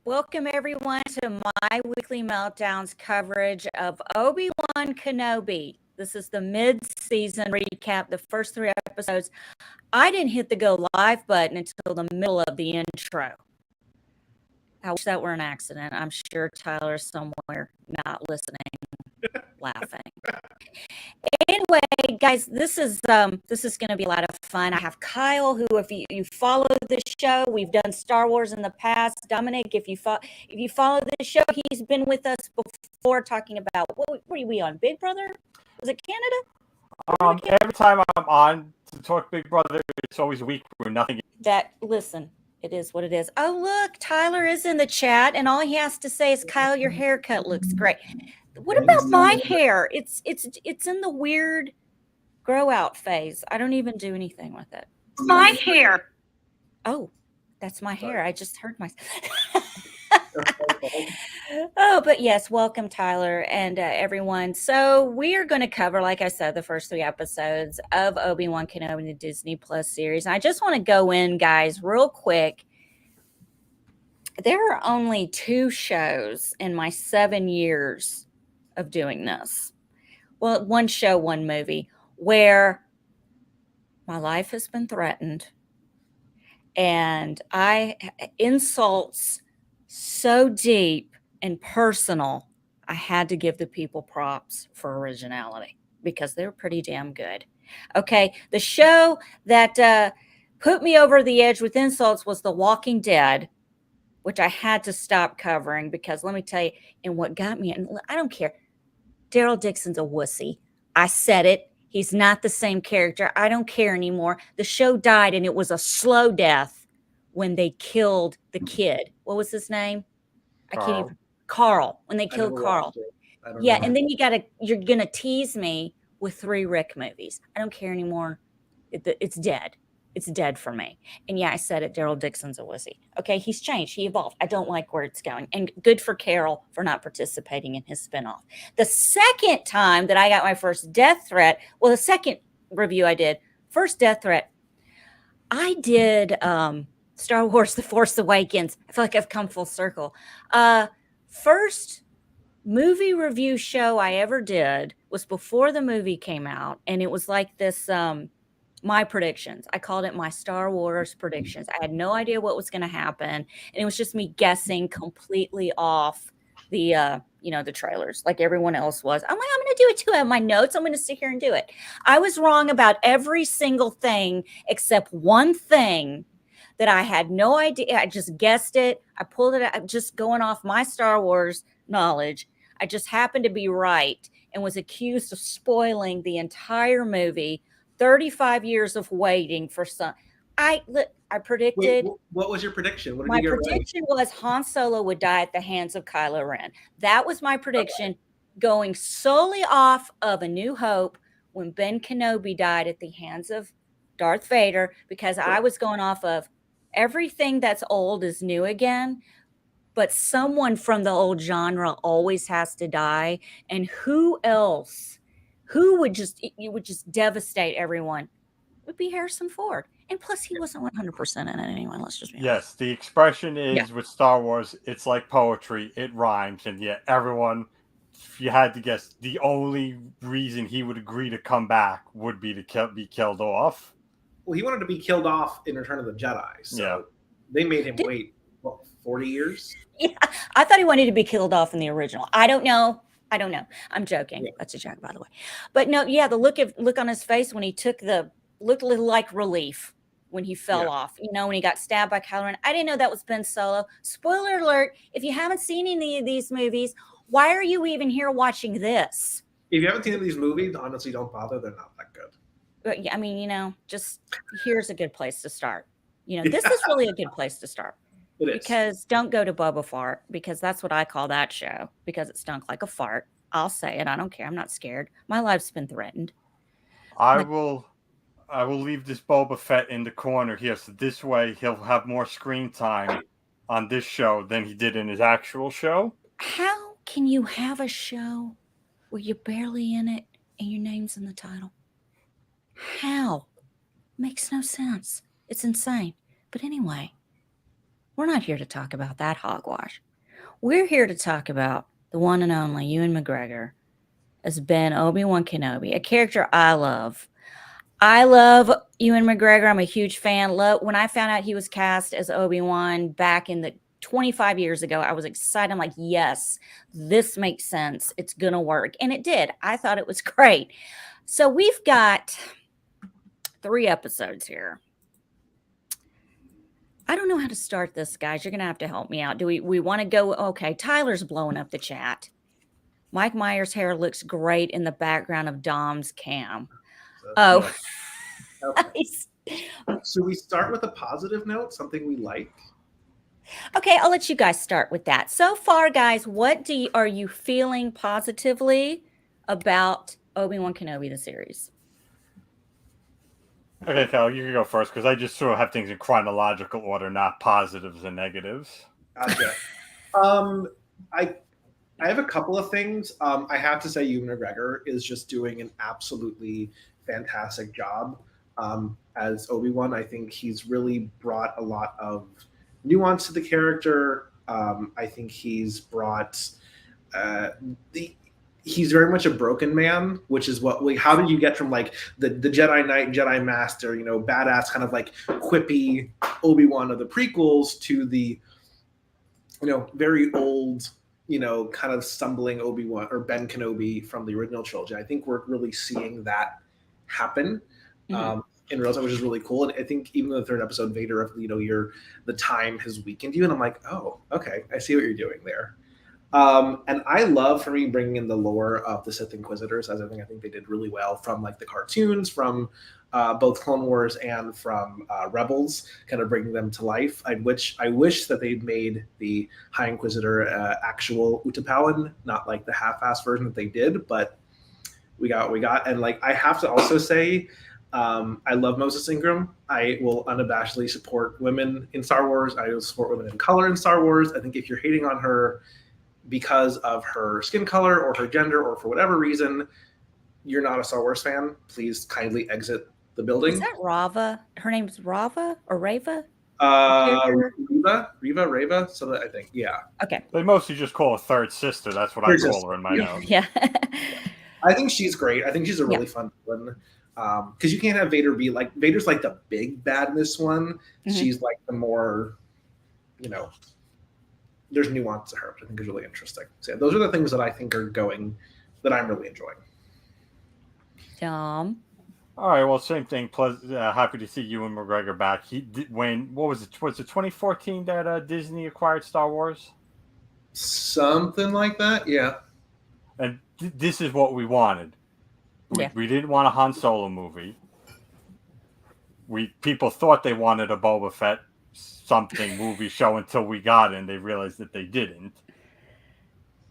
welcome everyone to my weekly meltdowns coverage of Obi-Wan Kenobi. This is the mid-season recap, the first 3 episodes. I didn't hit the go live button until the middle of the intro. I wish that were an accident. I'm sure Tyler's somewhere not listening, laughing. Anyway, guys, this is going to be a lot of fun. I have Kyle, who, if you follow the show, we've done Star Wars in the past. Dominic, if you follow the show, he's been with us before talking about what are we on? Big Brother? Was it Canada? Every time I'm on to talk Big Brother, it's always a week where nothing. Listen, it is what it is. Oh, look, Tyler is in the chat, and all he has to say is, Kyle, your haircut looks great. What about my hair? It's in the weird grow out phase. I don't even do anything with it. My hair. Oh, that's my hair. I just heard myself. Oh, but yes, welcome Tyler and everyone. So we are going to cover, like I said, the first 3 episodes of Obi-Wan Kenobi, the Disney Plus series. And I just want to go in, guys, real quick. There are only 2 shows in my 7 years of doing this. Well, 1 show, 1 movie, where my life has been threatened and insults so deep and personal, I had to give the people props for originality because they're pretty damn good. Okay, the show that put me over the edge with insults was The Walking Dead, which I had to stop covering because let me tell you, and what got me, and I don't care, Daryl Dixon's a wussy. I said it. He's not the same character. I don't care anymore. The show died, and it was a slow death when they killed the kid. What was his name? Carl. I can't even. Carl. When they killed Carl. Yeah, and then you're gonna tease me with 3 Rick movies. I don't care anymore. It's dead. It's dead for me. And yeah, I said it. Daryl Dixon's a wussy. Okay, he's changed. He evolved. I don't like where it's going. And good for Carol for not participating in his spinoff. The second time that I got my first death threat, well, the second review I did, first death threat, I did Star Wars The Force Awakens. I feel like I've come full circle. First movie review show I ever did was before the movie came out. And it was like this... my predictions. I called it my Star Wars predictions. I had no idea what was going to happen. And it was just me guessing completely off the, the trailers like everyone else was. I'm like, I'm going to do it too. I have my notes. I'm going to sit here and do it. I was wrong about every single thing except one thing that I had no idea. I just guessed it. I pulled it out, just going off my Star Wars knowledge. I just happened to be right and was accused of spoiling the entire movie. 35 years of waiting for some. I predicted. Wait, what was your prediction? What did my you get prediction was Han Solo would die at the hands of Kylo Ren. That was my prediction, going solely off of A New Hope when Ben Kenobi died at the hands of Darth Vader, because I was going off of everything that's old is new again. But someone from the old genre always has to die. And who else? Who would just devastate everyone? Would be Harrison Ford. And plus, he wasn't 100% in it anyway. Let's just be honest. Yes, the expression is with Star Wars, it's like poetry. It rhymes. And yet everyone, if you had to guess, the only reason he would agree to come back would be to be killed off. Well, he wanted to be killed off in Return of the Jedi. So they made him wait, 40 years? Yeah, I thought he wanted to be killed off in the original. I don't know. I'm joking. Yeah. That's a joke, by the way. But no, yeah, the look on his face when he looked a little like relief when he fell off. When he got stabbed by Kylo Ren. I didn't know that was Ben Solo. Spoiler alert, if you haven't seen any of these movies, why are you even here watching this? If you haven't seen any of these movies, honestly, don't bother. They're not that good. But yeah, I mean, just here's a good place to start. This is really a good place to start. It is. Because don't go to Boba Fart, because that's what I call that show, because it stunk like a fart. I'll say it. I don't care. I'm not scared. My life's been threatened. I will leave this Boba Fett in the corner here, so this way he'll have more screen time on this show than he did in his actual show. How can you have a show where you're barely in it and your name's in the title? How? Makes no sense. It's insane. But anyway, We're not here to talk about that hogwash. We're here to talk about the one and only Ewan McGregor as Ben Obi-Wan Kenobi, a character I love. I love Ewan McGregor. I'm a huge fan. When I found out he was cast as Obi-Wan back in the 25 years ago, I was excited. I'm like, yes, this makes sense. It's going to work. And it did. I thought it was great. So we've got 3 episodes here. I don't know how to start this, guys. You're going to have to help me out. Do we want to go? Okay, Tyler's blowing up the chat. Mike Myers' hair looks great in the background of Dom's cam. Oh. Okay. Should we start with a positive note, something we like? Okay, I'll let you guys start with that. So far, guys, what are you feeling positively about Obi-Wan Kenobi, the series? Okay, Cal, you can go first because I just sort of have things in chronological order, not positives and negatives. Gotcha. I have a couple of things. I have to say, Ewan McGregor is just doing an absolutely fantastic job as Obi-Wan. I think he's really brought a lot of nuance to the character. I think he's brought he's very much a broken man, which is how did you get from like the Jedi Knight, Jedi Master, badass kind of like quippy Obi-Wan of the prequels to the, very old, kind of stumbling Obi-Wan or Ben Kenobi from the original trilogy. I think we're really seeing that happen in real time, which is really cool. And I think even in the 3rd episode, Vader, the time has weakened you. And I'm like, oh, okay, I see what you're doing there. And I love, for me, bringing in the lore of the Sith Inquisitors, as I think they did really well from like the cartoons, from both Clone Wars and from Rebels, kind of bringing them to life. I wish that they'd made the High Inquisitor actual Utapauan, not like the half-assed version that they did, but we got what we got. And like, I have to also say, I love Moses Ingram. I will unabashedly support women in Star Wars. I will support women in color in Star Wars. I think if you're hating on her because of her skin color or her gender or for whatever reason, you're not a Star Wars fan, please kindly exit the building. Is that Rava? Her name's Rava or Rava? Reva. So that I think, yeah. Okay. They mostly just call her third sister. That's what I call her in my notes. Yeah. I think she's great. I think she's a really fun villain. Because you can't have Vader be like, Vader's like the big bad in this one. Mm-hmm. She's like the more, there's nuance to her, which I think is really interesting. So yeah, those are the things that I think are going, that I'm really enjoying. Tom. All right, well, same thing. Plus, happy to see Ewan McGregor back. He did, what was it? Was it 2014 that Disney acquired Star Wars? Something like that, yeah. And this is what we wanted. We didn't want a Han Solo movie. People thought they wanted a Boba Fett something movie show until we got it, and they realized that they didn't.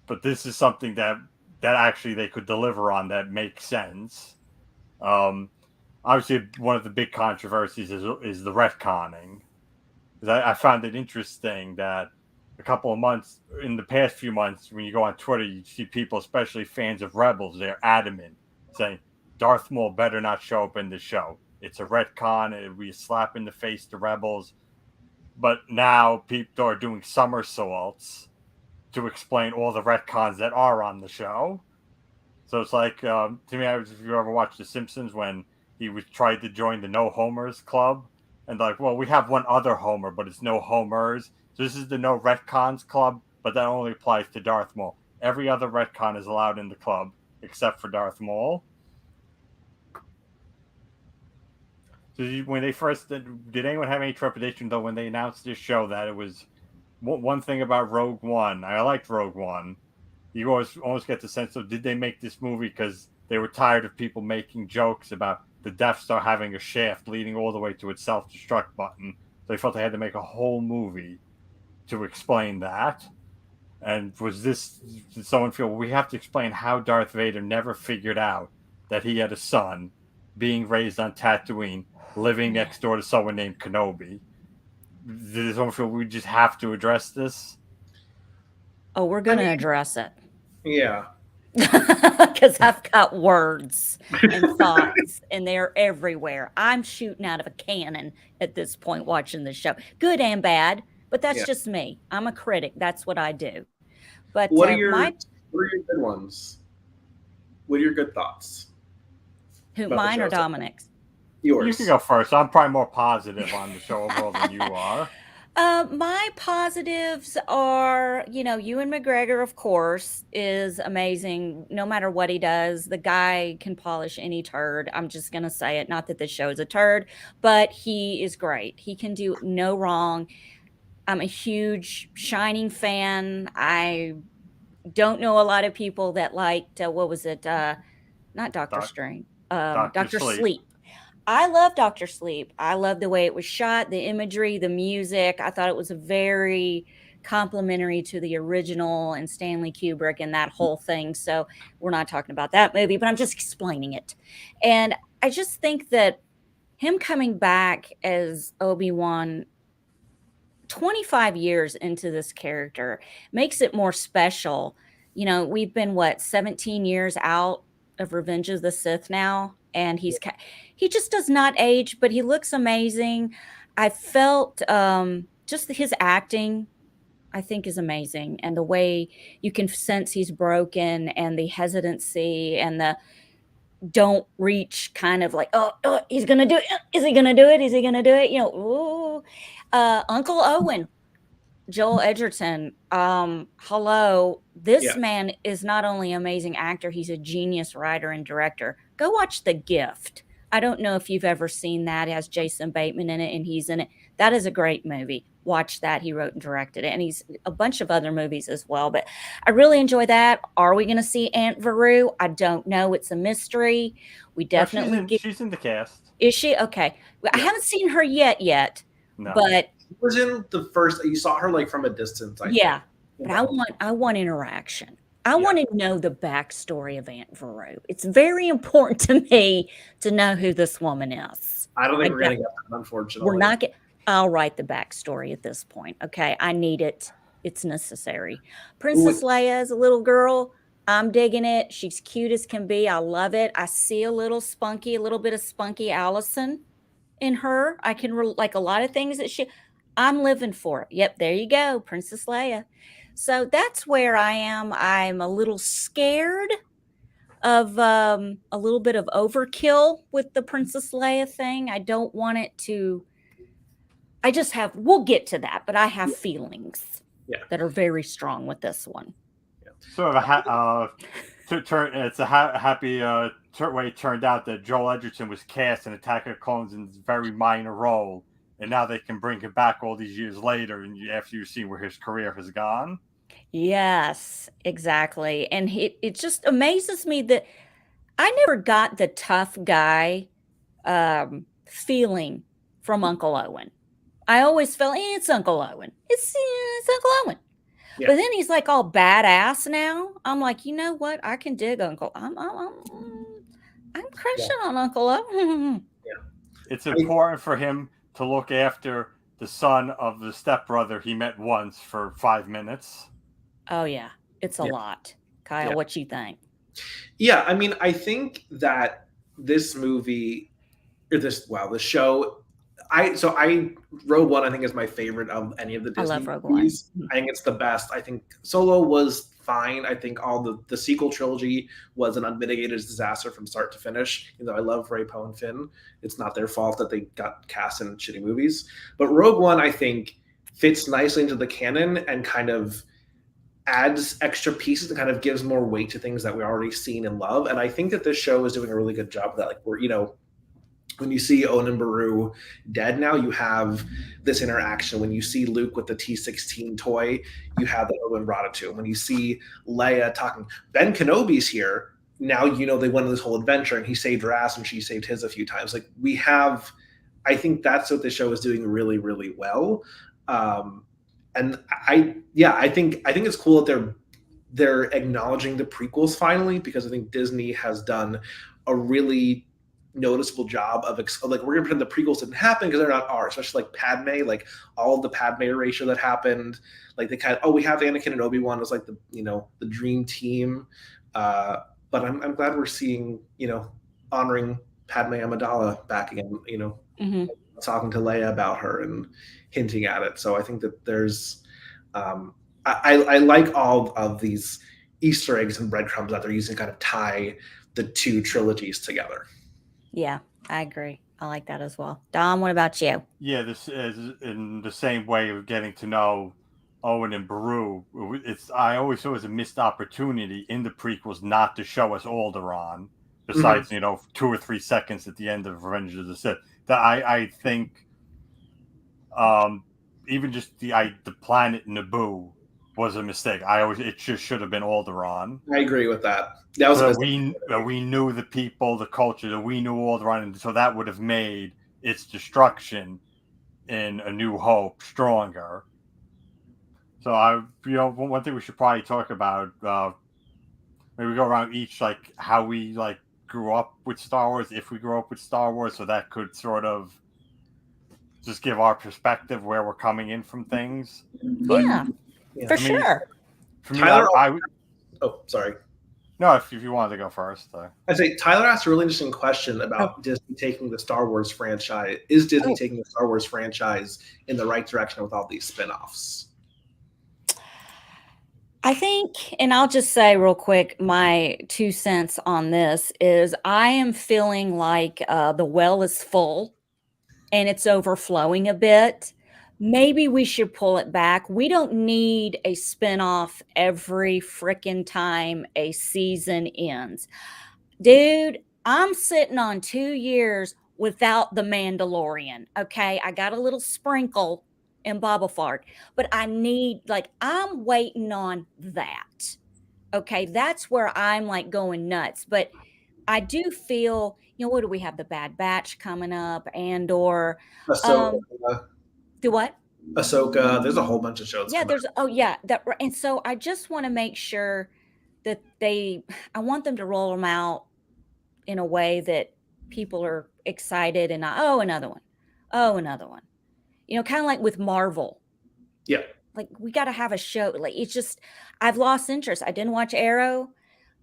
But this is something that actually they could deliver on that makes sense. Obviously, one of the big controversies is the retconning. I found it interesting that in the past few months, when you go on Twitter, you see people, especially fans of Rebels, they're adamant, saying Darth Maul better not show up in the show. It's a retcon. It would be a slap in the face to Rebels. But now people are doing somersaults to explain all the retcons that are on the show. So it's like, to me, if you ever watched The Simpsons, when he tried to join the No Homers Club, and like, well, we have one other Homer, but it's no Homers. So this is the No Retcons Club, but that only applies to Darth Maul. Every other retcon is allowed in the club, except for Darth Maul. So when they first did anyone have any trepidation, though, when they announced this show, that it was one thing about Rogue One? I liked Rogue One. You almost get the sense of, did they make this movie because they were tired of people making jokes about the Death Star having a shaft leading all the way to its self-destruct button? So they felt they had to make a whole movie to explain that. And did someone feel, we have to explain how Darth Vader never figured out that he had a son being raised on Tatooine, living next door to someone named Kenobi? Did someone feel we just have to address this? Oh, we're going to address it. Yeah. Because I've got words and thoughts, and they're everywhere. I'm shooting out of a cannon at this point watching the show. Good and bad. But that's just me. I'm a critic. That's what I do. But what are your good ones? What are your good thoughts? Mine or Dominic's? Yours. You can go first. I'm probably more positive on the show overall than you are. My positives are, Ewan McGregor, of course, is amazing. No matter what he does, the guy can polish any turd. I'm just going to say it. Not that this show is a turd, but he is great. He can do no wrong. I'm a huge Shining fan. I don't know a lot of people that liked, what was it? Not Dr. Strange. Dr. Sleep. I love Dr. Sleep. I love the way it was shot, the imagery, the music. I thought it was very complimentary to the original and Stanley Kubrick and that whole thing. So we're not talking about that movie, but I'm just explaining it. And I just think that him coming back as Obi-Wan 25 years into this character makes it more special. We've been 17 years out of Revenge of the Sith now, and he just does not age, but he looks amazing. I felt just his acting, I think, is amazing, and the way you can sense he's broken, and the hesitancy, and the don't reach kind of like, oh, he's gonna do it. Is he gonna do it? Is he gonna do it? Ooh. Uncle Owen, Joel Edgerton. Hello. This man is not only an amazing actor, he's a genius writer and director. Go watch The Gift. I don't know if you've ever seen that. It has Jason Bateman in it, and he's in it. That is a great movie. Watch that. He wrote and directed it, and he's a bunch of other movies as well. But I really enjoy that. Are we going to see Aunt Veru? I don't know. It's a mystery. We definitely she's in the cast. Is she? Okay. I haven't seen her yet. No. But she was in the first. You saw her like from a distance. I think. But I want interaction. I want to know the backstory of Aunt Veru. It's very important to me to know who this woman is. I don't think we're going to get that, unfortunately. We're not getting. I'll write the backstory at this point. Okay, I need it. It's necessary. Princess Leia is a little girl. I'm digging it. She's cute as can be. I love it. I see a little bit of spunky Allison in her. I can like a lot of things that I'm living for it. Yep, there you go, Princess Leia. So that's where I am. I'm a little scared of a little bit of overkill with the Princess Leia thing. I don't want it to. We'll get to that, but I have feelings that are very strong with this one. Sort of it's a happy way it turned out that Joel Edgerton was cast in Attack of the Clones in a very minor role, and now they can bring him back all these years later, and after you see where his career has gone. Yes, exactly. And it just amazes me that I never got the tough guy feeling from Uncle Owen. I always felt it's Uncle Owen. It's Uncle Owen. Yeah. But then he's like all badass now. I'm like, you know what? I can dig Uncle. I'm crushing on Uncle Owen. It's important for him to look after the son of the stepbrother he met once for 5 minutes. Oh yeah, it's a lot. Kyle, what you think? Yeah, I mean, I think that this movie, the show. Rogue One, I think, is my favorite of any of the Disney movies. I think it's the best. I think Solo was fine. I think all the sequel trilogy was an unmitigated disaster from start to finish. I love Ray, Poe, and Finn. It's not their fault that they got cast in shitty movies. But Rogue One, I think, fits nicely into the canon and kind of adds extra pieces and kind of gives more weight to things that we've already seen and love. And I think that this show is doing a really good job of that. Like, when you see Owen and Beru dead now, you have this interaction. When you see Luke with the T-16 toy, you have that Owen brought it to him. When you see Leia talking, Ben Kenobi's here, now they went on this whole adventure and he saved her ass and she saved his a few times. Like, I think that's what the show is doing really, really well. And I think it's cool that they're acknowledging the prequels finally, because I think Disney has done a really noticeable job of like, we're gonna pretend the prequels didn't happen because they're not ours, especially like Padme, like all of the Padme erasure that happened, like they we have Anakin and Obi-Wan as like the dream team, but I'm glad we're seeing honoring Padme Amidala back again, talking to Leia about her and hinting at it. So I think that there's, I like all of these Easter eggs and breadcrumbs that they're using to kind of tie the two trilogies together. Yeah, I agree. I like that as well. Dom, what about you? Yeah, this is in the same way of getting to know Owen and Beru. I always saw it as a missed opportunity in the prequels not to show us Alderaan, besides 2 or 3 seconds at the end of Revenge of the Sith. That I think, even just the planet Naboo was a mistake. It just should have been Alderaan. I agree with that. That was we knew the people, the culture, that we knew Alderaan, and so that would have made its destruction in A New Hope stronger. So one thing we should probably talk about, maybe go around each, like how we grew up with Star Wars, if we grew up with Star Wars, so that could sort of just give our perspective where we're coming in from things. Yeah, for sure. For me, Tyler, sorry. No, if you wanted to go first. I'd say Tyler asked a really interesting question about Disney taking the Star Wars franchise. Is Disney taking the Star Wars franchise in the right direction with all these spin-offs? I think, and I'll just say real quick, my 2 cents on this is I am feeling like the well is full and it's overflowing a bit. Maybe we should pull it back. We don't need a spinoff every freaking time a season ends. Dude, I'm sitting on 2 years without The Mandalorian, okay? I got a little sprinkle in Boba Fett, but I'm waiting on that, okay? That's where I'm going nuts. But I do feel, what do we have? The Bad Batch coming up, or do what? Ahsoka. There's a whole bunch of shows. Yeah, and so I just want to make sure that I want them to roll them out in a way that people are excited and not, another one. Kind of like with Marvel. Yeah. Like we got to have a show. It's just, I've lost interest. I didn't watch Arrow,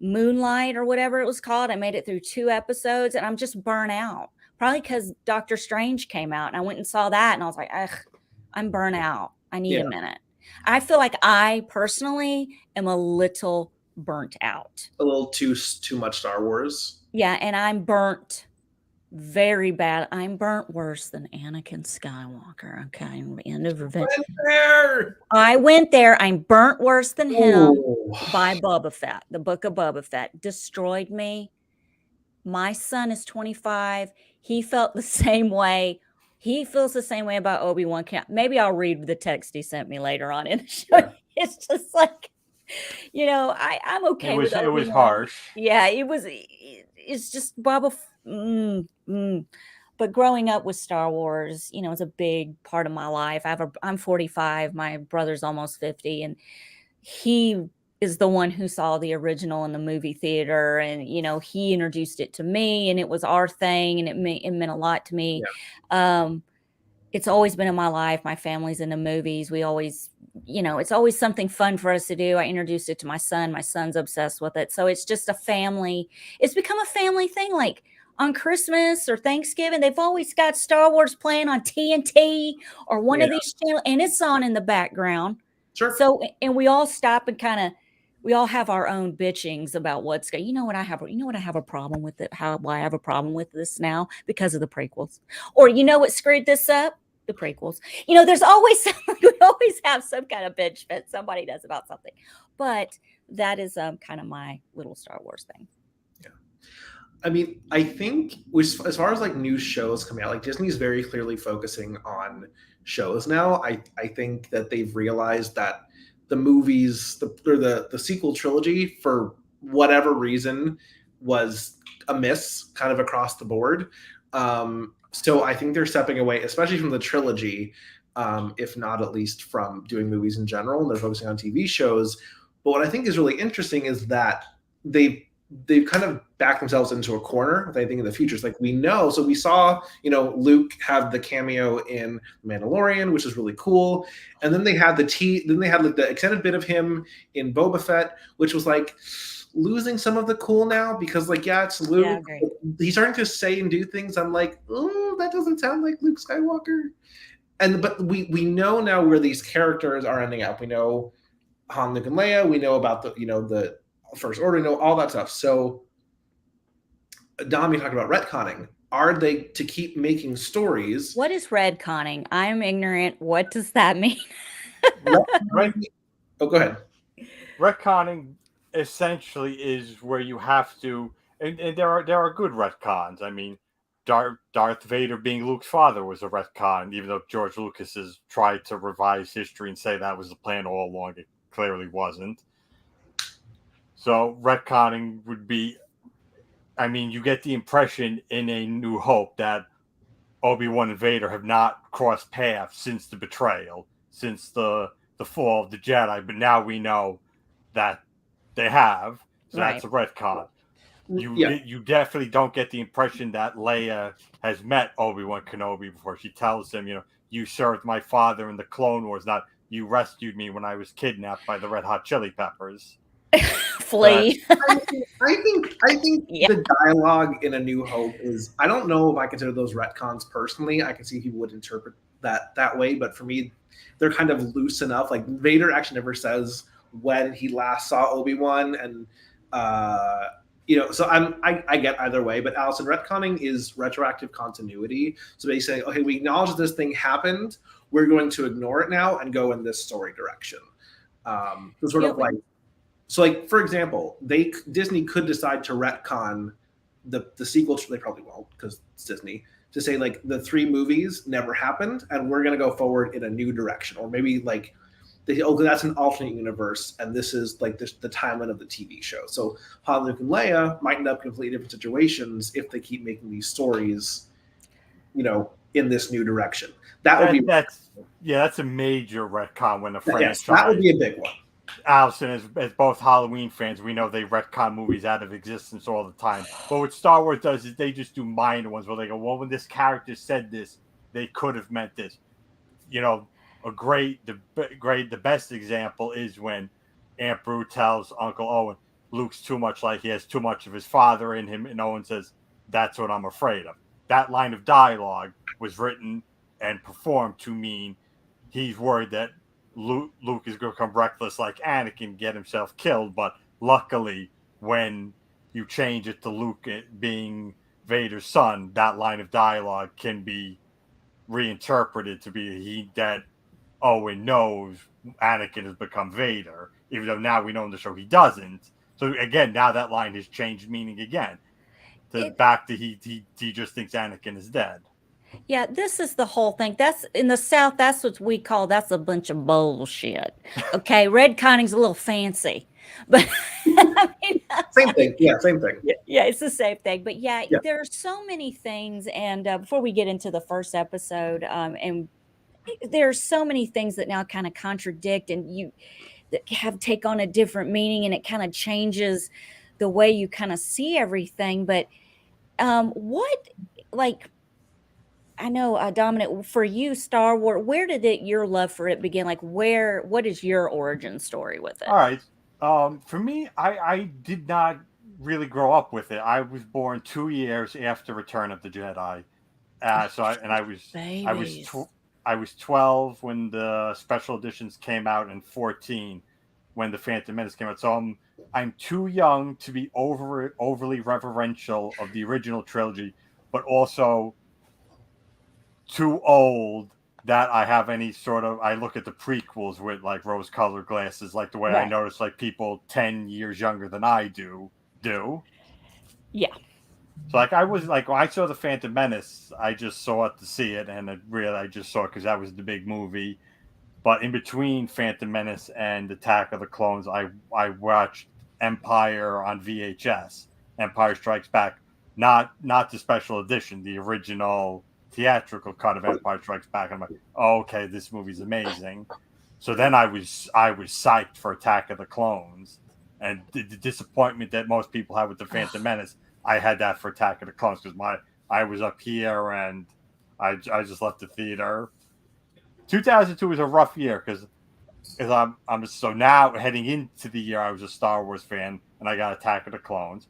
Moonlight, or whatever it was called. I made it through 2 episodes and I'm just burnt out. Probably because Doctor Strange came out and I went and saw that and I was like, I'm burnt out. I need a minute. I feel like I personally am a little burnt out. A little too much Star Wars. Yeah, and I'm burnt very bad. I'm burnt worse than Anakin Skywalker. Okay, end of Revenge. I went there. I'm burnt worse than him by Boba Fett. The Book of Boba Fett destroyed me. My son is 25. He felt the same way. He feels the same way about Obi-Wan Kenobi. Maybe I'll read the text he sent me later on in the show. Yeah. It's just like, I'm okay with it. It was harsh. Yeah, it's just Boba. But growing up with Star Wars, it's a big part of my life. I'm 45. My brother's almost 50, and he is the one who saw the original in the movie theater, and he introduced it to me, and it was our thing, and it meant a lot to me. Yeah. It's always been in my life. My family's into movies. We always, it's always something fun for us to do. I introduced it to my son. My son's obsessed with it. So it's just it's become a family thing. Like on Christmas or Thanksgiving, they've always got Star Wars playing on TNT or one of these channels, and it's on in the background. Sure. So, and we all stop and we all have our own bitchings about what's going. Why I have a problem with it? Why I have a problem with this now? Because of the prequels. Or what screwed this up? The prequels. There's always we always have some kind of bitch that somebody does about something. But that is kind of my little Star Wars thing. Yeah. I mean, I think as far as new shows coming out, Disney's very clearly focusing on shows now. I think that they've realized that the movies, the sequel trilogy, for whatever reason, was a miss kind of across the board. So I think they're stepping away, especially from the trilogy, if not at least from doing movies in general, and they're focusing on TV shows. But what I think is really interesting is that they've they've kind of backed themselves into a corner. I think in the future, it's like we know. So we saw, Luke have the cameo in Mandalorian, which is really cool, and then they had like the extended bit of him in Boba Fett, which was like losing some of the cool now because like it's Luke. Yeah, He's starting to say and do things. I'm like, oh, that doesn't sound like Luke Skywalker. But we know now where these characters are ending up. We know Han, Luke, and Leia. We know about the First Order, all that stuff. So, Dom, you talked about retconning. Are they to keep making stories? What is retconning? I'm ignorant. What does that mean? Oh, go ahead. Retconning essentially is where you have to, and there are good retcons. I mean, Darth Vader being Luke's father was a retcon, even though George Lucas has tried to revise history and say that was the plan all along. It clearly wasn't. So retconning would be, I mean, you get the impression in A New Hope that Obi-Wan and Vader have not crossed paths since the betrayal, since the fall of the Jedi, but now we know that they have. So Right. that's a retcon. You definitely don't get the impression that Leia has met Obi-Wan Kenobi before. She tells him, you served my father in the Clone Wars, not you rescued me when I was kidnapped by the Red Hot Chili Peppers. Flee. I think the dialogue in A New Hope is, I don't know if I consider those retcons personally. I can see people would interpret that way, but for me, they're kind of loose enough. Like Vader actually never says when he last saw Obi-Wan, and so I get either way. But Allison, retconning is retroactive continuity. So basically, okay, we acknowledge that this thing happened. We're going to ignore it now and go in this story direction. So sort of like. So, like for example, Disney could decide to retcon the sequel. They probably won't because it's Disney. To say like the 3 movies never happened, and we're going to go forward in a new direction, or maybe like that's an alternate universe, and this is like the timeline of the TV show. So Han, Luke, and Leia might end up in completely different situations if they keep making these stories, in this new direction. That's a major retcon when a franchise. Yes, that would be a big one. Allison, as both Halloween fans, we know they retcon movies out of existence all the time. But what Star Wars does is they just do minor ones where they go, well, when this character said this, they could have meant this. The best example is when Aunt Beru tells Uncle Owen, Luke's too much like he has too much of his father in him, and Owen says, that's what I'm afraid of. That line of dialogue was written and performed to mean he's worried that Luke is going to become reckless like Anakin, get himself killed. But luckily, when you change it to Luke being Vader's son, that line of dialogue can be reinterpreted to be that Owen knows Anakin has become Vader, even though now we know in the show he doesn't. So again, now that line has changed meaning again. Back to he just thinks Anakin is dead. Yeah, this is the whole thing. That's in the South. That's what we call. That's a bunch of bullshit. Okay, retconning's a little fancy, but I mean, same thing. Yeah, same thing. Yeah, it's the same thing. But yeah, there are so many things. And before we get into the first episode, and there are so many things that now kind of contradict, and you have take on a different meaning, and it kind of changes the way you kind of see everything. But what like. I know, Dominic, for you, Star Wars, where did your love for it begin? Like, what is your origin story with it? All right. For me, I did not really grow up with it. I was born 2 years after Return of the Jedi. I was 12 when the special editions came out and 14 when the Phantom Menace came out. So I'm too young to be overly reverential of the original trilogy, but also too old that I have any sort of, I look at the prequels with like rose-colored glasses, like the way I notice like people 10 years younger than I do. Yeah. So like I was like, when I saw the Phantom Menace, I just saw it to see it, and I just saw it because that was the big movie. But in between Phantom Menace and Attack of the Clones, I watched Empire on VHS, Empire Strikes Back, not the special edition, the original theatrical cut of Empire Strikes Back. I'm like, oh, okay, this movie's amazing. So then I was psyched for Attack of the Clones, and the disappointment that most people have with the Phantom Menace. I had that for Attack of the Clones because I was up here and I just left the theater. 2002 was a rough year because I'm so now heading into the year I was a Star Wars fan and I got Attack of the Clones.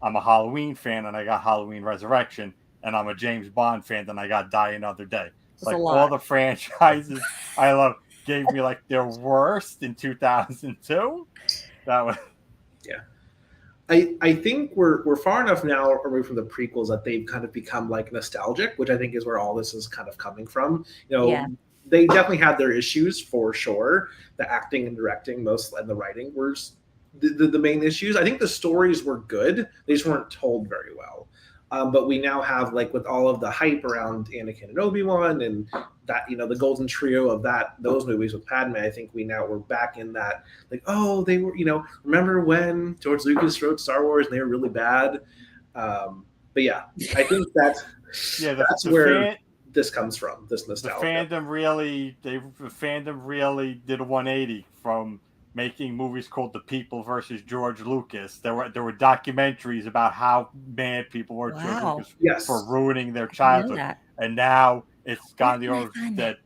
I'm a Halloween fan and I got Halloween Resurrection, and I'm a James Bond fan and I got Die Another Day. It's like all the franchises I love gave me like their worst in 2002. That was I think we're far enough now away from the prequels that they've kind of become like nostalgic, which I think is where all this is kind of coming from. They definitely had their issues for sure. The acting and directing, and the writing were the main issues. I think the stories were good; they just weren't told very well. But we now have, like, with all of the hype around Anakin and Obi-Wan and that, the golden trio of those movies with Padme, I think we're back in that, like, oh, they were, remember when George Lucas wrote Star Wars and they were really bad? But yeah, I think that's where this comes from, this nostalgia. The fandom really did a 180 from making movies called The People versus George Lucas. There were documentaries about how mad people were George Lucas for ruining their childhood, and now it's gone the over that.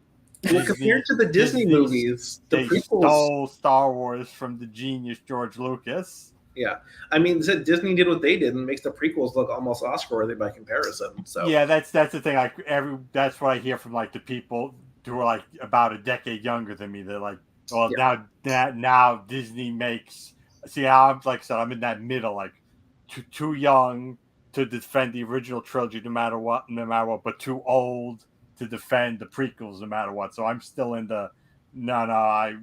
Well, compared to the Disney movies, they stole Star Wars from the genius George Lucas. Yeah, I mean, Disney did what they did and makes the prequels look almost Oscar-worthy by comparison. So yeah, that's the thing. That's what I hear from like the people who are like about a decade younger than me. They're like, well, now Disney makes. See, I'm like I said, I'm in that middle, like too young to defend the original trilogy, no matter what, but too old to defend the prequels, no matter what. So I'm still in the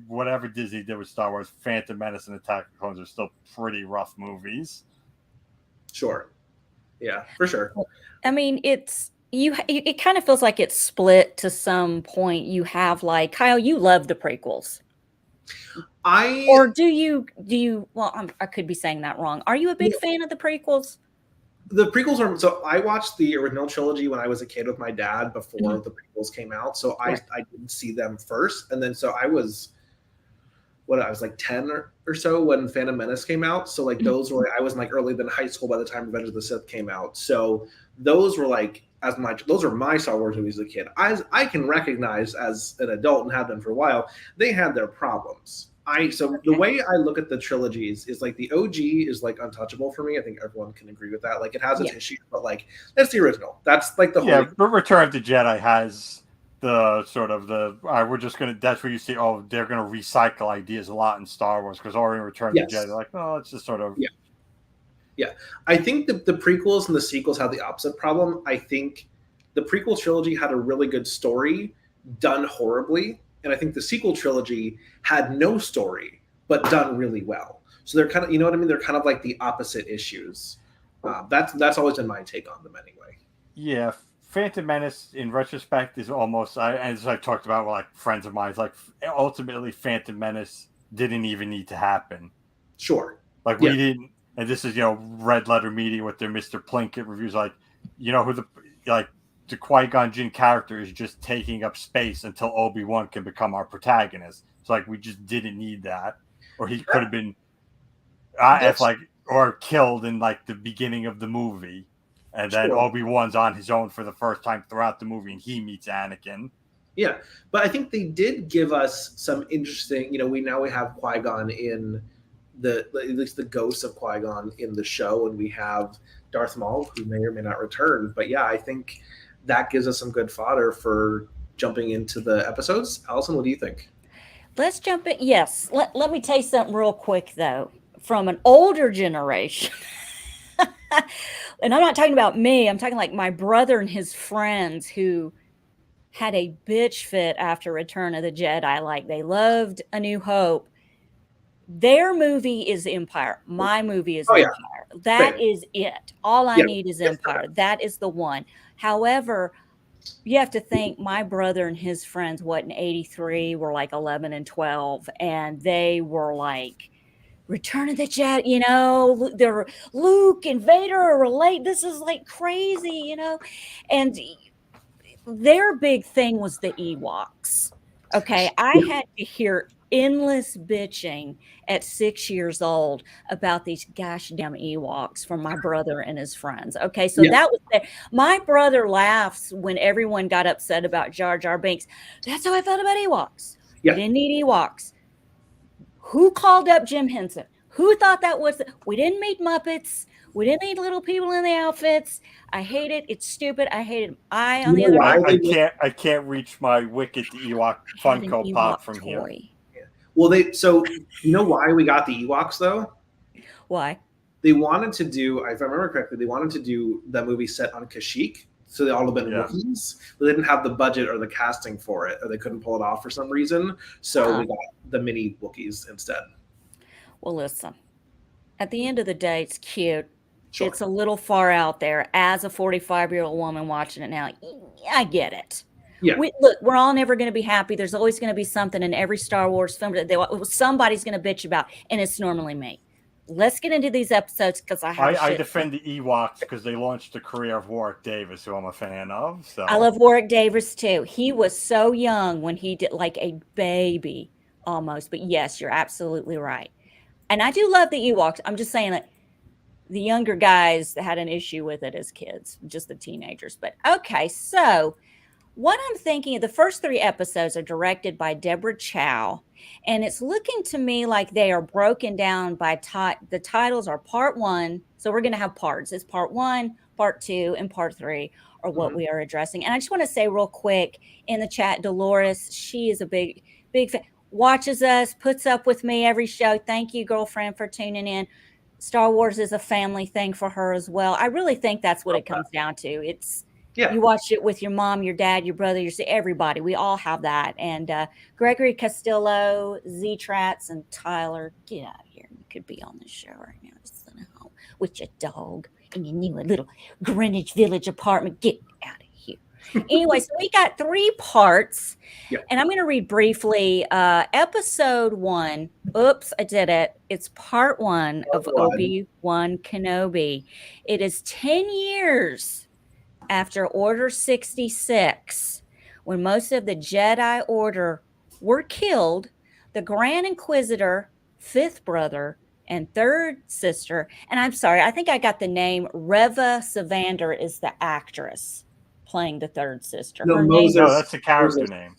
whatever Disney did with Star Wars, Phantom Menace and Attack of the Clones are still pretty rough movies. Sure, yeah, for sure. I mean, it kind of feels like it's split to some point. You have, like, Kyle, you love the prequels. Or do you? Well, I could be saying that wrong. Are you a big fan of the prequels? The prequels are. So I watched the original trilogy when I was a kid with my dad before the prequels came out. So I didn't see them first, and then so I was like 10 or so when Phantom Menace came out. So like those were, I was like early in high school by the time Revenge of the Sith came out. So those were like those are my Star Wars movies as a kid. I can recognize as an adult and have been for a while, they had their problems. The way I look at the trilogies is like the OG is like untouchable for me. I think everyone can agree with that. Like it has its issues, but like that's the original. That's like the whole. But Return of the Jedi has the sort of we're just gonna. That's where you see. Oh, they're gonna recycle ideas a lot in Star Wars because already Return of the Jedi, they're like, oh, it's just sort of. Yeah, I think the prequels and the sequels have the opposite problem. I think the prequel trilogy had a really good story done horribly. And I think the sequel trilogy had no story, but done really well. So they're kind of, you know what I mean? They're kind of like the opposite issues. That's always been my take on them anyway. Yeah, Phantom Menace, in retrospect, is almost, as I talked about with like friends of mine, like ultimately Phantom Menace didn't even need to happen. Sure. Like we didn't, and this is, Red Letter Media with their Mr. Plinkett reviews, like, the Qui-Gon Jinn character is just taking up space until Obi-Wan can become our protagonist. So like we just didn't need that, or he could have been, or killed in like the beginning of the movie, and then Obi-Wan's on his own for the first time throughout the movie, and he meets Anakin. Yeah, but I think they did give us some interesting. We have Qui-Gon in at least the ghosts of Qui-Gon in the show, and we have Darth Maul, who may or may not return. But yeah, I think that gives us some good fodder for jumping into the episodes. Allison, what do you think? Let's jump in. Yes. Let me tell you something real quick, though, from an older generation. And I'm not talking about me. I'm talking like my brother and his friends who had a bitch fit after Return of the Jedi. Like they loved A New Hope. Their movie is Empire. My movie is Empire. That is it. All I need is Empire. That is the one. However, you have to think my brother and his friends, in 83, were like 11 and 12. And they were like, Return of the Jedi, they're Luke and Vader are related. This is like crazy, And their big thing was the Ewoks. Okay, I had to hear endless bitching at 6 years old about these gosh damn Ewoks from my brother and his friends. Okay, so that was there. My brother laughs when everyone got upset about Jar Jar Binks. That's how I felt about Ewoks. We didn't need Ewoks. Who called up Jim Henson? Who thought that was? We didn't need Muppets. We didn't need little people in the outfits. I hate it. It's stupid. I hate it. On the other hand, I can't reach my Wicked Ewok Funko Pop from here. Well, so you know why we got the Ewoks though? Why? They wanted to do, if I remember correctly, they wanted to do that movie set on Kashyyyk. So they all have been Wookiees. But they didn't have the budget or the casting for it, or they couldn't pull it off for some reason. So we got the mini Wookiees instead. Well, listen. At the end of the day, it's cute. Sure. It's a little far out there. As a 45-year-old woman watching it now, I get it. Yeah. Look, we're all never going to be happy. There's always going to be something in every Star Wars film that somebody's going to bitch about, and it's normally me. Let's get into these episodes because I defend the Ewoks because they launched the career of Warwick Davis, who I'm a fan of. So I love Warwick Davis too. He was so young when he did, like a baby almost. But yes, you're absolutely right. And I do love the Ewoks. I'm just saying that the younger guys had an issue with it as kids, just the teenagers. But okay, so what I'm thinking, the first 3 episodes are directed by Deborah Chow, and it's looking to me like they are broken down by the titles are part 1. So we're going to have parts. It's part 1, part 2, and part 3 are what we are addressing. And I just want to say real quick in the chat, Dolores, she is a big fan. Watches us, puts up with me every show. Thank you, girlfriend, for tuning in. Star Wars is a family thing for her as well. I really think that's what it comes down to. It's you watch it with your mom, your dad, your brother, everybody. We all have that. And Gregory Castillo, Z-Trats, and Tyler, get out of here. You could be on this show right now, just sitting at home with your dog in your new little Greenwich Village apartment. Get out of here. Anyway, so we got 3 parts, and I'm going to read briefly episode 1. Oops, I did it. It's part 1 of Obi-Wan Kenobi. It is 10 years after Order 66, when most of the Jedi Order were killed. The Grand Inquisitor, 5th brother, and 3rd sister, and I'm sorry, I think I got the name, Reva Savander is the actress playing the 3rd sister. No, that's a character name.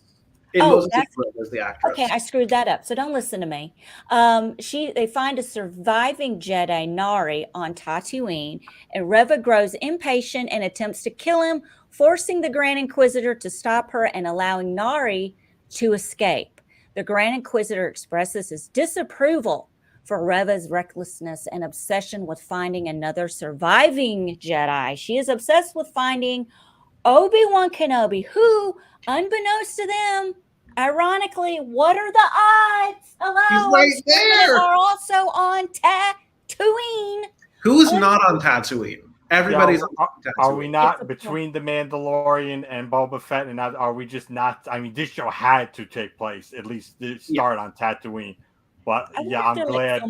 That's the actress. Okay, I screwed that up. So don't listen to me. They find a surviving Jedi, Nari, on Tatooine, and Reva grows impatient and attempts to kill him, forcing the Grand Inquisitor to stop her and allowing Nari to escape. The Grand Inquisitor expresses his disapproval for Reva's recklessness and obsession with finding another surviving Jedi. She is obsessed with finding Obi-Wan Kenobi, who, unbeknownst to them, ironically, what are the odds? Hello, he's right there. Are also on Tatooine. Who's not on Tatooine? Everybody's on Tatooine. Are we not between the Mandalorian and Boba Fett? And are we just not? I mean, this show had to take place, at least start on Tatooine. But I'm glad.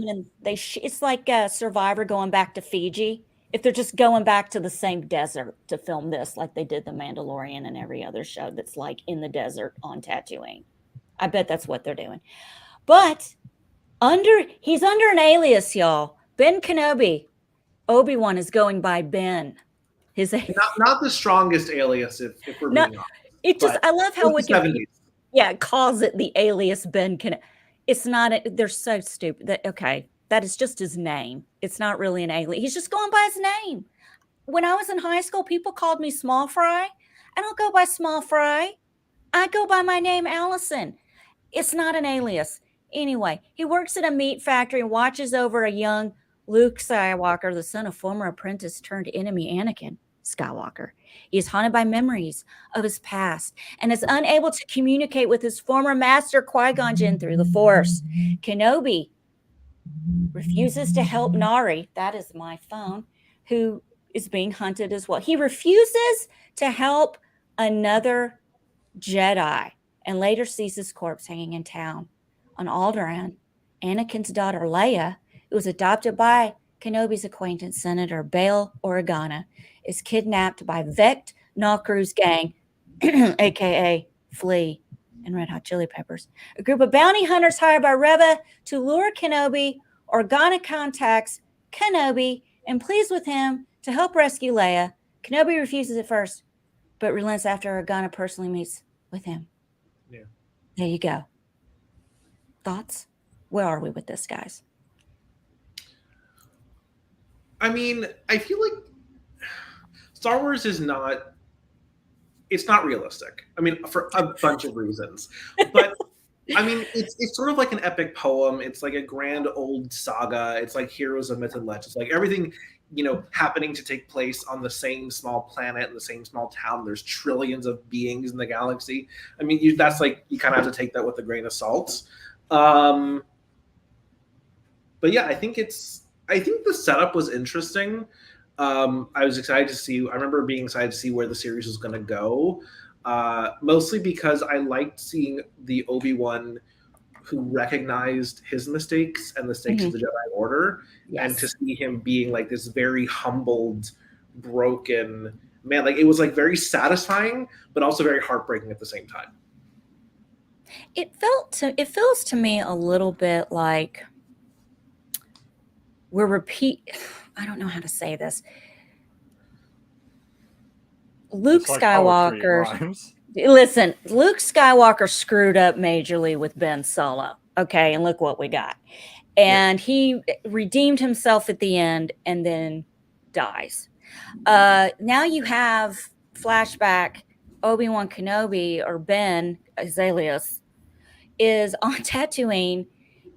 It's like a Survivor going back to Fiji. If they're just going back to the same desert to film this, like they did The Mandalorian and every other show that's like in the desert on Tatooine. I bet that's what they're doing. But he's under an alias, y'all. Ben Kenobi. Obi-Wan is going by Ben. Not the strongest alias, if we're being honest. I love how Wikipedia calls it the alias Ben Kenobi. It's not, they're so stupid. That is just his name. It's not really an alias. He's just going by his name. When I was in high school, people called me Small Fry. I don't go by Small Fry. I go by my name, Allison. It's not an alias. Anyway, he works at a meat factory and watches over a young Luke Skywalker, the son of former apprentice turned enemy Anakin Skywalker. He is haunted by memories of his past and is unable to communicate with his former master Qui-Gon Jinn through the Force. Kenobi refuses to help Nari, that is my phone, who is being hunted as well. He refuses to help another Jedi and later sees his corpse hanging in town. On Alderaan, Anakin's daughter Leia, who was adopted by Kenobi's acquaintance, Senator Bail Organa, is kidnapped by Vect Nalkru's gang, a.k.a. Flea. and Red Hot Chili Peppers. A group of bounty hunters hired by Reva to lure Kenobi. Organa contacts Kenobi and pleads with him to help rescue Leia. Kenobi refuses at first, but relents after Organa personally meets with him. Yeah. There you go. Thoughts? Where are we with this, guys? I mean, I feel like Star Wars is not, it's not realistic. I mean, for a bunch of reasons. But I mean, it's sort of like an epic poem. It's like a grand old saga. It's like heroes of myth and legends. It's like everything, you know, happening to take place on the same small planet in the same small town. There's trillions of beings in the galaxy. I mean, that's like, you kind of have to take that with a grain of salt. But yeah, I think the setup was interesting. I was excited to see. I remember being excited to see where the series was going to go, mostly because I liked seeing the Obi-Wan who recognized his mistakes and the mistakes of the Jedi Order, and to see him being like this very humbled, broken man. Like, it was like very satisfying, but also very heartbreaking at the same time. It feels to me a little bit like I don't know how to say this. Luke Skywalker. Listen, Luke Skywalker screwed up majorly with Ben Solo. Okay, and look what we got. And he redeemed himself at the end and then dies. Now you have flashback Obi-Wan Kenobi, or Ben Azalius, is on Tatooine,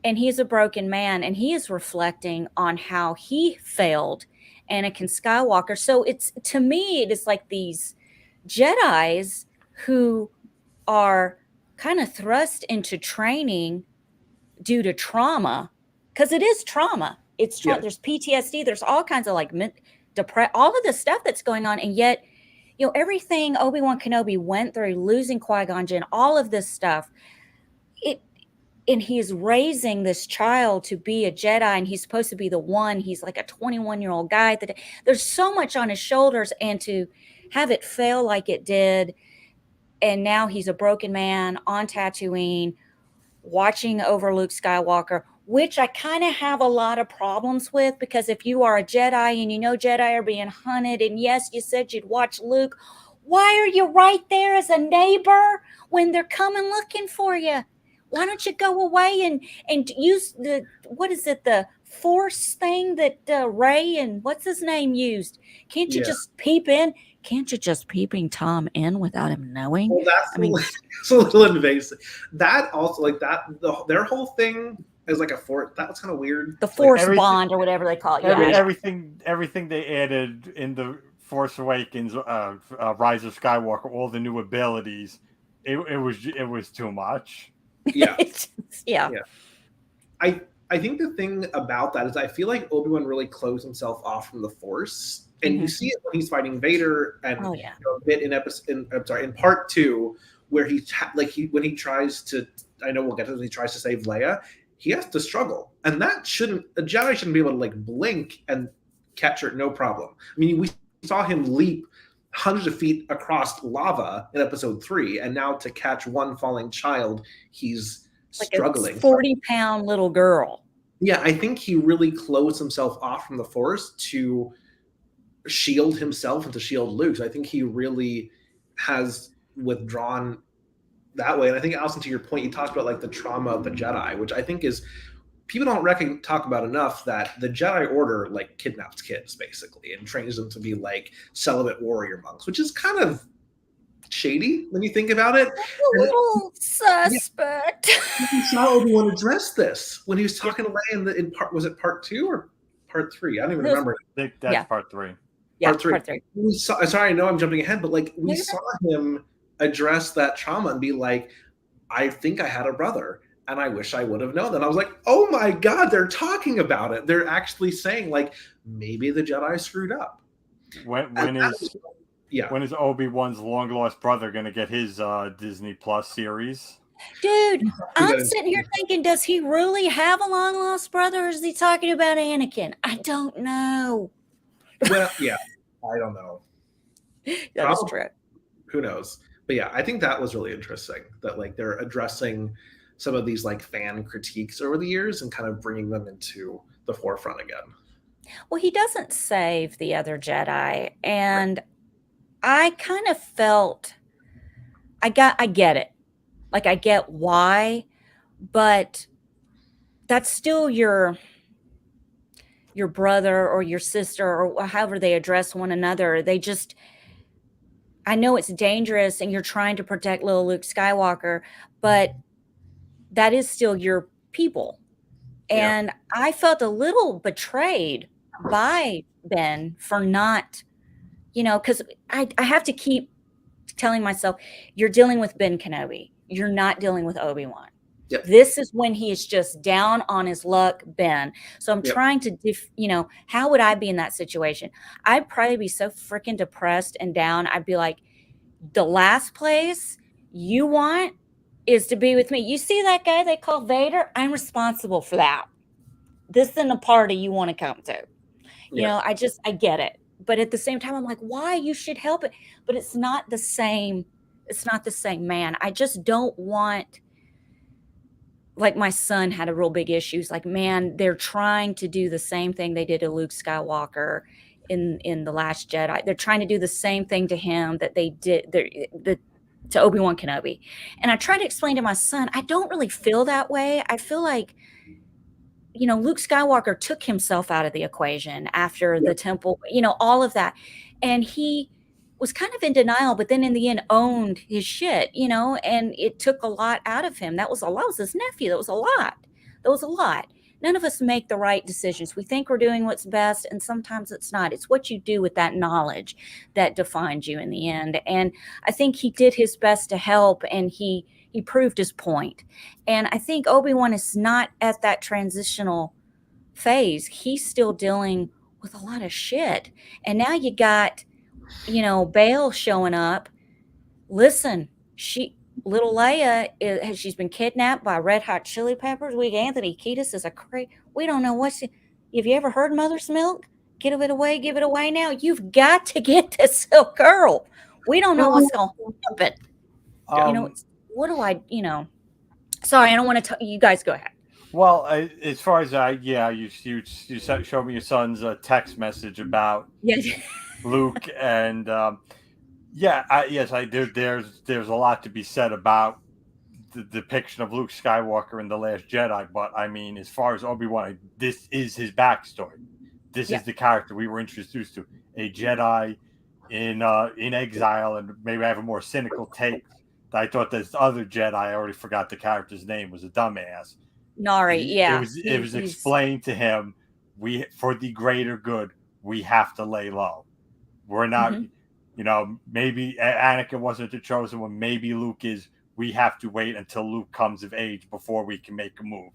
and he's a broken man, and he is reflecting on how he failed Anakin Skywalker. So to me, it is like these Jedis who are kind of thrust into training due to trauma, because it is trauma. There's PTSD. There's all kinds of like all of the stuff that's going on, and yet, you know, everything Obi-Wan Kenobi went through, losing Qui-Gon Jinn, all of this stuff. And he's raising this child to be a Jedi, and he's supposed to be the one. He's like a 21-year-old guy. There's so much on his shoulders, and to have it fail like it did, and now he's a broken man on Tatooine, watching over Luke Skywalker, which I kind of have a lot of problems with, because if you are a Jedi and you know Jedi are being hunted, and yes, you said you'd watch Luke, why are you right there as a neighbor when they're coming looking for you? Why don't you go away and use the Force thing that Ray and what's his name used? Can't you just peep in? Can't you just peeping Tom in without him knowing? Well, it's a little invasive. That also, like that, their whole thing is like a Force. That was kind of weird. The Force bond or whatever they call it. Everything they added in the Force Awakens, Rise of Skywalker, all the new abilities, it was too much. Yeah. Yeah. I think the thing about that is I feel like Obi-Wan really closed himself off from the Force, and you see it when he's fighting Vader, and a bit in part 2, where when he tries to, I know we'll get to this, he tries to save Leia, he has to struggle, and a Jedi shouldn't be able to like blink and catch her, no problem. I mean, we saw him leap hundreds of feet across lava in episode 3, and now to catch one falling child, he's like struggling. A 40-pound little girl. Yeah, I think he really closed himself off from the Force to shield himself and to shield Luke. So I think he really has withdrawn that way. And I think, Allison, to your point, you talked about like the trauma of the Jedi, which I think is, people don't talk about enough, that the Jedi Order like kidnaps kids basically and trains them to be like celibate warrior monks, which is kind of shady when you think about it. A little suspect. You saw Obi-Wan address this when he was talking to Leia in part. Was it part 2 or part 3? I don't even remember. I think that's part 3. Yeah, part 3. Sorry, I know I'm jumping ahead, but like we saw him address that trauma and be like, I think I had a brother, and I wish I would have known that. And I was like, oh my God, they're talking about it. They're actually saying like, maybe the Jedi screwed up. When is Obi-Wan's long lost brother going to get his Disney Plus series? Dude, I'm sitting here thinking, does he really have a long lost brother, or is he talking about Anakin? I don't know. Well, yeah, I don't know. That's true. Who knows? But yeah, I think that was really interesting that like they're addressing some of these like fan critiques over the years and kind of bringing them into the forefront again. Well, he doesn't save the other Jedi, and I kind of felt I get it. Like I get why, but that's still your brother or your sister or however they address one another. They just I know it's dangerous and you're trying to protect little Luke Skywalker, but that is still your people. Yeah. And I felt a little betrayed by Ben for not, because I have to keep telling myself, you're dealing with Ben Kenobi. You're not dealing with Obi-Wan. Yep. This is when he is just down on his luck, Ben. So I'm trying to, how would I be in that situation? I'd probably be so freaking depressed and down. I'd be like, the last place you want is to be with me. You see that guy they call Vader? I'm responsible for that. This isn't a party you want to come to. I get it. But at the same time, I'm like, why? You should help it. But it's not the same. It's not the same man. I just don't want, like my son had a real big issues. Like, man, they're trying to do the same thing they did to Luke Skywalker in The Last Jedi. They're trying to do the same thing to him that they did to Obi-Wan Kenobi. And I try to explain to my son, I don't really feel that way. I feel like, Luke Skywalker took himself out of the equation after the temple, all of that. And he was kind of in denial, but then in the end owned his shit, and it took a lot out of him. That was his nephew. That was a lot. None of us make the right decisions. We think we're doing what's best, and sometimes it's not. It's what you do with that knowledge that defines you in the end. And I think he did his best to help, and he proved his point. And I think Obi-Wan is not at that transitional phase. He's still dealing with a lot of shit. And now you got, Bail showing up. Listen, little Leia, she's been kidnapped by Red Hot Chili Peppers. Anthony Kiedis is we don't know have you ever heard Mother's Milk? Give it away now. You've got to get this little girl. We don't know what's going to happen. What do I, sorry, I don't want to tell you guys go ahead. Well, as far as you showed me your son's text message about Luke, and yes, I do. There's a lot to be said about the depiction of Luke Skywalker in The Last Jedi, but I mean, as far as Obi-Wan, this is his backstory. This is the character we were introduced to, a Jedi in exile, and maybe I have a more cynical take. I thought this other Jedi, I already forgot the character's name, was a dumbass. Nari, yeah. It was explained to him, for the greater good, we have to lay low. We're not, maybe Anakin wasn't the chosen one. Maybe Luke is. We have to wait until Luke comes of age before we can make a move.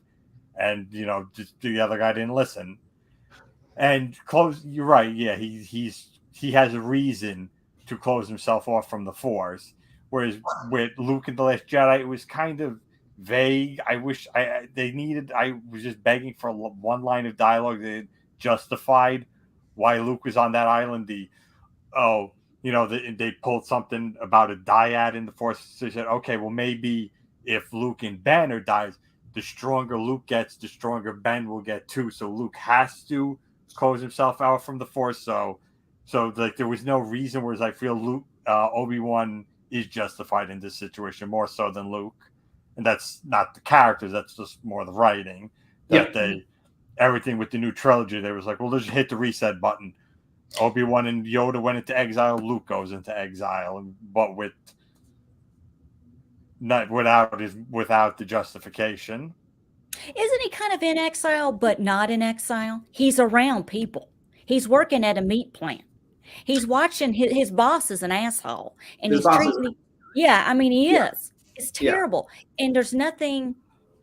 And, just the other guy didn't listen. And you're right. Yeah, he has a reason to close himself off from the Force. Whereas with Luke in The Last Jedi, it was kind of vague. I wish I was just begging for one line of dialogue that justified why Luke was on that island. They pulled something about a dyad in the Force. So they said, okay, well, maybe if Luke and Ben dies, the stronger Luke gets, the stronger Ben will get too. So Luke has to close himself out from the Force. So like there was no reason. Whereas I feel Obi-Wan is justified in this situation more so than Luke, and that's not the characters. That's just more the writing. Everything with the new trilogy, they was like, well, just hit the reset button. Obi-Wan and Yoda went into exile. Luke goes into exile, but without the justification. Isn't he kind of in exile, but not in exile? He's around people. He's working at a meat plant. He's watching his boss is an asshole, and he's treating me. Yeah, I mean he is. It's terrible, and there's nothing.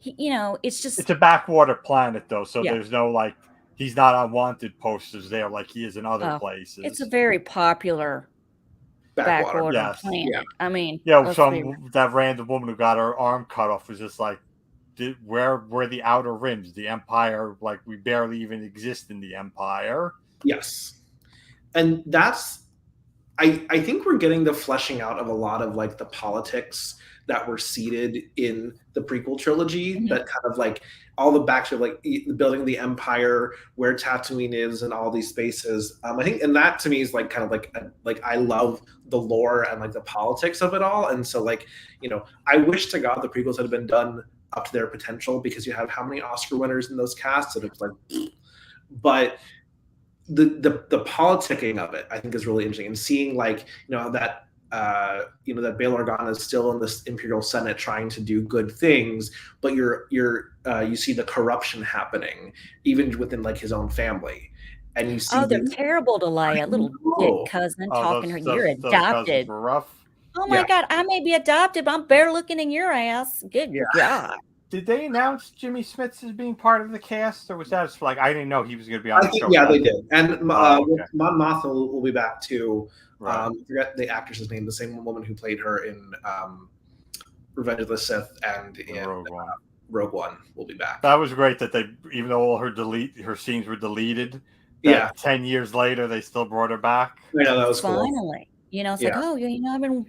It's just it's a backwater planet though, so there's no he's not on wanted posters there like he is in other places. It's a very popular backwater planet. Yeah. I mean, that random woman who got her arm cut off was just like, where were the outer rims? The Empire, we barely even exist in the Empire. Yes. And that's I think we're getting the fleshing out of a lot of like the politics that were seeded in the prequel trilogy, that kind of like all the backstory, like building the empire, where Tatooine is, and all these spaces. I think, and that to me is like kind of like I love the lore and like the politics of it all. And so like, you know, I wish to God the prequels had been done up to their potential, because you have how many Oscar winners in those casts, and it was like, but the politicking of it, I think, is really interesting, and seeing like, you know, that that Bail Organa is still in this Imperial Senate trying to do good things, but you see the corruption happening even within like his own family, and you see they're terrible to Leia, little dick cousin talking to her. You're adopted. Were rough. Oh my God, I may be adopted, but I'm better looking than your ass. Good God. Did they announce Jimmy Smits as being part of the cast, or was that just like I didn't know he was going to be on the show? Yeah, they did. And Mon Mothma will be back too. Right. I forget the actress's name, the same woman who played her in Revenge of the Sith and in Rogue One will be back. That was great that they, even though all her scenes were deleted, 10 years later they still brought her back. Yeah, that was finally cool. You know, it's like, oh, you know, I've been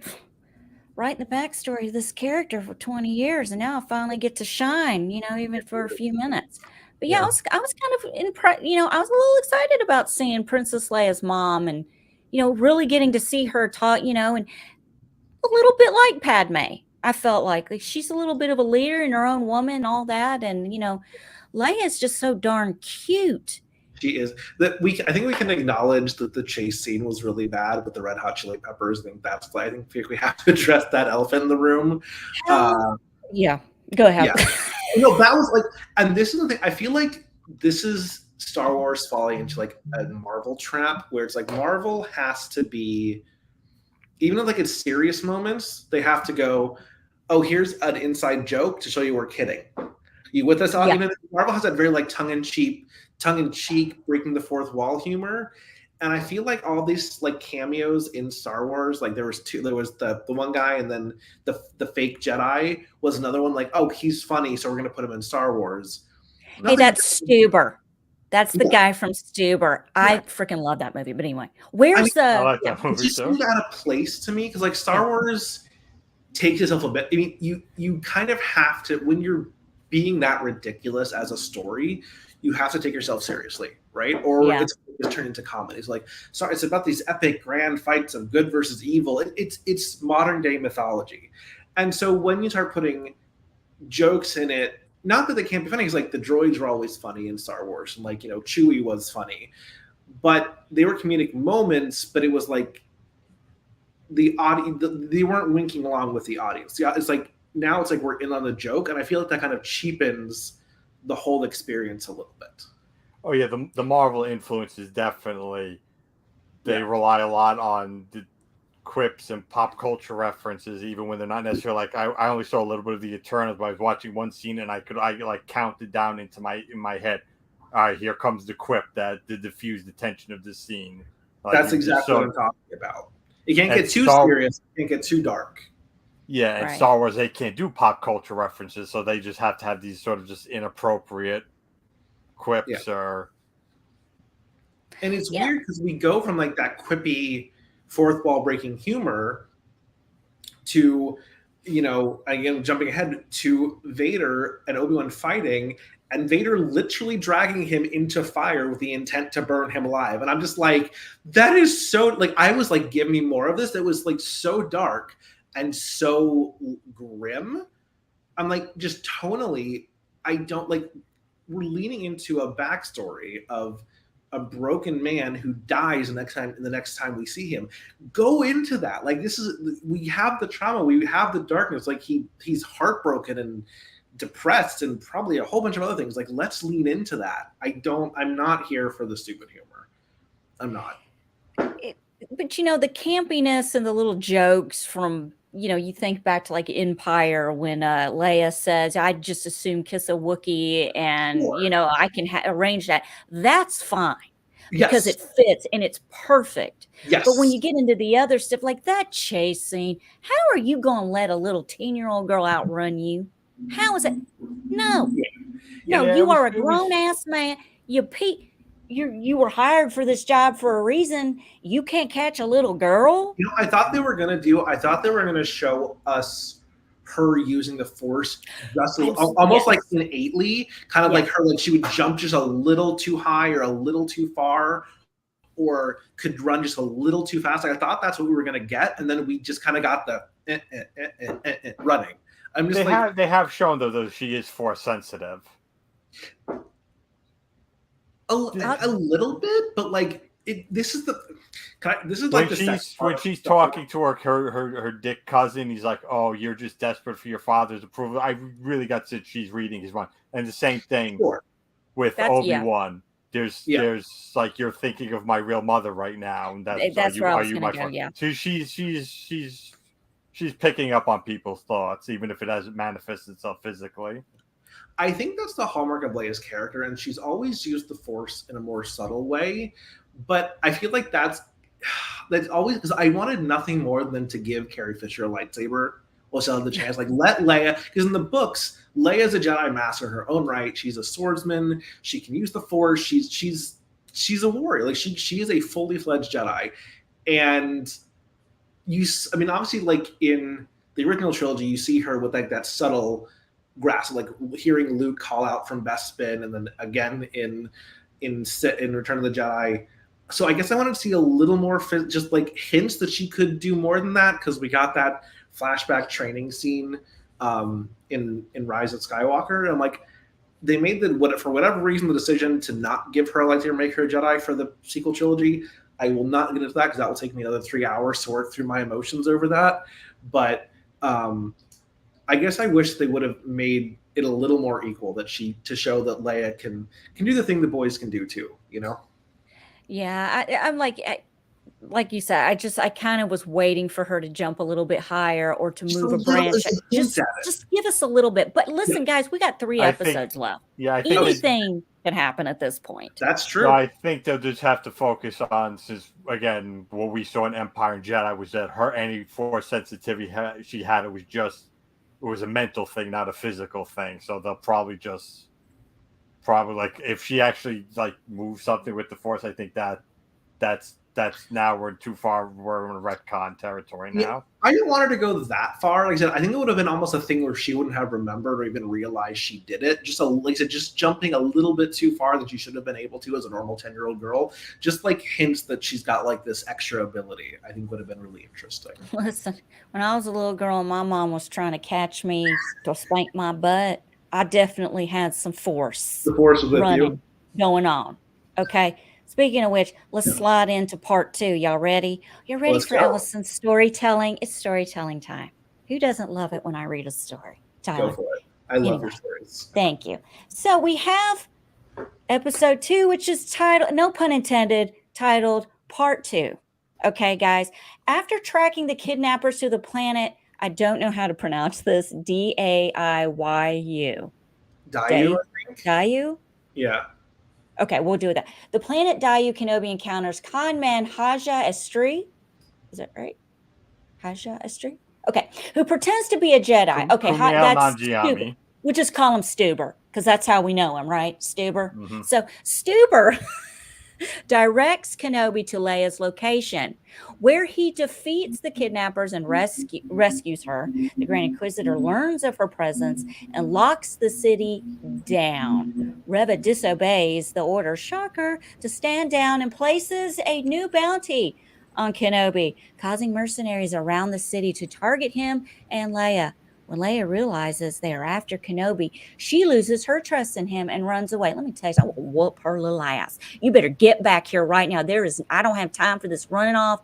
writing the backstory of this character for 20 years, and now I finally get to shine, you know, even for a few minutes. But I was kind of I was a little excited about seeing Princess Leia's mom, and you know, really getting to see her talk, you know, and a little bit like Padme. I felt like she's a little bit of a leader in her own woman, all that, and you know, Leia's just so darn cute. She is. I think we can acknowledge that the chase scene was really bad with the Red Hot Chili Peppers. I think we have to address that elephant in the room. Yeah, go ahead. Yeah. No, that was like, and this is the thing. I feel like this is Star Wars falling into like a Marvel trap, where it's like Marvel has to be, even in like its serious moments, they have to go, oh, here's an inside joke to show you we're kidding. You with us? Even Marvel has that very like tongue in cheek, breaking the fourth wall humor. And I feel like all these like cameos in Star Wars, like there was the one guy, and then the fake Jedi was another one. Like, oh, he's funny, so we're gonna put him in Star Wars. Hey, that's Stuber. That's the guy from Stuber. I freaking love that movie. But anyway, where's I like that movie it just seemed out of place to me, because like Star Wars takes itself a bit. I mean, you kind of have to, when you're being that ridiculous as a story, you have to take yourself seriously, right? Or it's turned into comedy. It's like, sorry, it's about these epic grand fights of good versus evil. It's modern day mythology. And so when you start putting jokes in it, not that they can't be funny, because like the droids were always funny in Star Wars, and like, you know, Chewie was funny, but they were comedic moments, but it was like the audience, they weren't winking along with the audience. It's like, now it's like we're in on the joke, and I feel like that kind of cheapens the whole experience a little bit. Oh yeah, the Marvel influence is definitely, they rely a lot on the quips and pop culture references, even when they're not necessarily like, I only saw a little bit of the Eternals, but I was watching one scene and I like counted down in my head, all right, here comes the quip that diffuse the tension of this scene. Like, that's exactly what I'm talking about. It can't get too serious, it can't get too dark. Yeah, and Star Wars, they can't do pop culture references, so they just have to have these sort of just inappropriate quips or. And it's weird because we go from like that quippy fourth wall breaking humor to, you know, again, jumping ahead to Vader and Obi-Wan fighting, and Vader literally dragging him into fire with the intent to burn him alive. And I'm just like, that is so, like, I was like, give me more of this. It was like so dark and so grim. I'm like, just tonally, I don't like, we're leaning into a backstory of a broken man who dies the next time we see him. Go into that. Like, this is, we have the trauma, we have the darkness. Like he's heartbroken and depressed and probably a whole bunch of other things. Like, let's lean into that. I'm not here for the stupid humor. I'm not. But you know, the campiness and the little jokes from, you know, you think back to like Empire when Leia says, I'd just assume kiss a Wookiee and, you know, I can arrange that. That's fine because it fits and it's perfect. Yes. But when you get into the other stuff, like that chase scene, how are you going to let a little 10-year-old girl outrun you? How is it? No. No, you are a grown-ass man. you were hired for this job for a reason. You can't catch a little girl. You know, I thought they were gonna show us her using the Force just almost like innately, kind of like her, like she would jump just a little too high or a little too far, or could run just a little too fast. Like, I thought that's what we were gonna get, and then we just kind of got the running. I'm just they have shown though that she is Force sensitive. A little bit, but like this is when she's talking to her dick cousin. He's like, "Oh, you're just desperate for your father's approval." I really got that she's reading his mind, and the same thing with Obi-Wan. There's like, you're thinking of my real mother right now, and that's where I was going to go. Yeah, so she's picking up on people's thoughts, even if it hasn't manifested itself physically. I think that's the hallmark of Leia's character, and she's always used the Force in a more subtle way. But I feel like that's always, because I wanted nothing more than to give Carrie Fisher a lightsaber. Well, she'll have the chance, like, let Leia, because in the books, Leia's a Jedi Master in her own right. She's a swordsman. She can use the Force. She's a warrior. Like, she is a fully fledged Jedi, and obviously, like in the original trilogy, you see her with like that subtle grasp, like hearing Luke call out from Bespin, and then again in Return of the Jedi. So I guess I wanted to see a little more just like hints that she could do more than that, because we got that flashback training scene in Rise of Skywalker, and like they made for whatever reason the decision to not give her a lightsaber, make her a Jedi for the sequel trilogy. I will not get into that because that will take me another 3 hours to work through my emotions over that. But I guess I wish they would have made it a little more equal, to show that Leia can do the thing the boys can do too, you know? Yeah, I'm like you said, I kind of was waiting for her to jump a little bit higher or to move a branch. Just give us a little bit. But listen, guys, we got 3 episodes left. Yeah, I think anything can happen at this point. That's true. So I think they'll just have to focus on, since again, what we saw in Empire and Jedi was that any Force sensitivity she had, it was a mental thing, not a physical thing. So they'll probably like, if she actually like moves something with the Force, I think that's now we're too far. We're in retcon territory now. Yeah, I didn't want her to go that far. Like I said, I think it would have been almost a thing where she wouldn't have remembered or even realized she did it. Just jumping a little bit too far that she should have been able to as a normal 10-year-old girl. Just like hints that she's got like this extra ability, I think would have been really interesting. Listen, when I was a little girl and my mom was trying to catch me to spank my butt, I definitely had some Force. The Force was with you going on. Okay. Speaking of which, let's slide into part 2. Y'all ready? You're ready for Allison's storytelling? It's storytelling time. Who doesn't love it when I read a story? Tyler. Go for it. I love your stories. Thank you. So we have episode 2, which is titled, no pun intended, titled Part 2. Okay, guys. After tracking the kidnappers to the planet, I don't know how to pronounce this, Daiyu. Daiyu, I think? Daiyu? Yeah. Okay, we'll do that. The planet Daiyu, Kenobi encounters con man Haja Estri. Is that right? Haja Estri? Okay, who pretends to be a Jedi. Okay, that's Stuber. We'll just call him Stuber, because that's how we know him, right? Stuber. Mm-hmm. So Stuber directs Kenobi to Leia's location, where he defeats the kidnappers and rescues her. The Grand Inquisitor learns of her presence and locks the city down. Reva disobeys the order, shocker, to stand down and places a new bounty on Kenobi, causing mercenaries around the city to target him and Leia. When Leia realizes they are after Kenobi, she loses her trust in him and runs away. Let me tell you something, I will whoop her little ass. You better get back here right now. I don't have time for this running off,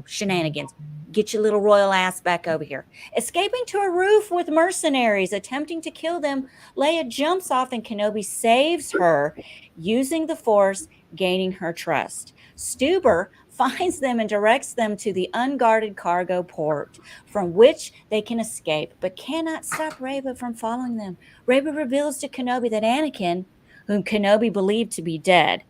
shenanigans. Get your little royal ass back over here. Escaping to a roof with mercenaries attempting to kill them, Leia jumps off and Kenobi saves her using the Force, gaining her trust. Stuber finds them and directs them to the unguarded cargo port from which they can escape, but cannot stop Reva from following them. Reva reveals to Kenobi that Anakin, whom Kenobi believed to be dead,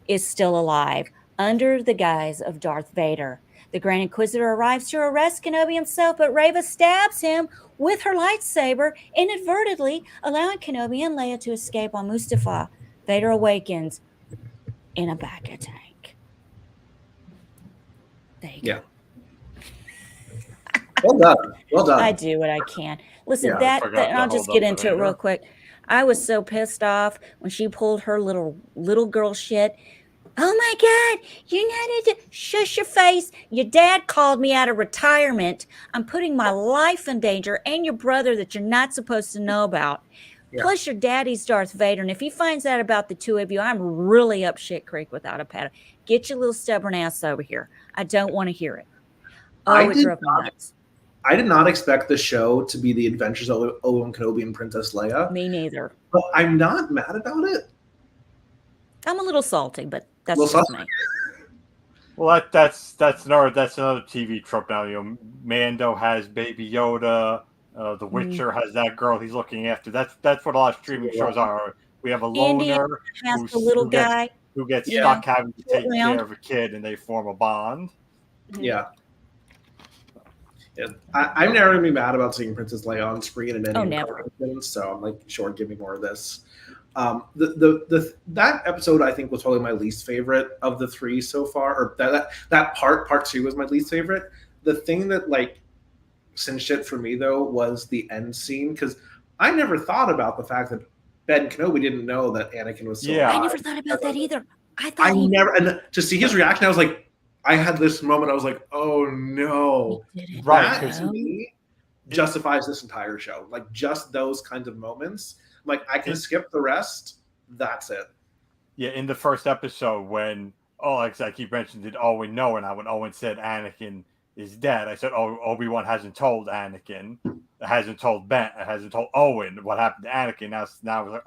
is still alive under the guise of Darth Vader. The Grand Inquisitor arrives to arrest Kenobi himself, but Reva stabs him with her lightsaber, inadvertently allowing Kenobi and Leia to escape on Mustafar. Vader awakens, in a bacta tank. There you go. Well done. Well done. I do what I can. Listen, Yeah, and I'll just get into it real quick. I was so pissed off when she pulled her little girl shit. Oh my God, you're not shush your face. Your dad called me out of retirement. I'm putting my life in danger and your brother that you're not supposed to know about. Yeah. Plus your daddy's Darth Vader. And if he finds out about the two of you, I'm really up shit creek without a paddle. Get your little stubborn ass over here. I don't want to hear it. Oh, it drove me nuts. I did not expect the show to be the adventures of Obi-Wan Kenobi and Princess Leia. Me neither. But I'm not mad about it. I'm a little salty, but that's just me. Well, that's another TV trope now. You know, Mando has Baby Yoda. The Witcher has that girl he's looking after. That's what a lot of streaming shows are. We have a loner has the little guy who gets stuck having to take care of a kid, and they form a bond. Yeah. Yeah, I'm never gonna be mad about seeing Princess Leia on screen in any incarnations, so I'm like, sure, give me more of this. That episode I think was probably my least favorite of the three so far, or that part 2 was my least favorite. The thing that like cinched it for me though was the end scene, because I never thought about the fact that Ben Kenobi didn't know that Anakin was so alive. I never thought about that either. And to see his reaction, I was like, I had this moment. I was like, "Oh no!" Right, that to me justifies this entire show. Like just those kinds of moments. Like I can skip the rest. That's it. Yeah, in the first episode, when like I keep mentioning, did Owen know? And when Owen said Anakin is dead, I said, "Oh, Obi-Wan hasn't told Anakin, hasn't told Ben, hasn't told Owen what happened to Anakin." Now I was like,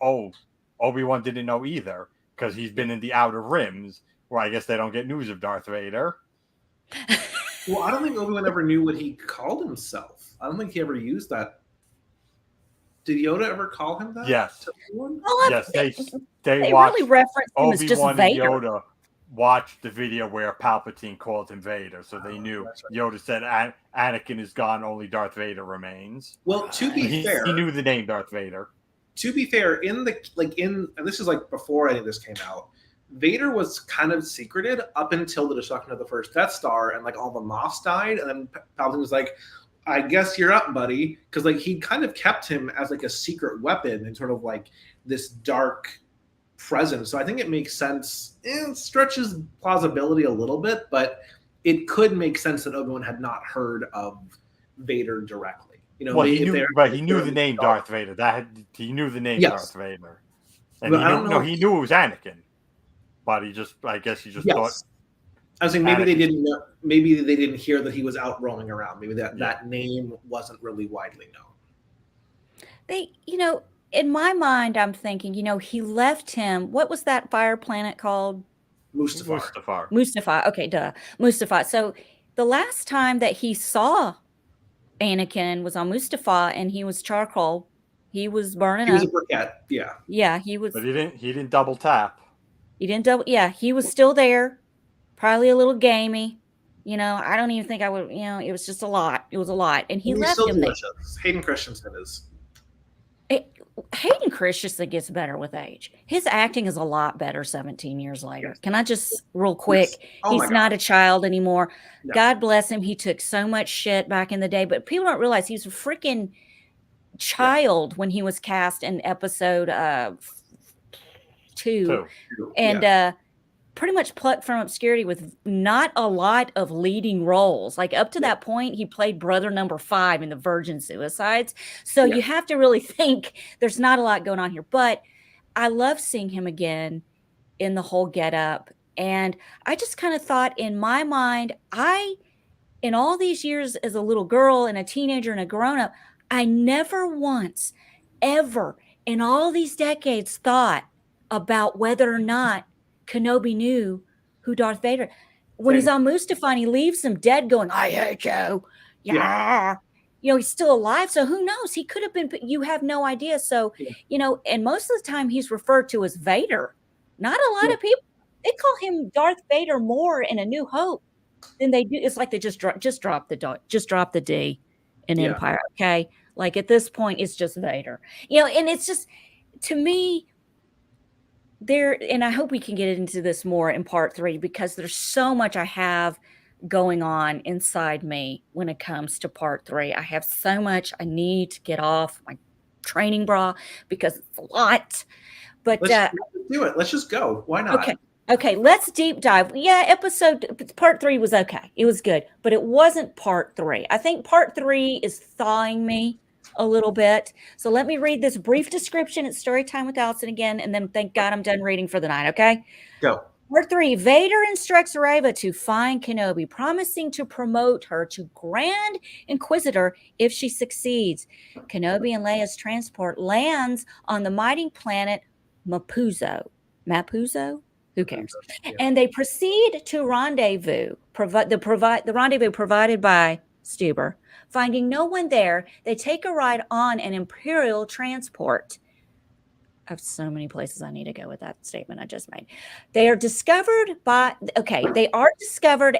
"Oh, Obi-Wan didn't know either because he's been in the Outer Rims." Well, I guess they don't get news of Darth Vader. Well, I don't think Obi-Wan ever knew what he called himself. I don't think he ever used that. Did Yoda ever call him that? Yes. Yes, they watched really referenced him as just Vader. And Yoda watched the video where Palpatine called him Vader, so they knew. Right. Yoda said Anakin is gone, only Darth Vader remains. Well, to be fair, he knew the name Darth Vader. To be fair, and this is like before any of this came out, Vader was kind of secreted up until the destruction of the first Death Star, and like all the Moffs died, and then Palpatine was like, "I guess you're up, buddy," because like he kind of kept him as like a secret weapon and sort of like this dark presence. So I think it makes sense. It stretches plausibility a little bit, but it could make sense that Obi-Wan had not heard of Vader directly. You know, well, he knew the name Darth Vader. He knew the name Darth Vader, and he knew it was Anakin. But I guess he just thought. I was saying maybe they didn't know. Maybe they didn't hear that he was out roaming around. Maybe that name wasn't really widely known. In my mind, I'm thinking, he left him. What was that fire planet called? Mustafar. Okay, duh. Mustafar. So the last time that he saw Anakin was on Mustafar, and he was charcoal. He was burning up. He was a briquette. Yeah. Yeah, he was. But he didn't double tap. He didn't double. Yeah, he was still there. Probably a little gamey. I don't even think I would. It was just a lot. It was a lot, and he left him there. Hayden Christensen is. Hayden Christensen gets better with age. His acting is a lot better 17 years later. Yes. Can I just real quick? Yes. He's not a child anymore. No. God bless him. He took so much shit back in the day, but people don't realize he was a freaking child when he was cast in episode 2. And pretty much plucked from obscurity with not a lot of leading roles. Like up to that point, he played brother number 5 in the Virgin Suicides. So you have to really think there's not a lot going on here. But I love seeing him again in the whole get up. And I just kind of thought in my mind, in all these years as a little girl and a teenager and a grown-up, I never once, ever in all these decades thought about whether or not Kenobi knew who Darth Vader. When he's on Mustafar, he leaves him dead going, "I hate you." Yeah. He's still alive. So who knows? He could have been, you have no idea. So, and most of the time he's referred to as Vader. Not a lot of people, they call him Darth Vader more in A New Hope than they do. It's like they just drop the D in Empire. Okay. Like at this point, it's just Vader, and it's just, to me, and I hope we can get into this more in part 3, because there's so much I have going on inside me when it comes to part 3. I have so much I need to get off my training bra because it's a lot. But let's do it. Let's just go. Why not? Okay, let's deep dive. Yeah, part 3 was okay. It was good, but it wasn't part 3. I think part 3 is thawing me a little bit. So let me read this brief description. It's story time with Allison again, and then thank God I'm done reading for the night, okay? Go. Part 3, Vader instructs Reva to find Kenobi, promising to promote her to Grand Inquisitor if she succeeds. Kenobi and Leia's transport lands on the mighty planet Mapuzo. Who cares? Yeah. And they proceed to rendezvous. The rendezvous provided by Stuber. Finding no one there, they take a ride on an Imperial transport. I have so many places I need to go with that statement I just made. They are discovered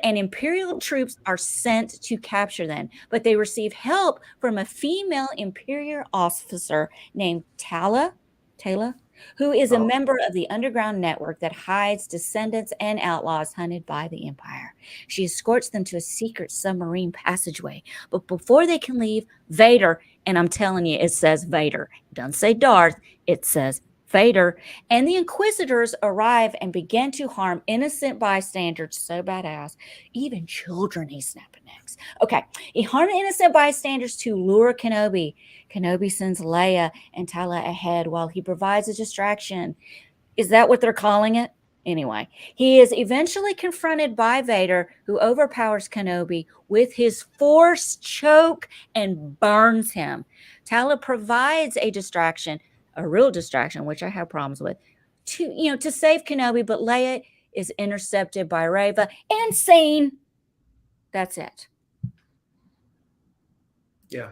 and Imperial troops are sent to capture them, but they receive help from a female Imperial officer named Tala, who is a member of the underground network that hides descendants and outlaws hunted by the Empire. She escorts them to a secret submarine passageway, but before they can leave, Vader, and I'm telling you, it says Vader. It doesn't say Darth, it says Vader, and the Inquisitors arrive and begin to harm innocent bystanders. So badass. Even children, he's snapping necks. Okay, he harmed innocent bystanders to lure Kenobi. Kenobi sends Leia and Tala ahead while he provides a distraction. Is that what they're calling it? Anyway, he is eventually confronted by Vader, who overpowers Kenobi with his Force choke and burns him. Tala provides a real distraction, which I have problems with, to save Kenobi, but Leia is intercepted by Reva and seen. That's it. Yeah.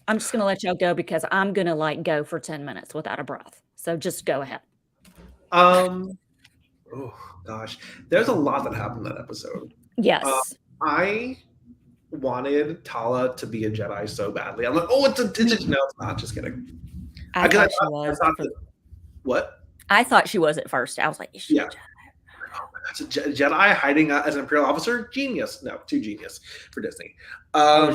I'm just going to let y'all go because I'm going to go for 10 minutes without a breath. So just go ahead. Oh gosh, there's a lot that happened in that episode. Yes. I wanted Tala to be a Jedi so badly. I'm like, no, it's not. Just kidding. I thought she was. What? I thought she was at first. I was like, is she a Jedi? That's a Jedi hiding as an Imperial officer. Genius. No, too genius for Disney. I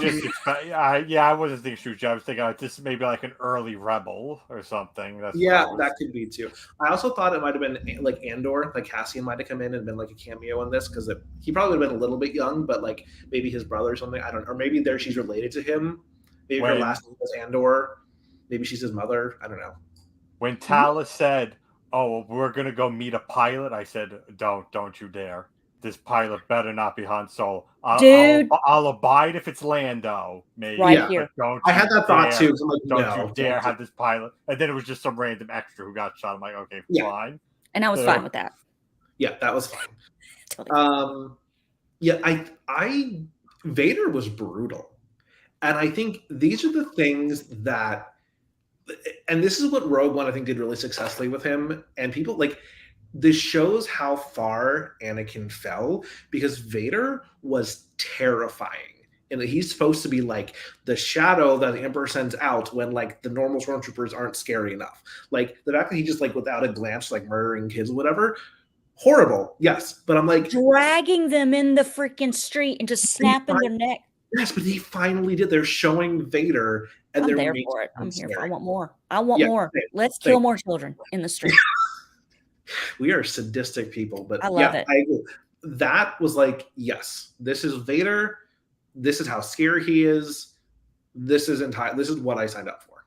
wasn't thinking she was Jedi. I was thinking this may be like an early rebel or something. That could be too. I also thought it might have been like Andor, like Cassian might have come in and been like a cameo in this because he probably would have been a little bit young, but like maybe his brother or something. I don't know. Or maybe she's related to him. Maybe her last name was Andor. Maybe she's his mother. I don't know. When Tala said, "Oh, we're gonna go meet a pilot," I said, "Don't you dare! This pilot better not be Han Solo." I'll abide if it's Lando. Maybe here. I had that thought too. I'm like, don't you dare have this pilot. And then it was just some random extra who got shot. I'm like, okay, fine. And I was fine with that. Yeah, that was fine. Totally. Vader was brutal, and I think these are the things that. And this is what Rogue One, I think, did really successfully with him. And people this shows how far Anakin fell because Vader was terrifying. And he's supposed to be like the shadow that the Emperor sends out when the normal stormtroopers aren't scary enough. Like the fact that he just without a glance, murdering kids or whatever. Horrible. Yes. But I'm dragging them in the freaking street and just snapping their neck. Yes, but he finally did. They're showing Vader. And I'm there for it. I'm here. I want more. I want more. Let's kill more children in the street. We are sadistic people, but I love it. I agree. That was yes, this is Vader. This is how scary he is. This is what I signed up for.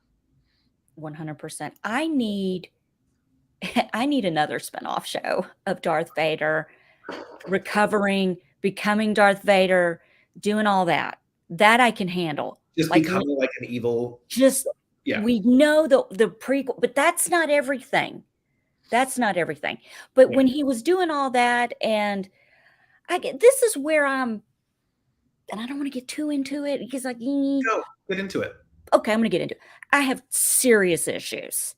100%. I need another spinoff show of Darth Vader recovering, becoming Darth Vader, doing all that. That I can handle. Just becoming an evil. We know the prequel, but that's not everything. But when he was doing all that, and this is where and I don't want to get too into it because No, get into it. Okay, I'm going to get into it. I have serious issues.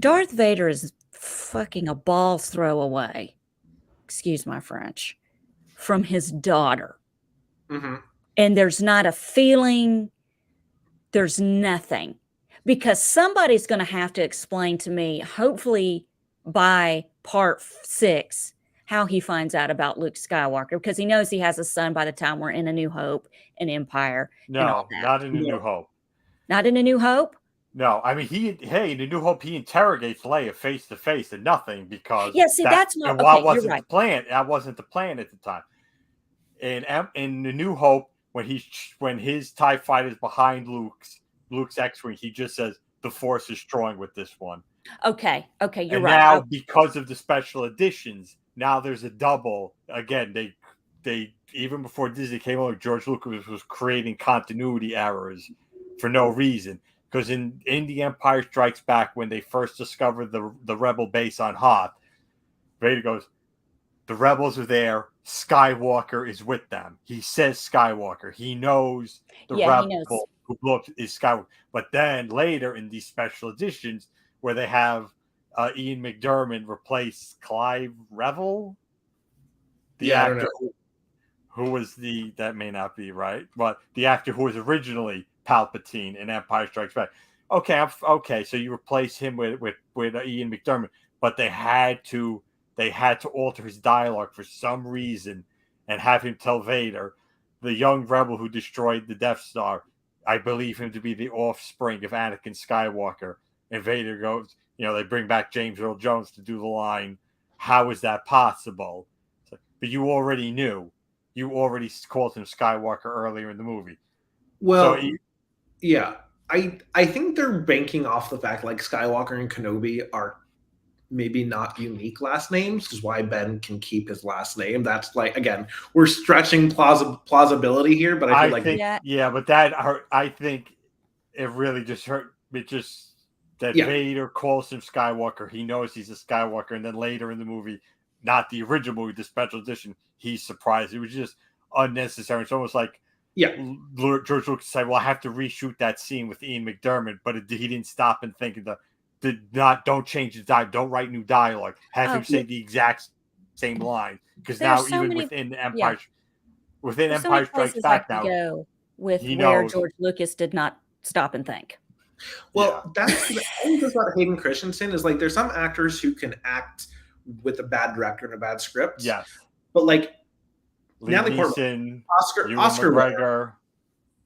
Darth Vader is fucking a ball's throw away. Excuse my French. From his daughter. Mm-hmm. And there's not a feeling. There's nothing. because somebody's going to have to explain to me, hopefully by part 6, how he finds out about Luke Skywalker, because he knows he has a son by the time we're in A New Hope and Empire. No, and all that. not in A New Hope. Not in A New Hope? No, I mean, in A New Hope, he interrogates Leia face to face and nothing, because that's not, okay, you're right. the plan. That wasn't the plan at the time. In A New Hope, when his TIE fighter is behind Luke's X-wing, he just says the Force is strong with this one. Okay, you're and right. Now, because of the special editions, now there's a double. Again, they even before Disney came over, George Lucas was creating continuity errors for no reason. Because in The Empire Strikes Back, when they first discovered the Rebel base on Hoth, Vader goes, the Rebels are there. Skywalker is with them. He says Skywalker. He knows the Rebel who blew up is Skywalker. But then later in these special editions, where they have Ian McDiarmid replace Clive Revel, the actor who was that may not be right, but the actor who was originally Palpatine in Empire Strikes Back. Okay, so you replace him with Ian McDiarmid, but they had to alter his dialogue for some reason and have him tell Vader, the young rebel who destroyed the Death Star, I believe him to be the offspring of Anakin Skywalker. And Vader goes, they bring back James Earl Jones to do the line, how is that possible? But you already knew. You already called him Skywalker earlier in the movie. Well, yeah. I think they're banking off the fact like Skywalker and Kenobi are maybe not unique last names, which is why Ben can keep his last name. That's like, again, we're stretching plausibility here, but I feel but that I think it really just hurt. It just that Vader calls him Skywalker. He knows he's a Skywalker, and then later in the movie, not the original movie, the special edition, he's surprised. It was just unnecessary. It's almost like George Lucas said, "Well, I have to reshoot that scene with Ian McDiarmid," but he didn't stop and think of don't change the dialogue. Don't write new dialogue. Have him say the exact same line, because now even within Empire Strikes Back now go with where George Lucas did not stop and think. Well, that's the thing about Hayden Christensen is like there's some actors who can act with a bad director and a bad script. Yes, but like Natalie Portman, Oscar McGregor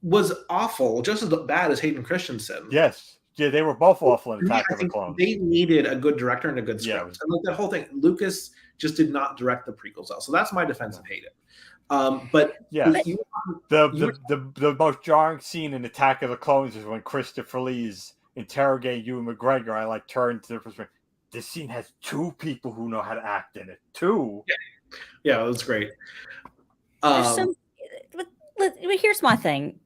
was awful, just as bad as Hayden Christensen. Yes. Yeah, they were both awful in Attack of the Clones. They needed a good director and a good script. And like that whole thing, Lucas just did not direct the prequels well. So that's my defense of Hayden. But the most jarring scene in Attack of the Clones is when Christopher Lee is interrogating Ewan McGregor. I turned to the perspective. This scene has 2 people who know how to act in it. 2. Yeah, it was great. But here's my thing.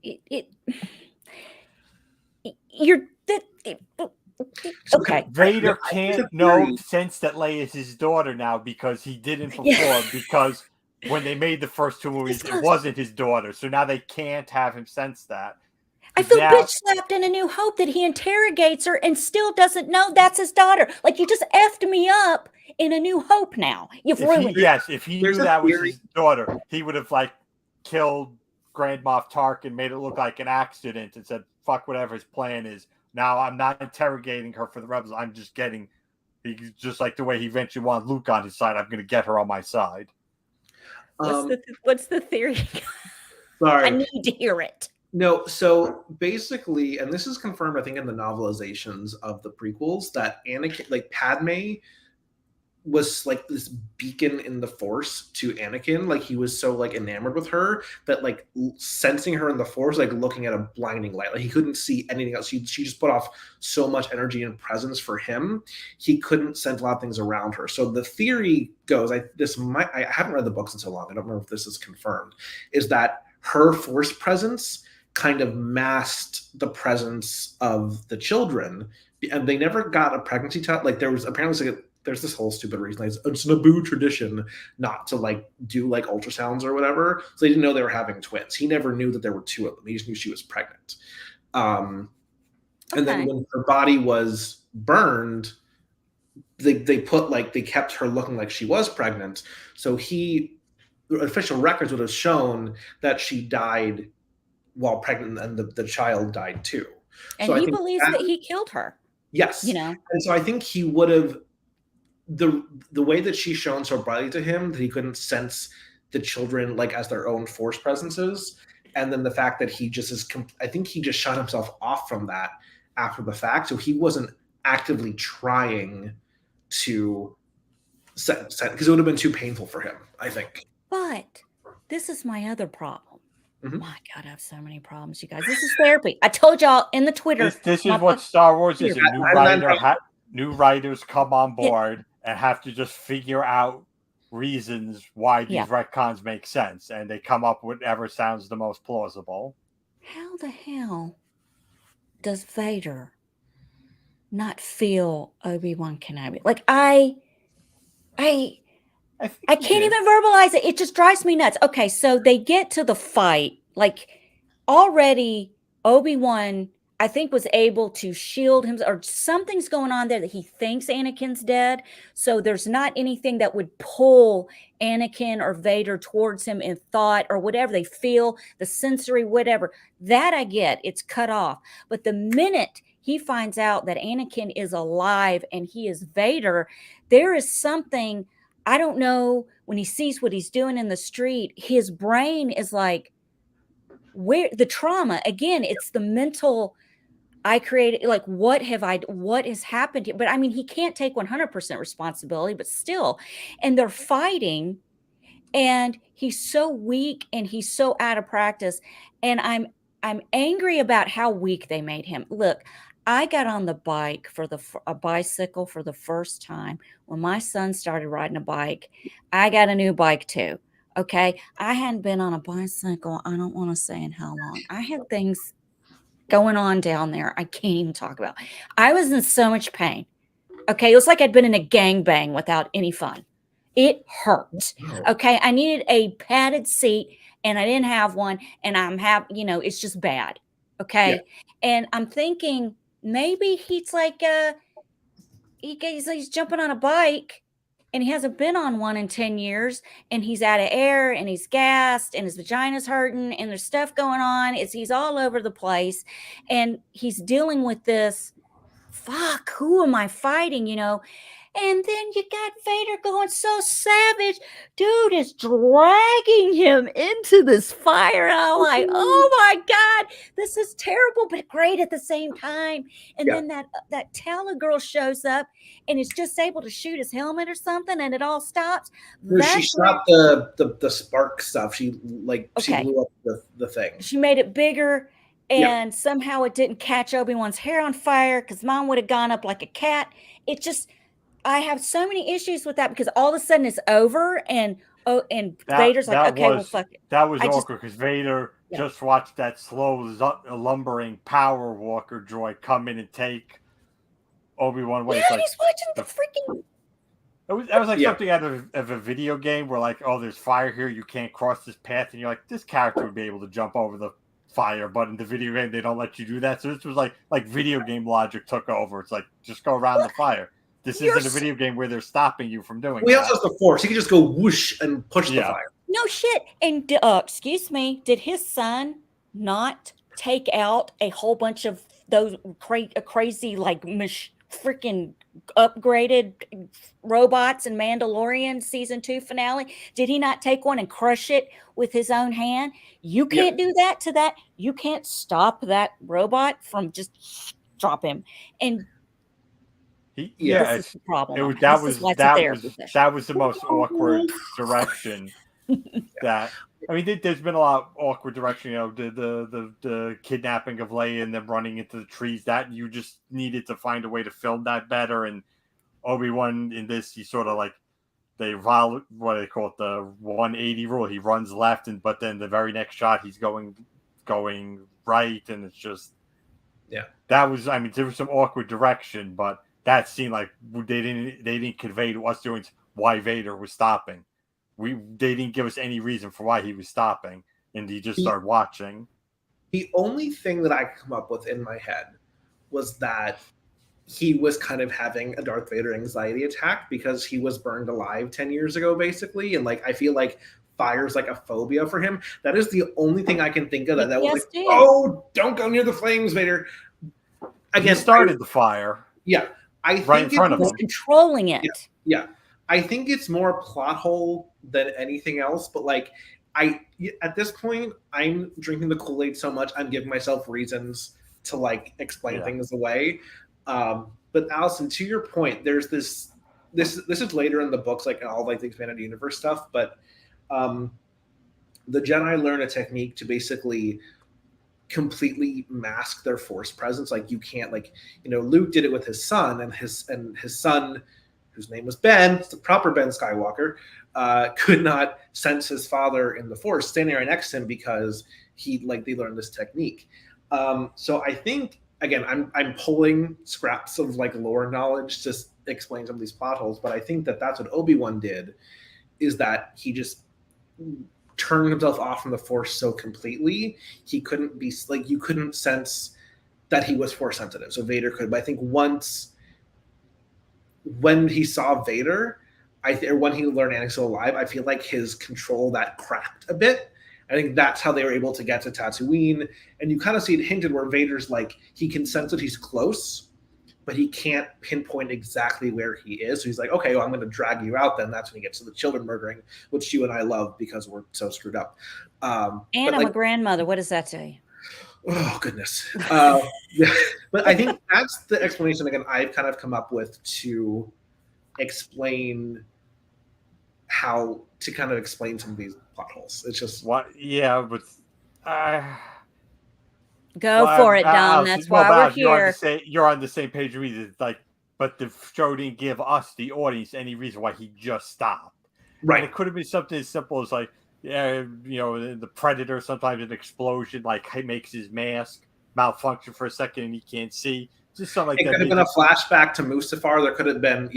Okay. Vader can't sense that Leia is his daughter now because he didn't before. Because when they made the first 2 movies, it wasn't his daughter. So now they can't have him sense that. I feel bitch slapped in A New Hope that he interrogates her and still doesn't know that's his daughter. Like, you just effed me up in A New Hope now. You've ruined it. If he knew that was his daughter, he would have killed Grand Moff Tarkin and made it look like an accident and said, fuck whatever his plan is. Now I'm not interrogating her for the rebels. I'm just just like the way he eventually wanted Luke on his side. I'm going to get her on my side. What's the theory? Sorry. I need to hear it. No, so basically, and this is confirmed, I think, in the novelizations of the prequels, that Anakin, Padme was this beacon in the Force to Anakin. Like, he was so enamored with her that sensing her in the Force, looking at a blinding light. He couldn't see anything else. She just put off so much energy and presence for him. He couldn't sense a lot of things around her. So the theory goes, I haven't read the books in so long, I don't remember if this is confirmed, is that her Force presence kind of masked the presence of the children, and they never got a pregnancy test. There was apparently there's this whole stupid reason. It's Naboo tradition not to do ultrasounds or whatever. So they didn't know they were having twins. He never knew that there were 2 of them. He just knew she was pregnant. And then when her body was burned, they put they kept her looking like she was pregnant. So the official records would have shown that she died while pregnant, and the child died too. And so he believes that he killed her. Yes. You know? And so I think he would have, the way that she's shown so brightly to him that he couldn't sense the children like as their own force presences. And then the fact that he just is, I think he just shut himself off from that after the fact. So he wasn't actively trying to set because it would have been too painful for him, I think. But this is my other problem. Mhm. My God, I have so many problems, you guys. This is therapy. I told y'all in the Twitter. This is what Star Wars is. Yeah, New writers come on board and have to just figure out reasons why these retcons make sense, and they come up with whatever sounds the most plausible. How the hell does Vader not feel Obi-Wan Kenobi? Like I can't even verbalize it. It just drives me nuts. Okay, so they get to the fight. Like already Obi-Wan, I think, was able to shield him, or something's going on there that he thinks Anakin's dead. So there's not anything that would pull Anakin or Vader towards him in thought or whatever they feel, the sensory, whatever. That I get. It's cut off. But the minute he finds out that Anakin is alive and he is Vader, there is something, I don't know, when he sees what he's doing in the street, his brain is like, where the trauma, again, it's the mental, I created, like, what has happened here? But I mean, he can't take 100% responsibility, but still, and they're fighting and he's so weak and he's so out of practice. And I'm angry about how weak they made him. Look, I got on the bike a bicycle for the first time when my son started riding a bike. I got a new bike too. Okay. I hadn't been on a bicycle. I don't want to say in how long. I had things going on down there I can't even talk about. I was in so much pain. Okay. It was like I'd been in a gangbang without any fun. It hurt. Okay. I needed a padded seat and I didn't have one. And it's just bad. Okay. Yeah. And I'm thinking maybe he's like, he's jumping on a bike and he hasn't been on one in 10 years and he's out of air and he's gassed and his vagina's hurting and there's stuff going on. He's all over the place and he's dealing with this. Fuck, who am I fighting? And then you got Vader going so savage. Dude is dragging him into this fire. And I'm like, oh my God, this is terrible, but great at the same time. And then that Tala girl shows up and is just able to shoot his helmet or something and it all stops. She stopped the spark stuff. She blew up the thing. She made it bigger. And somehow it didn't catch Obi-Wan's hair on fire because mine would have gone up like a cat. I have so many issues with that because all of a sudden it's over and Vader's like, okay, well, fuck it. That was awkward because Vader just watched that slow lumbering power walker droid come in and take Obi-Wan away. Yeah, he's watching the freaking... That was like something out of a video game where like, oh, there's fire here, you can't cross this path, and you're like, this character would be able to jump over the fire, but in the video game they don't let you do that. So this was like video game logic took over. It's like, just go around the fire. This isn't a video game where they're stopping you from doing that. Also has the force. He can just go whoosh and push the fire. No shit. And excuse me, did his son not take out a whole bunch of those crazy like freaking upgraded robots in Mandalorian season 2 finale? Did he not take one and crush it with his own hand? You can't do that to that. You can't stop that robot from just drop him. And this is the problem. That was the most awkward direction. There's been a lot of awkward direction. The kidnapping of Leia and them running into the trees. That you just needed to find a way to film that better. And Obi-Wan in this, he sort of like what they call it, the 180 rule. He runs left, but then the very next shot he's going right, and it's just that was. There was some awkward direction, but that scene, like, they didn't convey to us doing why Vader was stopping. They didn't give us any reason for why he was stopping, and he just started watching. The only thing that I could come up with in my head was that he was kind of having a Darth Vader anxiety attack because he was burned alive 10 years ago, basically, and like I feel like fire's like a phobia for him. That is the only thing I can think of that was like, oh, don't go near the flames, Vader. again, he started the fire. Yeah, I think right in front of He's him. controlling it. Yeah, I think it's more plot hole than anything else. But like, at this point, I'm drinking the Kool-Aid so much, I'm giving myself reasons to like explain things away. But Allison, to your point, there's this is later in the books, like all like the expanded universe stuff, but the Jedi learn a technique to basically completely mask their force presence. Like you can't, like, you know, Luke did it with his son, and his son, whose name was Ben, the proper Ben Skywalker, could not sense his father in the force standing right next to him because they learned this technique. So I think, again, I'm pulling scraps of like lore knowledge to explain some of these plot holes, but I think that's what Obi-Wan did, is that he just turned himself off from the force so completely he couldn't be like, you couldn't sense that he was force sensitive, so Vader could. But I think once when he saw Vader, or when he learned Anakin's still alive, I feel like his control that cracked a bit. I think that's how they were able to get to Tatooine, and you kind of see it hinted where Vader's like, he can sense that he's close, but he can't pinpoint exactly where he is. So he's like, okay, well, I'm going to drag you out then. That's when he gets to the children murdering, which you and I love because we're so screwed up. And I'm a grandmother. What does that tell you? Oh, goodness. But I think that's the explanation, again, I've kind of come up with to explain how to kind of explain some of these plot holes. It's just... What? Yeah, but... Go for it, Dom. That's why we're here. You're on the same page with me. It's like, but the show didn't give us, the audience, any reason why he just stopped. Right. And it could have been something as simple as like, yeah, you know, the Predator, sometimes an explosion, like he makes his mask malfunction for a second and he can't see. Just something like that. It could have been a flashback to Mustafar. There could have been,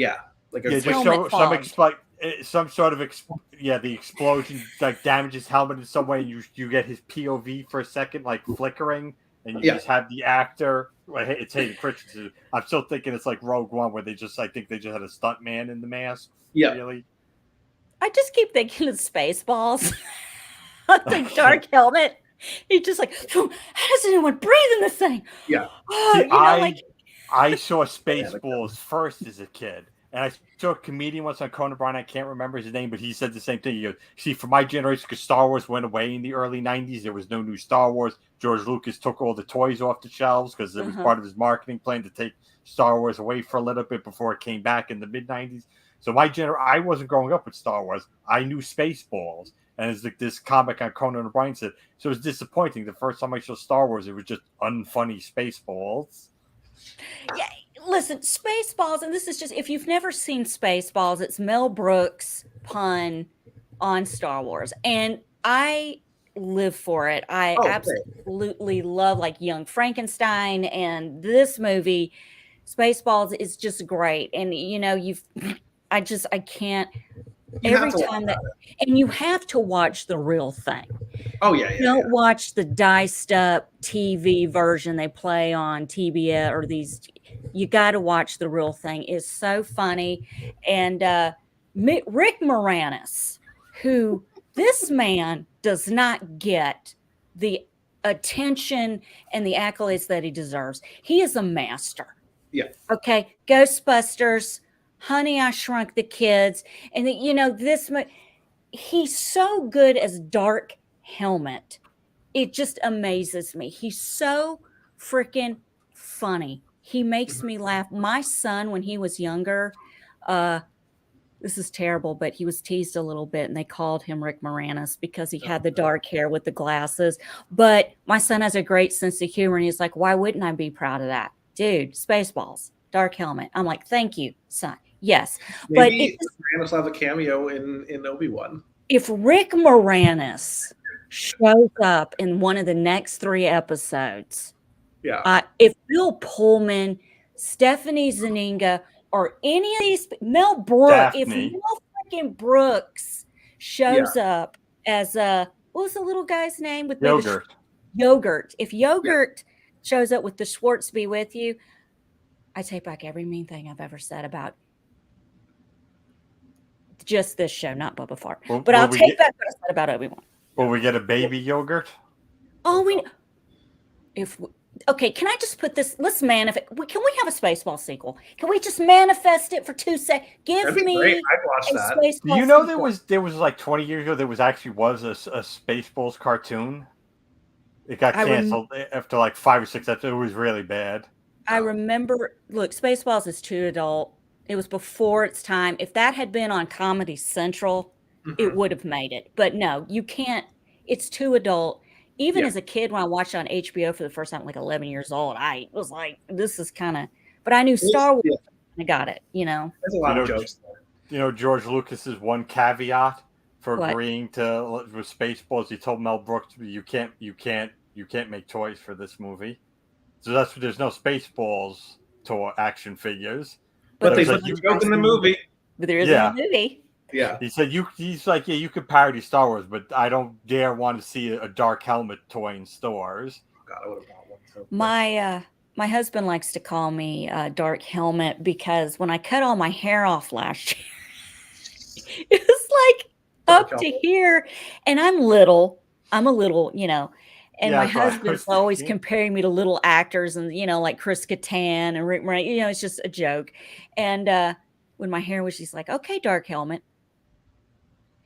some sort of the explosion like damages his helmet in some way, and you get his POV for a second, like flickering, and you just have the actor. It's Hayden Christensen. I'm still thinking it's like Rogue One, where I think they just had a stunt man in the mask. Yeah, really. I just keep thinking of Spaceballs. The dark helmet. He's just like, how does anyone breathe in this thing? Yeah. I saw Spaceballs first as a kid. And I saw a comedian once on Conan O'Brien. I can't remember his name, but he said the same thing. He goes, see, for my generation, because Star Wars went away in the early 90s, there was no new Star Wars. George Lucas took all the toys off the shelves because it was part of his marketing plan to take Star Wars away for a little bit before it came back in the mid-90s. So I wasn't growing up with Star Wars. I knew Spaceballs. And it's like this comic on Conan O'Brien said. So it was disappointing. The first time I saw Star Wars, it was just unfunny Spaceballs. Yeah. Listen, Spaceballs, and this is just, if you've never seen Spaceballs, it's Mel Brooks' pun on Star Wars. And I live for it. I absolutely love like Young Frankenstein, and this movie, Spaceballs, is just great. And, you know, I can't, every time that, and you have to watch the real thing. Oh, yeah. Don't watch the diced up TV version they play on TBS or these. You got to watch the real thing. It's so funny. And Rick Moranis, who this man does not get the attention and the accolades that he deserves. He is a master. Yeah. Okay. Ghostbusters, Honey, I Shrunk the Kids. And, you know, he's so good as Dark Helmet. It just amazes me. He's so freaking funny. He makes me laugh. My son, when he was younger, this is terrible, but he was teased a little bit, and they called him Rick Moranis because he had the dark hair with the glasses. But my son has a great sense of humor, and he's like, why wouldn't I be proud of that? Dude, Spaceballs, Dark Helmet. I'm like, thank you, son. Yes. Maybe Moranis will have a cameo in Obi-Wan. If Rick Moranis shows up in one of the next 3 episodes, if Bill Pullman, Stephanie Zaninga, or any of these, Mel Brooks, if Mel freaking Brooks shows up as what was the little guy's name with Yogurt? Yogurt. If Yogurt shows up with the Schwartz Be With You, I take back every mean thing I've ever said about just this show, not Bubba Fart. But I'll take back what I said about Obi-Wan. Will we get a baby Yogurt? Oh, Okay, can I just put this? Let's manifest. Can we have a Spaceball sequel? Can we just manifest it for 2 seconds? Give me great. I'd watch a that. Spaceball Do you know sequel. there was like 20 years ago there was a Spaceballs cartoon? It got canceled after like 5 or 6 episodes. It was really bad. I remember. Look, Spaceballs is too adult. It was before its time. If that had been on Comedy Central, it would have made it. But no, you can't. It's too adult. Even as a kid, when I watched it on HBO for the first time, like 11 years old, I was like, "This is kind of." But I knew Star Wars. Yeah. I got it. You know. There's a lot of jokes there. You know, George Lucas's one caveat for What? agreeing to with Spaceballs, he told Mel Brooks, "You can't make toys for this movie." So that's there's no Spaceballs toy action figures. But they put the joke in the movie. But there is a movie. Yeah. He said he's like, yeah, you could parody Star Wars, but I don't dare want to see a Dark Helmet toy in stores. God, I would have bought one too. My husband likes to call me Dark Helmet because when I cut all my hair off last year, it was like Dark up Helmet. To here, and I'm a little, you know. And my husband's always comparing me to little actors and, you know, like Chris Kattan and Rick Moranis. You know, it's just a joke. And when my hair was, she's like, okay, Dark Helmet.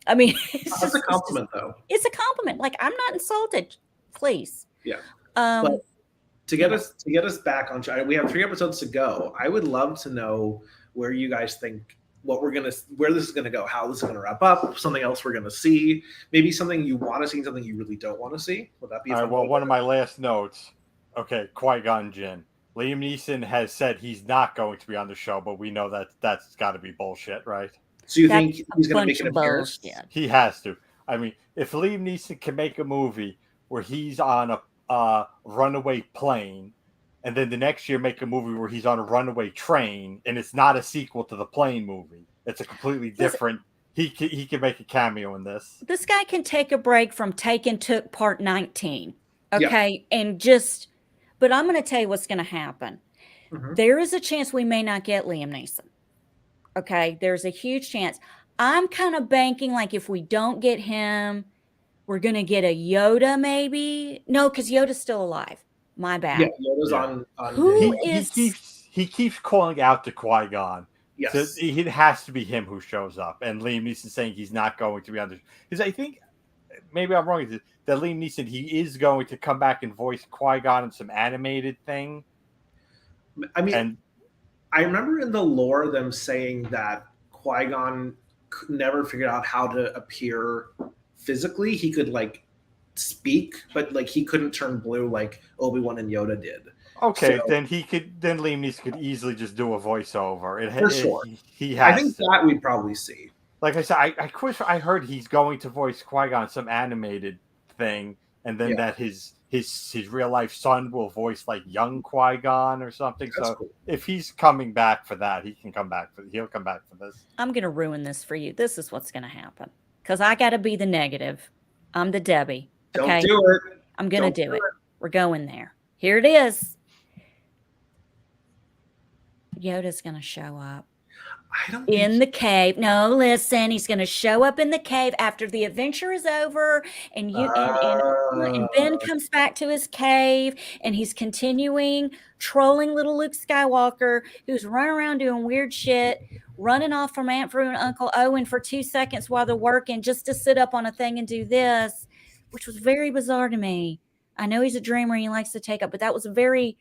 I mean, it's a compliment, though. It's a compliment. Like, I'm not insulted. Please. Yeah. But to get us back on track, we have 3 episodes to go. I would love to know where you guys think where this is gonna go, how this is gonna wrap up, something else we're gonna see, maybe something you want to see, something you really don't want to see. Would that be? All right, well, one of my last notes. Okay, Qui-Gon Jinn. Liam Neeson has said he's not going to be on the show, but we know that's got to be bullshit, right? So you think he's going to make an appearance? He has to. I mean, if Liam Neeson can make a movie where he's on a runaway plane, and then the next year make a movie where he's on a runaway train, and it's not a sequel to the plane movie, it's a completely different. He can make a cameo in this. This guy can take a break from Taken Took Part 19, okay, and just. But I'm going to tell you what's going to happen. There is a chance we may not get Liam Neeson. Okay, there's a huge chance. I'm kind of banking like if we don't get him, we're going to get a Yoda maybe. No, because Yoda's still alive. My bad. Yeah, Yoda's on he keeps calling out to Qui-Gon. Yes. So it has to be him who shows up. And Liam Neeson saying he's not going to be on the... Because I think, maybe I'm wrong, that Liam Neeson, he is going to come back and voice Qui-Gon in some animated thing. I mean, I remember in the lore them saying that Qui-Gon never figured out how to appear physically. He could like speak, but like he couldn't turn blue like Obi-Wan and Yoda did. Okay, so, then Liam Neeson could easily just do a voiceover. For sure. He has. I think that we'd probably see. Like I said, I heard he's going to voice Qui-Gon some animated thing, and then that his real life son will voice like young Qui-Gon or something. That's so cool. If he's coming back for that, he'll come back for this. I'm gonna ruin this for you. This is what's gonna happen because I got to be the negative. I'm the Debbie. Okay? Don't do it. I'm gonna do it. We're going there. Here it is. Yoda's gonna show up. In the cave. No, listen, he's going to show up in the cave after the adventure is over, and Ben comes back to his cave, and he's continuing trolling little Luke Skywalker, who's running around doing weird shit, running off from Aunt Fru and Uncle Owen for 2 seconds while they're working just to sit up on a thing and do this, which was very bizarre to me. I know he's a dreamer and he likes to take up, but that was very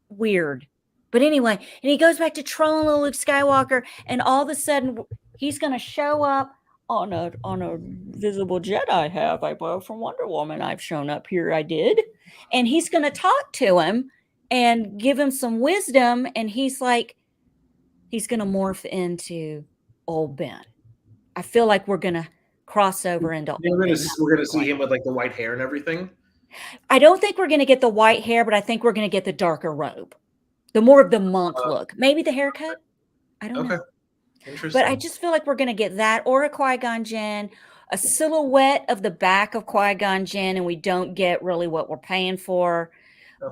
weird. But anyway, and he goes back to trolling little Luke Skywalker, and all of a sudden he's going to show up on a visible jet I have. I borrowed from Wonder Woman. I've shown up here. I did. And he's going to talk to him and give him some wisdom. And he's like, he's going to morph into old Ben. I feel like we're going to cross over into old Ben. We're going to see him with like the white hair and everything. I don't think we're going to get the white hair, but I think we're going to get the darker robe. The more of the monk look. Maybe the haircut. I don't know. Interesting. But I just feel like we're going to get that or a Qui-Gon Jinn, a silhouette of the back of Qui-Gon Jinn, and we don't get really what we're paying for.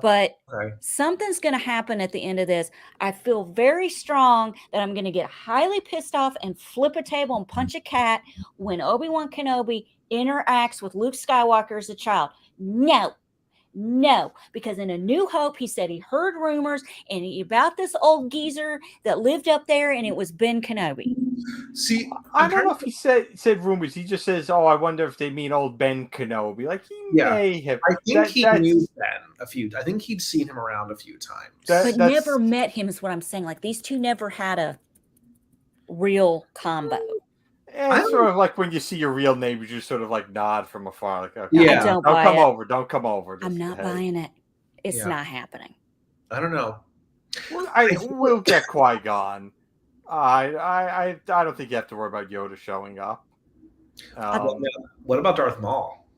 But something's going to happen at the end of this. I feel very strong that I'm going to get highly pissed off and flip a table and punch a cat when Obi-Wan Kenobi interacts with Luke Skywalker as a child. No. No, because in A New Hope, he said he heard rumors about this old geezer that lived up there, and it was Ben Kenobi. See, I don't know if he said rumors. He just says, "Oh, I wonder if they mean old Ben Kenobi." Like he may have. I think he knew Ben a few. I think he'd seen him around a few times, but never met him. Is what I'm saying. Like these two never had a real combo. It's sort of like when you see your real neighbor, you just sort of like nod from afar, like, okay, yeah, don't come over, don't come over. Just, I'm not buying it. It's not happening. I don't know. We'll get Qui-Gon. I don't think you have to worry about Yoda showing up. What about Darth Maul?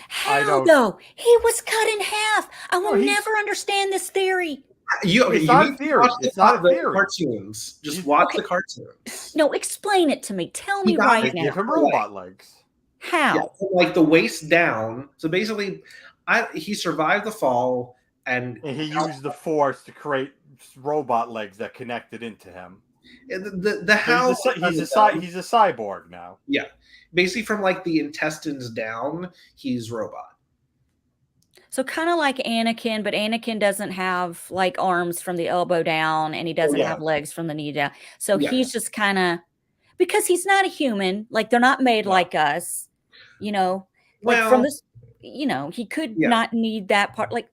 How though? He was cut in half. I will never understand this theory. It's not a theory. It's not a theory. Cartoons. Just watch the cartoons. No, explain it to me. Tell me right now. Give him robot legs. How? Yeah, like the waist down. So basically, he survived the fall, and he used the Force to create robot legs that connected into him. The how he's a cyborg now. Yeah, basically from like the intestines down, he's robot. So kind of like Anakin, but Anakin doesn't have like arms from the elbow down, and he doesn't have legs from the knee down. So he's just kind of, because he's not a human. Like they're not made like us, you know. Like from this, you know, he could not need that part. Like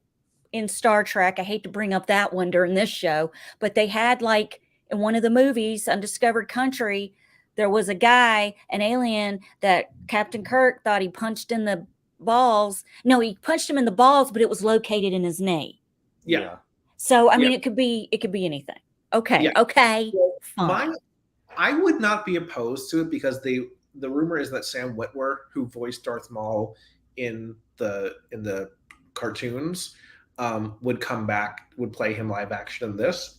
in Star Trek, I hate to bring up that one during this show, but they had like in one of the movies, Undiscovered Country, there was a guy, an alien that Captain Kirk thought he punched in the balls. No, he punched him in the balls, but it was located in his knee. Yeah. So I mean, it could be anything. Okay. Yeah. Okay. Fine. I would not be opposed to it because the rumor is that Sam Witwer, who voiced Darth Maul in the cartoons, would come back, would play him live action in this.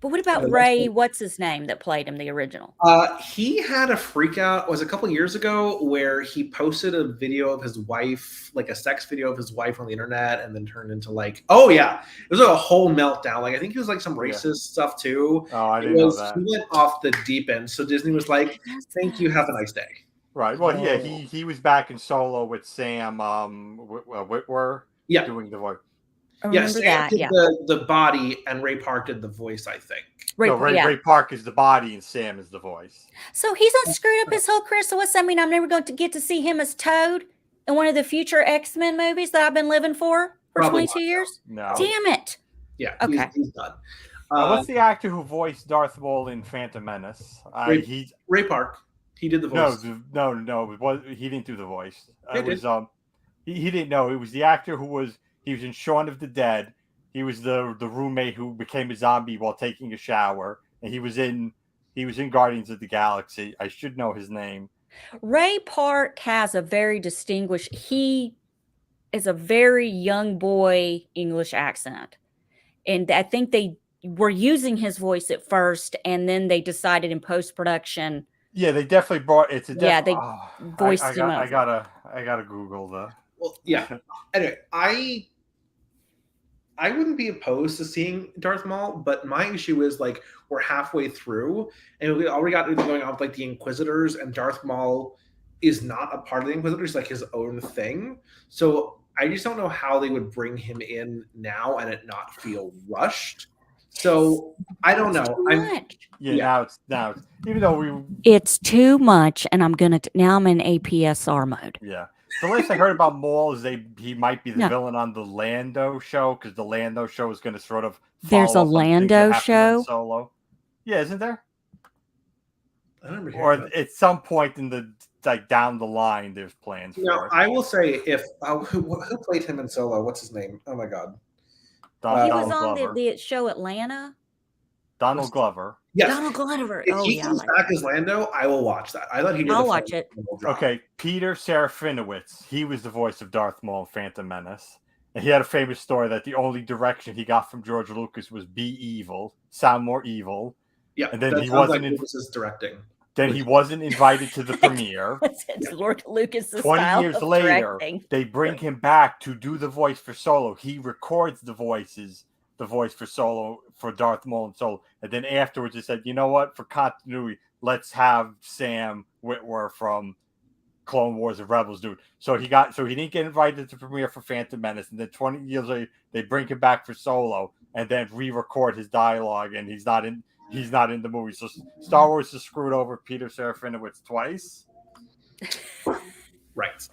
But what about Ray? What's his name that played him, the original? He had a freak out. It was a couple years ago where he posted a video of his wife, like a sex video of his wife on the internet, and then turned into like, it was like a whole meltdown. Like I think he was like some racist stuff too. Oh, I didn't know that. He went off the deep end. So Disney was like, "Thank you, have a nice day." Right. Well, he was back in Solo with Sam Witwer, doing the voice. Yes, Sam did the body, and Ray Park did the voice, I think. Ray Park is the body, and Sam is the voice. So he's not screwed up his whole career. So what's that mean? I'm never going to get to see him as Toad in one of the future X-Men movies that I've been living for 22 years? No. Damn it. Yeah, okay. He's done. What's the actor who voiced Darth Maul in Phantom Menace? Ray Park. He did the voice. No. He didn't do the voice. He didn't know. It was the actor who was... He was in Shaun of the Dead. He was the roommate who became a zombie while taking a shower, and he was in Guardians of the Galaxy. I should know his name. Ray Park has a very distinguished. He is a very young boy English accent, and I think they were using his voice at first, and then they decided in post production. Yeah, they definitely brought it to. They voiced him. I gotta Google the. Well, yeah. Anyway, I wouldn't be opposed to seeing Darth Maul, but my issue is like we're halfway through, and we already got going on with like the Inquisitors, and Darth Maul is not a part of the Inquisitors, like his own thing. So I just don't know how they would bring him in now and it not feel rushed. So I don't know. Now it's even though it's too much, and I'm now in APSR mode. Yeah. The last I heard about Maul is he might be the villain on the Lando show, because the Lando show is going to sort of. There's a Lando show. Solo. Yeah, isn't there? I don't remember. Or at some point in the down the line, there's plans. For it. I will say who played him in Solo? What's his name? Oh my God. He was on the show Atlanta. Donald Glover. Yes. Donald Glover. If he comes back as Lando, I will watch that. I thought he did. I'll watch it. Okay, Peter Serafinowicz. He was the voice of Darth Maul in Phantom Menace. And he had a famous story that the only direction he got from George Lucas was be evil, sound more evil. Yeah, and then he wasn't Lucas's directing. Then he wasn't invited to the premiere. Lord Lucas's 20 years later, they bring him back to do the voice for Solo. He records the voice for Solo, for Darth Maul and Solo. And then afterwards, they said, you know what? For continuity, let's have Sam Witwer from Clone Wars and Rebels, dude. So he didn't get invited to premiere for Phantom Menace, and then 20 years later they bring him back for Solo, and then re-record his dialogue, and he's not in the movie. So Star Wars has screwed over Peter Serafinowicz twice. Right.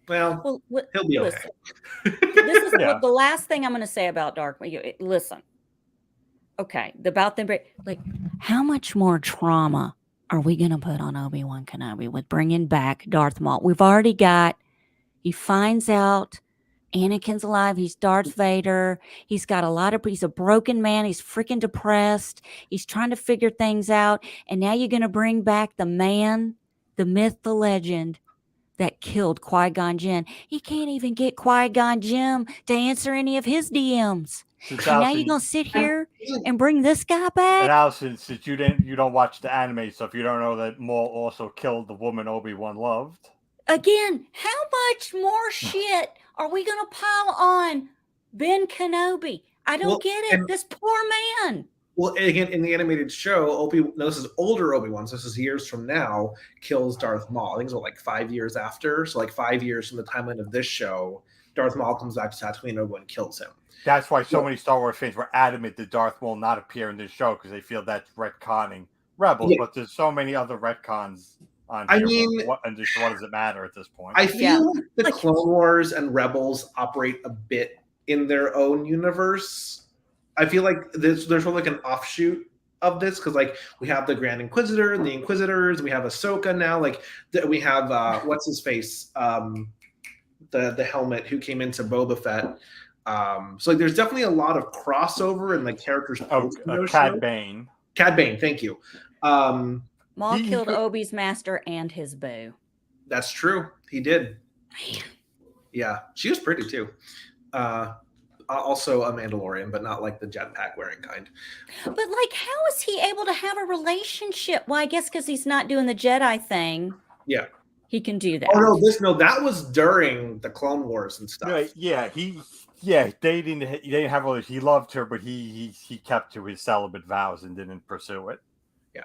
Well, he'll be okay. This is the last thing I'm going to say about Dark. Listen. Okay, about them, like, how much more trauma are we going to put on Obi-Wan Kenobi with bringing back Darth Maul? We've already got, he finds out Anakin's alive. He's Darth Vader. He's a broken man. He's freaking depressed. He's trying to figure things out. And now you're going to bring back the man, the myth, the legend that killed Qui-Gon Jinn. He can't even get Qui-Gon Jinn to answer any of his DMs. And now you're gonna sit here and bring this guy back? And Allison, since you don't watch the anime stuff, you don't know that Maul also killed the woman Obi-Wan loved. Again, how much more shit are we gonna pile on Ben Kenobi? I don't get it. This poor man. Well, again, in the animated show, this is older Obi-Wan, so this is years from now, kills Darth Maul. I think it's like 5 years after. So like 5 years from the timeline of this show, Darth Maul comes back to Tatooine, Obi-Wan kills him. That's why so many Star Wars fans were adamant that Darth Maul not appear in this show, because they feel that's retconning Rebels. Yeah. But there's so many other retcons on here. I mean, what does it matter at this point? I feel the Clone Wars and Rebels operate a bit in their own universe. I feel like there's sort of like an offshoot of this, because like we have the Grand Inquisitor and the Inquisitors, we have Ahsoka now, like we have what's his face, the helmet who came into Boba Fett. So like there's definitely a lot of crossover and like characters. Cad Bane. Cad Bane, thank you. Maul killed Obi's master and his boo. That's true. He did. Man. Yeah, she was pretty too. Also a Mandalorian, but not like the jetpack wearing kind. But like, how is he able to have a relationship? Well, I guess because he's not doing the Jedi thing. Yeah. He can do that. Oh no, that was during the Clone Wars and stuff. Right, they didn't have all this. He loved her, but he kept to his celibate vows and didn't pursue it. Yeah.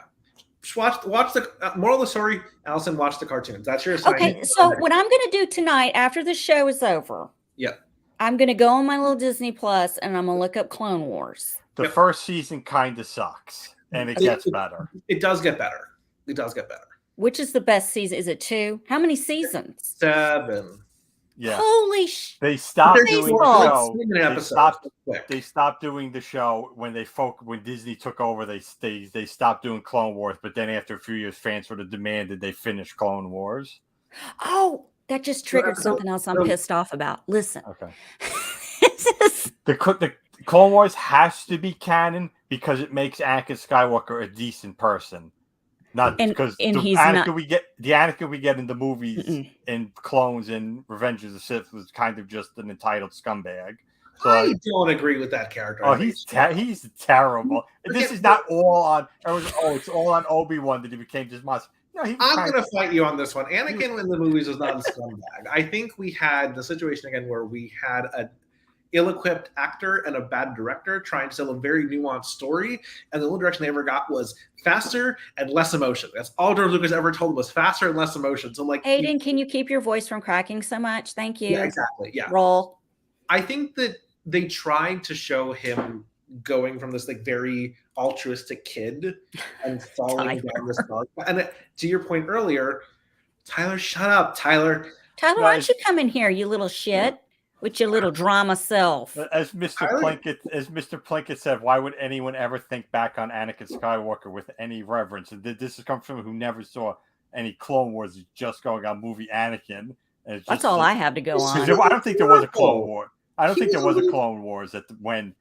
Just watch the moral of the story, Allison, watch the cartoons. That's your assignment. Okay, so what I'm going to do tonight after the show is over. Yeah. I'm going to go on my little Disney Plus and I'm going to look up Clone Wars. The first season kind of sucks, and it gets better. It does get better. It does get better. Which is the best season? Is it 2? How many seasons? 7. Yeah. Holy shit. They stopped doing the show. They stopped doing the show when Disney took over. They stopped doing Clone Wars, but then after a few years, fans sort of demanded they finish Clone Wars. Oh, that just triggered something else I'm pissed off about. Listen. Okay. The Clone Wars has to be canon because it makes Anakin Skywalker a decent person. Not because the Anakin we get in the movies and Clones and Revenge of the Sith was kind of just an entitled scumbag. So I don't agree with that character. Oh, he's terrible. This is not all on. It's all on Obi-Wan that he became this monster. No, I'm going to fight you on this one. Anakin in the movies was not a scumbag. I think we had the situation again where we had an ill-equipped actor and a bad director trying to tell a very nuanced story, and the only direction they ever got was faster and less emotion. That's all George Lucas ever told them was faster and less emotion. So like, Hayden, can you keep your voice from cracking so much? Thank you. Yeah, exactly. Yeah. Roll. I think that they tried to show him going from this like very altruistic kid and falling down this dark. And to your point earlier, Tyler, shut up, Tyler. Tyler, why don't you come in here, you little shit, with your little drama self? As Mr. Plinkett said, why would anyone ever think back on Anakin Skywalker with any reverence? And this has come from someone who never saw any Clone Wars, just going on movie Anakin. That's all I have to go on. I don't think there was a Clone War. I don't think there was a Clone Wars when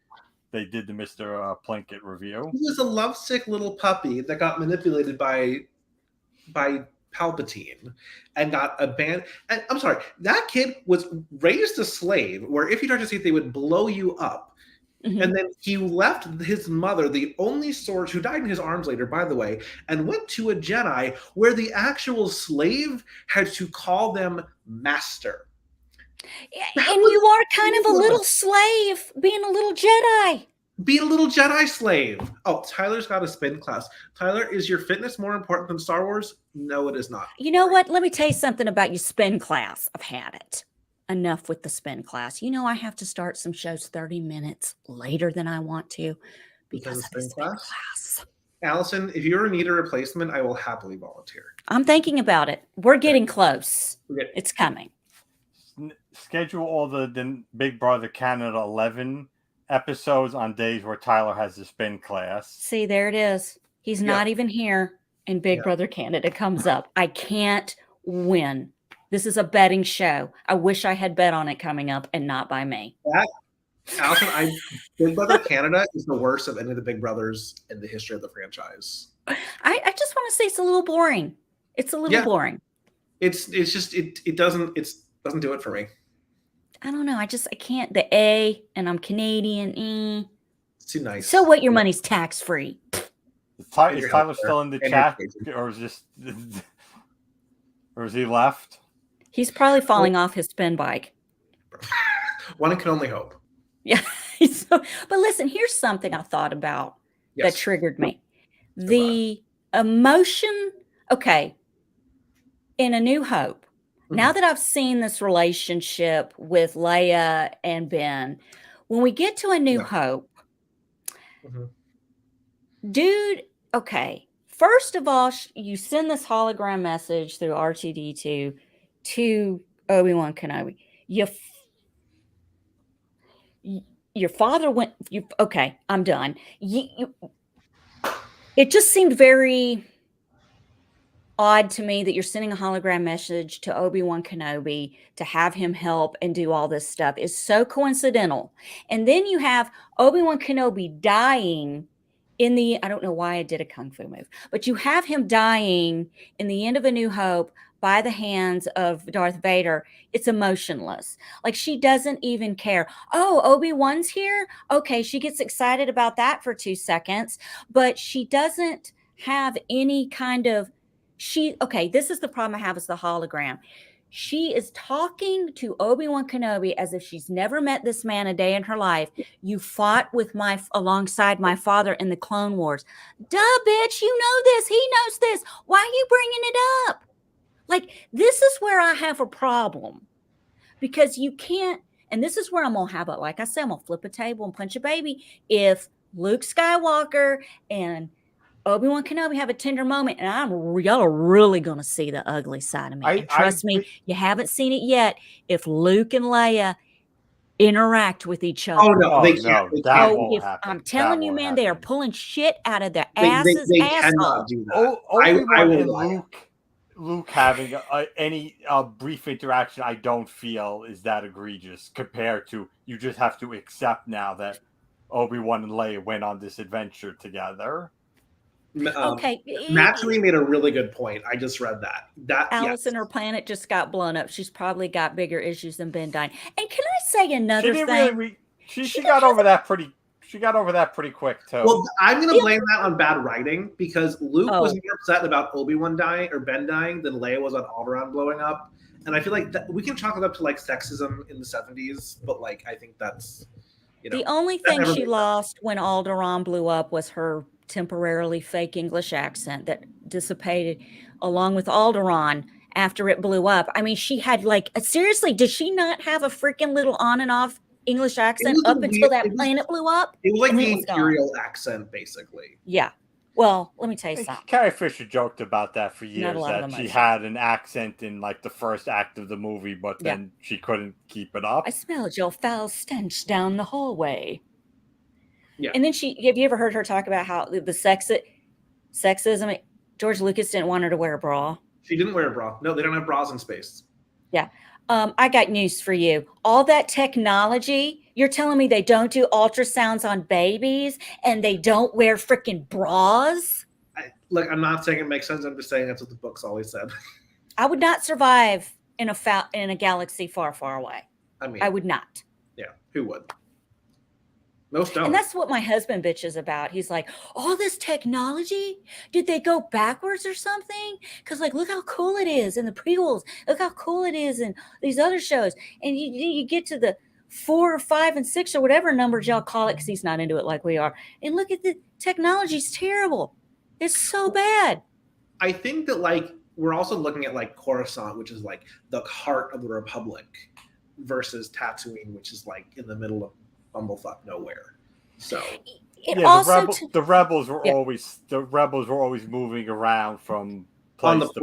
they did the Mr. Plinkett review. He was a lovesick little puppy that got manipulated by Palpatine and got abandoned. And I'm sorry, that kid was raised a slave where if you tried to see it, they would blow you up. Mm-hmm. And then he left his mother, the only source who died in his arms later, by the way, and went to a Jedi where the actual slave had to call them master. And you are kind of a little slave being a little Jedi. Be a little Jedi slave. Oh, Tyler's got a spin class. Tyler, is your fitness more important than Star Wars? No, it is not. You know what? Let me tell you something about your spin class. I've had it. Enough with the spin class. You know, I have to start some shows 30 minutes later than I want to because of the spin class. Allison, if you ever need a replacement, I will happily volunteer. I'm thinking about it. We're getting close. It's coming. Schedule all the Big Brother Canada 11 episodes on days where Tyler has the spin class. See, there it is. He's not even here, and Big Brother Canada comes up. I can't win. This is a betting show. I wish I had bet on it coming up and not by me. Allison, Big Brother Canada is the worst of any of the Big Brothers in the history of the franchise. I just want to say it's a little boring. It's a little boring. It's just it doesn't do it for me. I don't know. I can't. The A, and I'm Canadian. It's too nice. So what? Your money's tax free. Is Tyler still in the chat, or is he left? He's probably falling off his spin bike. One can only hope. Yeah. But listen, here's something I thought about that triggered me. The emotion. Okay. In A New Hope, now that I've seen this relationship with Leia and Ben, when we get to A New Hope, dude, okay. First of all, you send this hologram message through R2D2 to Obi-Wan Kenobi. Your father went. Okay, I'm done. It just seemed very odd to me that you're sending a hologram message to Obi-Wan Kenobi to have him help and do all this stuff. Is so coincidental. And then you have Obi-Wan Kenobi dying in the, I don't know why I did a kung fu move, but you have him dying in the end of A New Hope by the hands of Darth Vader. It's emotionless. Like, she doesn't even care. Oh, Obi-Wan's here? Okay, she gets excited about that for 2 seconds, but she doesn't have any kind of, okay, this is the problem I have with the hologram. She is talking to Obi-Wan Kenobi as if she's never met this man a day in her life. You fought alongside my father in the Clone Wars. Duh, bitch, you know this. He knows this. Why are you bringing it up? Like, this is where I have a problem. Because you can't, and this is where I'm going to have it. Like I said, I'm going to flip a table and punch a baby. If Luke Skywalker and Obi-Wan Kenobi have a tender moment, and y'all are really going to see the ugly side of me. And trust me, you haven't seen it yet. If Luke and Leia interact with each other. Oh, no, they can't. That won't happen. I'm telling you, man, they are pulling shit out of their asses. They cannot do that. Obi-Wan and Luke having any brief interaction, I don't feel is that egregious compared to, you just have to accept now that Obi-Wan and Leia went on this adventure together. Okay. Matsui made a really good point. I just read that. Alice and her planet just got blown up. She's probably got bigger issues than Ben dying. And can I say another thing? She got over that pretty. She got over that pretty quick too. Well, I'm going to blame that on bad writing, because Luke was more upset about Obi-Wan dying or Ben dying than Leia was on Alderaan blowing up. And I feel like we can chalk it up to like sexism in the 70s, but like I think that's, the only thing she lost when Alderaan blew up was her temporarily fake English accent that dissipated along with Alderaan after it blew up. I mean, she had seriously, did she not have a freaking little on and off English accent up until that planet blew up? It was like the Imperial accent, basically. Yeah. Well, let me tell you something. Carrie Fisher joked about that for years, that she had an accent in like the first act of the movie, but then she couldn't keep it up. I smelled your foul stench down the hallway. Yeah. And then have you ever heard her talk about how the sexism? George Lucas didn't want her to wear a bra. She didn't wear a bra. No, they don't have bras in space. Yeah. I got news for you. All that technology, you're telling me they don't do ultrasounds on babies and they don't wear freaking bras? I'm not saying it makes sense. I'm just saying that's what the books always said. I would not survive in a galaxy far, far away. I mean, I would not. Yeah, who would? Most don't. And that's what my husband bitches about. He's like, all this technology, did they go backwards or something? Because look how cool it is in the prequels. Look how cool it is in these other shows. And you get to the 4 or 5 and 6 or whatever numbers y'all call it, because he's not into it like we are. And look at the technology's terrible. It's so bad. I think that like we're also looking at like Coruscant, which is like the heart of the Republic, versus Tatooine, which is like in the middle of bumblefuck nowhere. So the rebels were always moving around from place to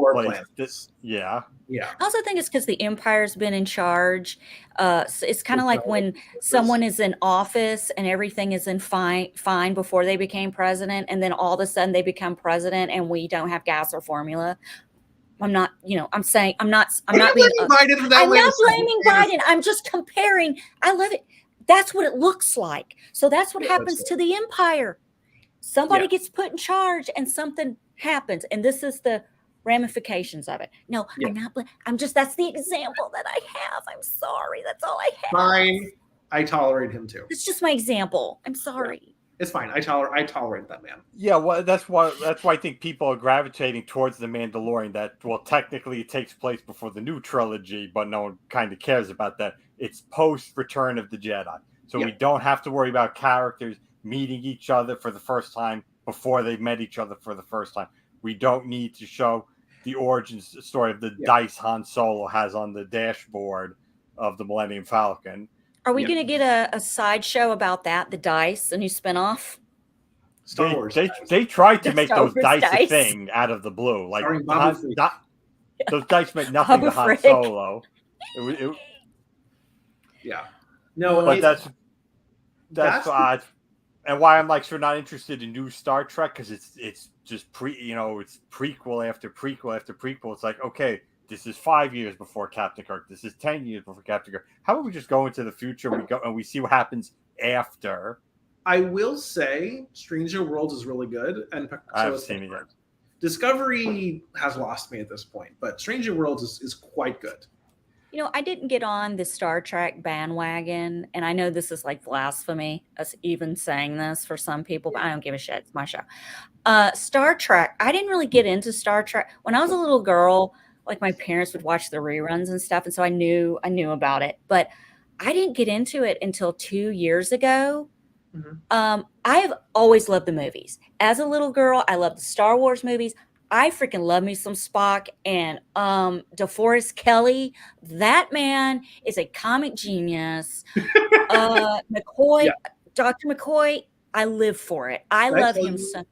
place. Yeah. I also think it's because the Empire's been in charge. So it's kind of like when someone is in office and everything is in fine before they became president, and then all of a sudden they become president and we don't have gas or formula. I'm not, I'm saying I'm not blaming Biden. I'm just comparing. I love it. That's what it looks like. So that's what happens to the Empire. Somebody gets put in charge and something happens. And this is the ramifications of it. No, I'm not. That's the example that I have. I'm sorry. That's all I have. Fine. I tolerate him too. It's just my example. I'm sorry. Yeah. It's fine. I tolerate that man. Yeah, well, that's why I think people are gravitating towards the Mandalorian. That, well, technically it takes place before the new trilogy, but no one kind of cares about that. It's post Return of the Jedi, so we don't have to worry about characters meeting each other for the first time before they've met each other for the first time. We don't need to show the origin story of the dice Han Solo has on the dashboard of the Millennium Falcon. Are we going to get a sideshow about that? The dice, a new spinoff? Star Wars. They tried to make those dice a thing out of the blue. Like those dice meant nothing to Han Solo. No, but that's odd. And why I'm like not interested in new Star Trek, because it's just it's prequel after prequel after prequel. It's like, okay, this is 5 years before Captain Kirk. This is 10 years before Captain Kirk. How about we just go into the future? We see what happens after. I will say, Stranger Worlds is really good, and I haven't seen it yet. Discovery has lost me at this point, but Stranger Worlds is quite good. I didn't get on the Star Trek bandwagon, and I know this is like blasphemy, us even saying this for some people, but I don't give a shit. It's my show. Star Trek, I didn't really get into Star Trek. When I was a little girl, like my parents would watch the reruns and stuff, and so I knew about it, but I didn't get into it until 2 years ago. Mm-hmm. I have always loved the movies. As a little girl, I loved the Star Wars movies. I freaking love me some Spock, and DeForest Kelley. That man is a comic genius. McCoy, Dr. McCoy, I live for it. I love him so.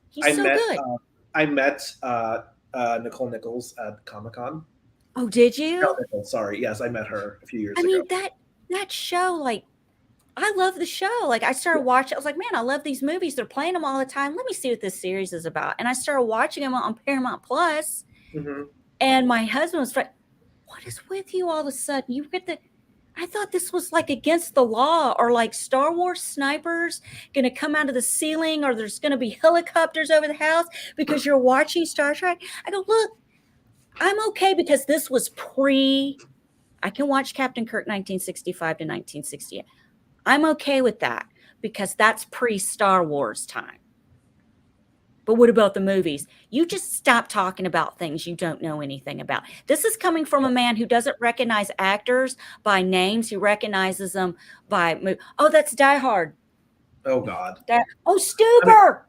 He's so good. I met Nicole Nichols at Comic-Con. Oh, did you? Sorry. Yes, I met her a few years ago. I mean, that show, like, I love the show. Like, I started watching. I was like, man, I love these movies. They're playing them all the time. Let me see what this series is about. And I started watching them on Paramount Plus. Mm-hmm. And my husband was like, what is with you all of a sudden? You get I thought this was like against the law, or like Star Wars snipers going to come out of the ceiling, or there's going to be helicopters over the house because you're watching Star Trek. I go, look, I'm okay, because this was I can watch Captain Kirk 1965 to 1968. I'm okay with that because that's pre-Star Wars time. But what about the movies? You just stop talking about things you don't know anything about. This is coming from a man who doesn't recognize actors by names. He recognizes them by oh, that's Die Hard. Oh, God. Stuber.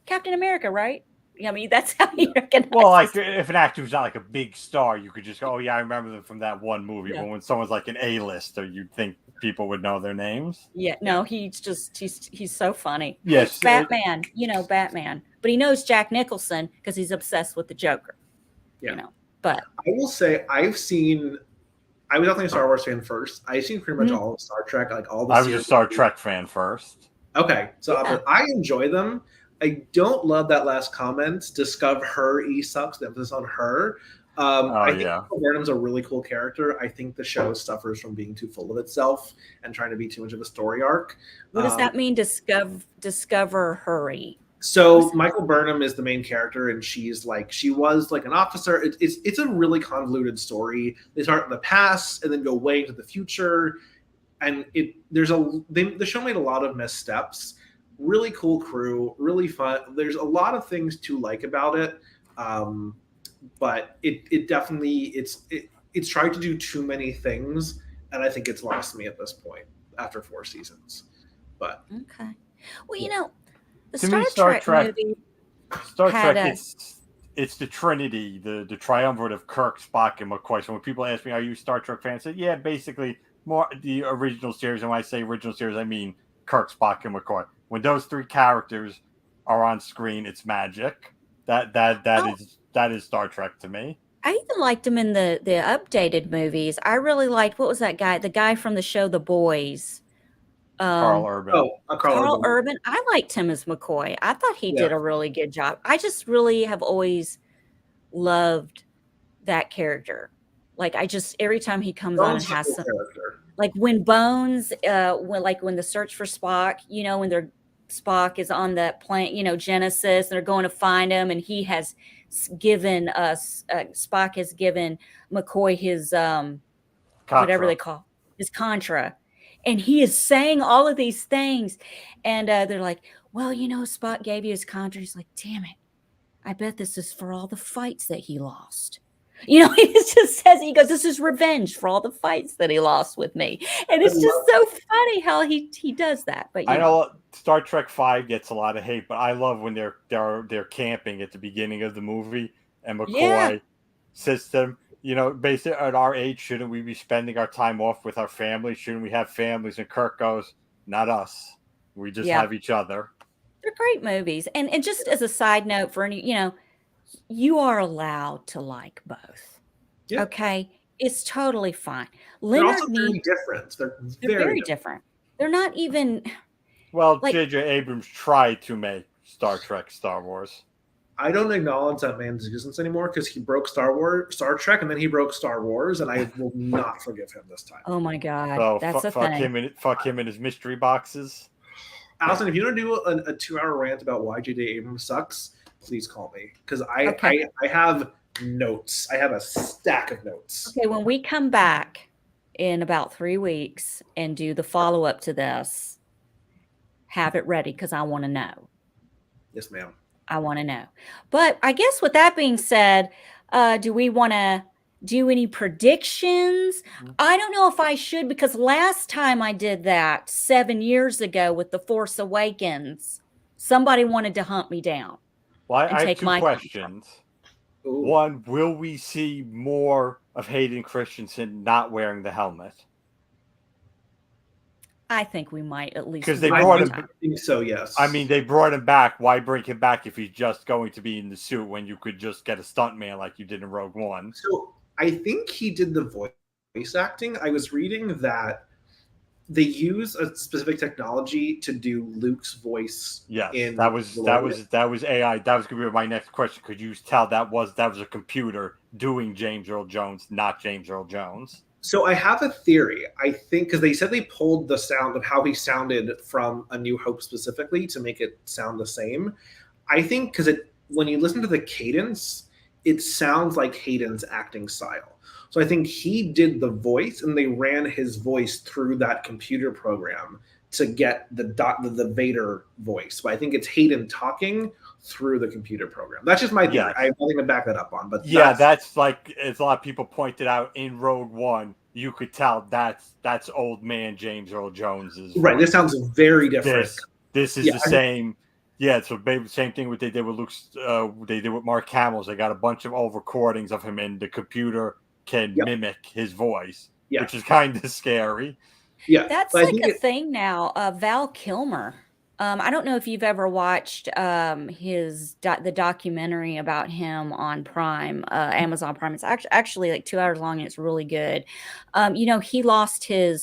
Captain America, right? I mean, that's how you recognize. Well, like if an actor who's not like a big star, you could just go, oh yeah, I remember them from that one movie. Yeah. But when someone's like an A-lister, you'd think people would know their names. Yeah, no, he's so funny. Yes, Batman, Batman, but he knows Jack Nicholson because he's obsessed with the Joker. Yeah, but I will say I was definitely a Star Wars fan first. I've seen pretty much all of Star Trek, like all the. I was a Star Trek fan first. Okay, so I enjoy them. I don't love that last comment. Discover sucks. The emphasis on her. I think Michael Burnham's a really cool character. I think the show suffers from being too full of itself and trying to be too much of a story arc. What does that mean? Discover hurry. So Michael Burnham is the main character, and she was like an officer. It's a really convoluted story. They start in the past and then go way into the future, and the show made a lot of missteps. Really cool crew, really fun. There's a lot of things to like about it, but it definitely it's tried to do too many things and I think it's lost me at this point after 4 seasons. But okay. Well, you know, the To me, Star Trek movie Star had Trek, a it's the Trinity, the triumvirate of Kirk, Spock, and McCoy. So when people ask me, "Are you a Star Trek fan?" I say, "Yeah, basically more the original series." And when I say original series, I mean Kirk, Spock, and McCoy. When those 3 characters are on screen, it's magic. oh, That is Star Trek to me. I even liked him in the updated movies. I really liked, what was that guy? The guy from the show The Boys. Carl Um, Urban. Carl Carl Urban. Urban. I liked him as McCoy. I thought he Yeah. did a really good job. I just really have always loved that character. Like I just every time he comes on and Bones is a has cool some, character. like when Bones, when the search for Spock, you know, when they're Spock is on that plane, you know, Genesis, and they're going to find him, and he has given us Spock has given McCoy his whatever Contra. they call his contra, and he is saying all of these things, and they're like, well, you know, Spock gave you his contra. He's like, damn it, I bet this is for all the fights that he lost. You know, he just says, he goes, this is revenge for all the fights that he lost with me. And it's just so funny how he does that. But I know Star Trek 5 gets a lot of hate, but I love when they're camping at the beginning of the movie, and McCoy says to them, you know, basically at our age, shouldn't we be spending our time off with our families? Shouldn't we have families? And Kirk goes, not us. We just have each other. They're great movies. And just as a side note for any, you know, you are allowed to like both. Yeah. Okay? It's totally fine. They're also very different. They're very different. They're not even well, like J.J. Abrams tried to make Star Trek Star Wars. I don't acknowledge that man's existence anymore because he broke Star Trek, and then he broke Star Wars, and I will not forgive him this time. Oh my God. So that's a fuck thing. fuck him in his mystery boxes. Allison, if you want to do a 2-hour rant about why J.J. Abrams sucks, please call me because I have notes. I have a stack of notes. Okay, when we come back in about 3 weeks and do the follow-up to this, have it ready because I want to know. Yes, ma'am. I want to know. But I guess with that being said, do we want to do any predictions? I don't know if I should, because last time I did that 7 years ago with The Force Awakens, somebody wanted to hunt me down. Well, I have 2 questions. One, will we see more of Hayden Christensen not wearing the helmet? I think we might at least. Because they brought him. I think so, yes. I mean, they brought him back. Why bring him back if he's just going to be in the suit when you could just get a stuntman like you did in Rogue One? So I think he did the voice acting. I was reading that they use a specific technology to do Luke's voice. Yes, that was AI. That was going to be my next question. Could you tell that was a computer doing James Earl Jones, not James Earl Jones? So I have a theory. I think because they said they pulled the sound of how he sounded from A New Hope specifically to make it sound the same. I think because when you listen to the cadence, it sounds like Hayden's acting style. So I think he did the voice, and they ran his voice through that computer program to get the Vader voice. But I think it's Hayden talking through the computer program. That's just my theory. Yes. I have nothing to back that up on. But that's like, as a lot of people pointed out in Rogue One, you could tell that's old man James Earl Jones's right. voice. This sounds very different. This is the same. Yeah, so same thing what they did with Luke's. They did with Mark Hamill's. They got a bunch of old recordings of him, and the computer can mimic his voice, which is kind of scary. Yeah, that's like a thing now. Val Kilmer. I don't know if you've ever watched the documentary about him on Prime, Amazon Prime. It's actually like 2 hours long, and it's really good. You know, he lost he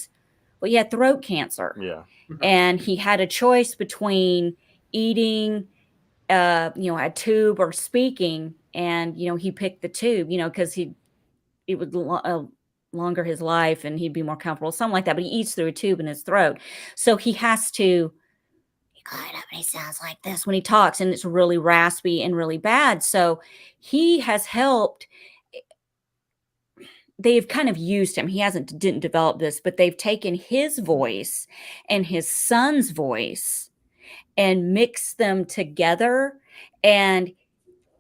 had throat cancer. Yeah, and he had a choice between eating, a tube or speaking, and he picked the tube. Because it would longer his life, and he'd be more comfortable, something like that. But he eats through a tube in his throat, so he has to. He sounds like this when he talks, and it's really raspy and really bad. So he has helped. They've kind of used him. He didn't develop this, but they've taken his voice and his son's voice and mixed them together and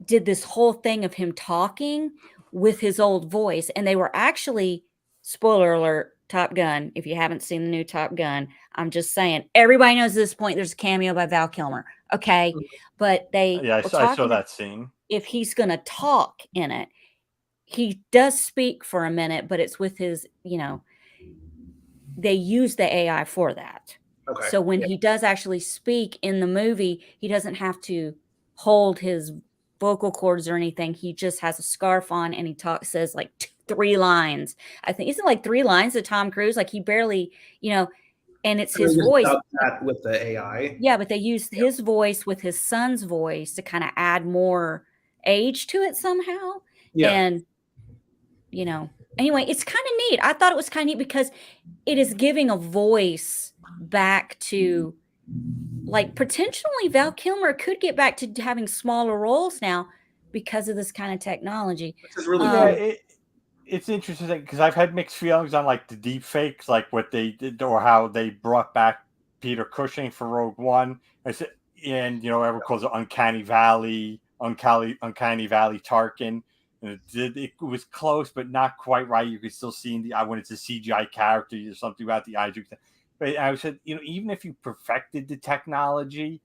did this whole thing of him talking with his old voice. And they were actually, spoiler alert, Top Gun. If you haven't seen the new Top Gun, I'm just saying, everybody knows at this point there's a cameo by Val Kilmer. Okay. But they Yeah, were I saw talking that scene. if he's going to talk in it. He does speak for a minute, but it's with his, they use the AI for that. Okay. So when he does actually speak in the movie, he doesn't have to hold his vocal cords or anything. He just has a scarf on and he says like 3 lines. I think, isn't it like 3 lines to Tom Cruise? Like he barely, and it's his voice. That with the AI. Yeah, but they use his voice with his son's voice to kind of add more age to it somehow. Yeah. And, anyway, it's kind of neat. I thought it was kind of neat because it is giving a voice back to, like, potentially Val Kilmer could get back to having smaller roles now because of this kind of technology. Which is really cool. It's interesting because I've had mixed feelings on like the deep fakes, like what they did or how they brought back Peter Cushing for Rogue One. And everyone calls it Uncanny Valley Tarkin. And it was close, but not quite right. You could still see when it's a CGI character, there's something about the eyes. But I said, even if you perfected the technology,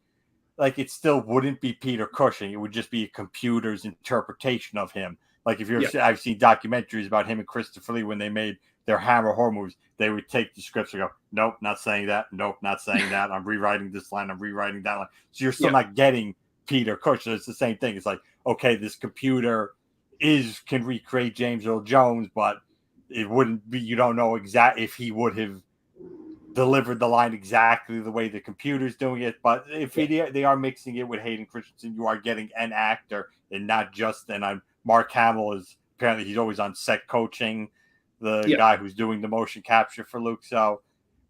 like it still wouldn't be Peter Cushing. It would just be a computer's interpretation of him. Like if I've seen documentaries about him and Christopher Lee when they made their Hammer horror movies, they would take the scripts and go, nope, not saying that. Nope, not saying that. I'm rewriting this line. I'm rewriting that line. So you're still not getting Peter Cushing. It's the same thing. It's like, okay, this computer can recreate James Earl Jones, but it wouldn't be, you don't know exactly if he would have delivered the line exactly the way the computer's doing it. But if they are mixing it with Hayden Christensen, you are getting an actor and not just, Mark Hamill is apparently he's always on set coaching the guy who's doing the motion capture for Luke. So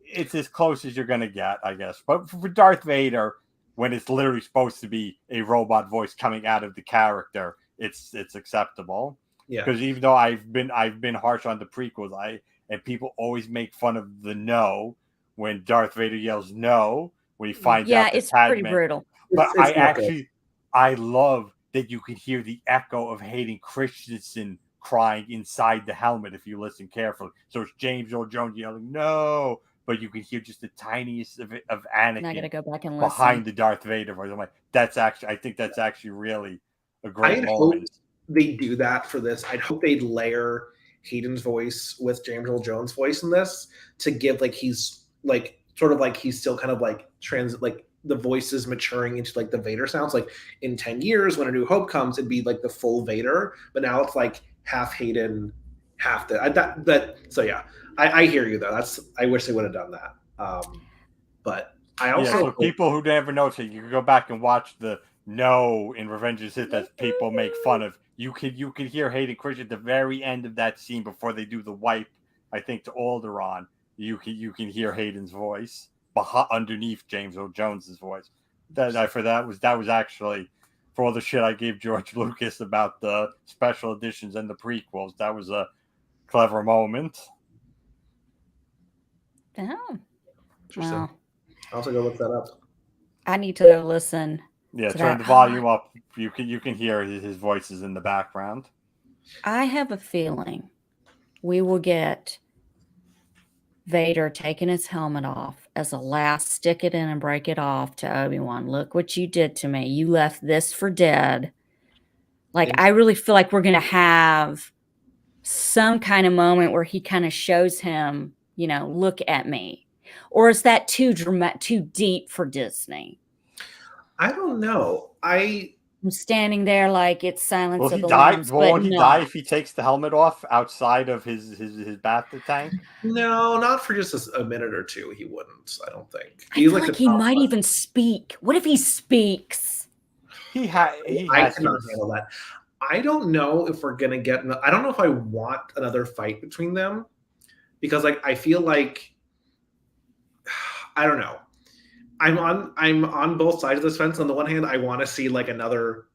it's as close as you're going to get, I guess. But for Darth Vader, when it's literally supposed to be a robot voice coming out of the character, it's acceptable. Yeah. Because even though I've been harsh on the prequels, and people always make fun of the no when Darth Vader yells no when he finds out. Yeah, it's pretty brutal. But I love that you can hear the echo of Hayden Christensen crying inside the helmet if you listen carefully. So it's James Earl Jones yelling no, but you can hear just the tiniest of Anakin. I gotta go back and listen. Behind the Darth Vader voice. I'm like, I think that's actually really a great moment. They do that for this. I'd hope they'd layer Hayden's voice with James Earl Jones' voice in this to give he's sort of he's still kind of the voice is maturing into the Vader sounds. Like in 10 years when A New Hope comes, it'd be the full Vader, but now it's half Hayden, half so yeah, I hear you though. I wish they would have done that. But I also so people who never know, so you can go back and watch the no in Revenge of the Sith that people make fun of. You could hear Hayden Christensen at the very end of that scene before they do the wipe, I think, to Alderaan. You can hear Hayden's voice underneath James Earl Jones's voice. That was actually, for all the shit I gave George Lucas about the special editions and the prequels, that was a clever moment. Oh, interesting. Wow. I'll also go look that up. I need to go listen. Yeah, turn the volume up. You can hear his voices in the background. I have a feeling we will get Vader taking his helmet off as a last stick it in and break it off to Obi-Wan. Look what you did to me. You left this for dead. I really feel like we're going to have some kind of moment where he kind of shows him, look at me. Or is that too deep for Disney? I don't know. I'm standing there like it's Silence of the Lambs. Won't he die if he takes the helmet off outside of his bathtub tank? No, not for just a minute or two. He wouldn't. I don't think. I feel like he might even speak. What if he speaks? I cannot handle that. I don't know if we're gonna get. I don't know if I want another fight between them because I feel like I don't know. I'm on both sides of this fence. On the one hand, I want to see another,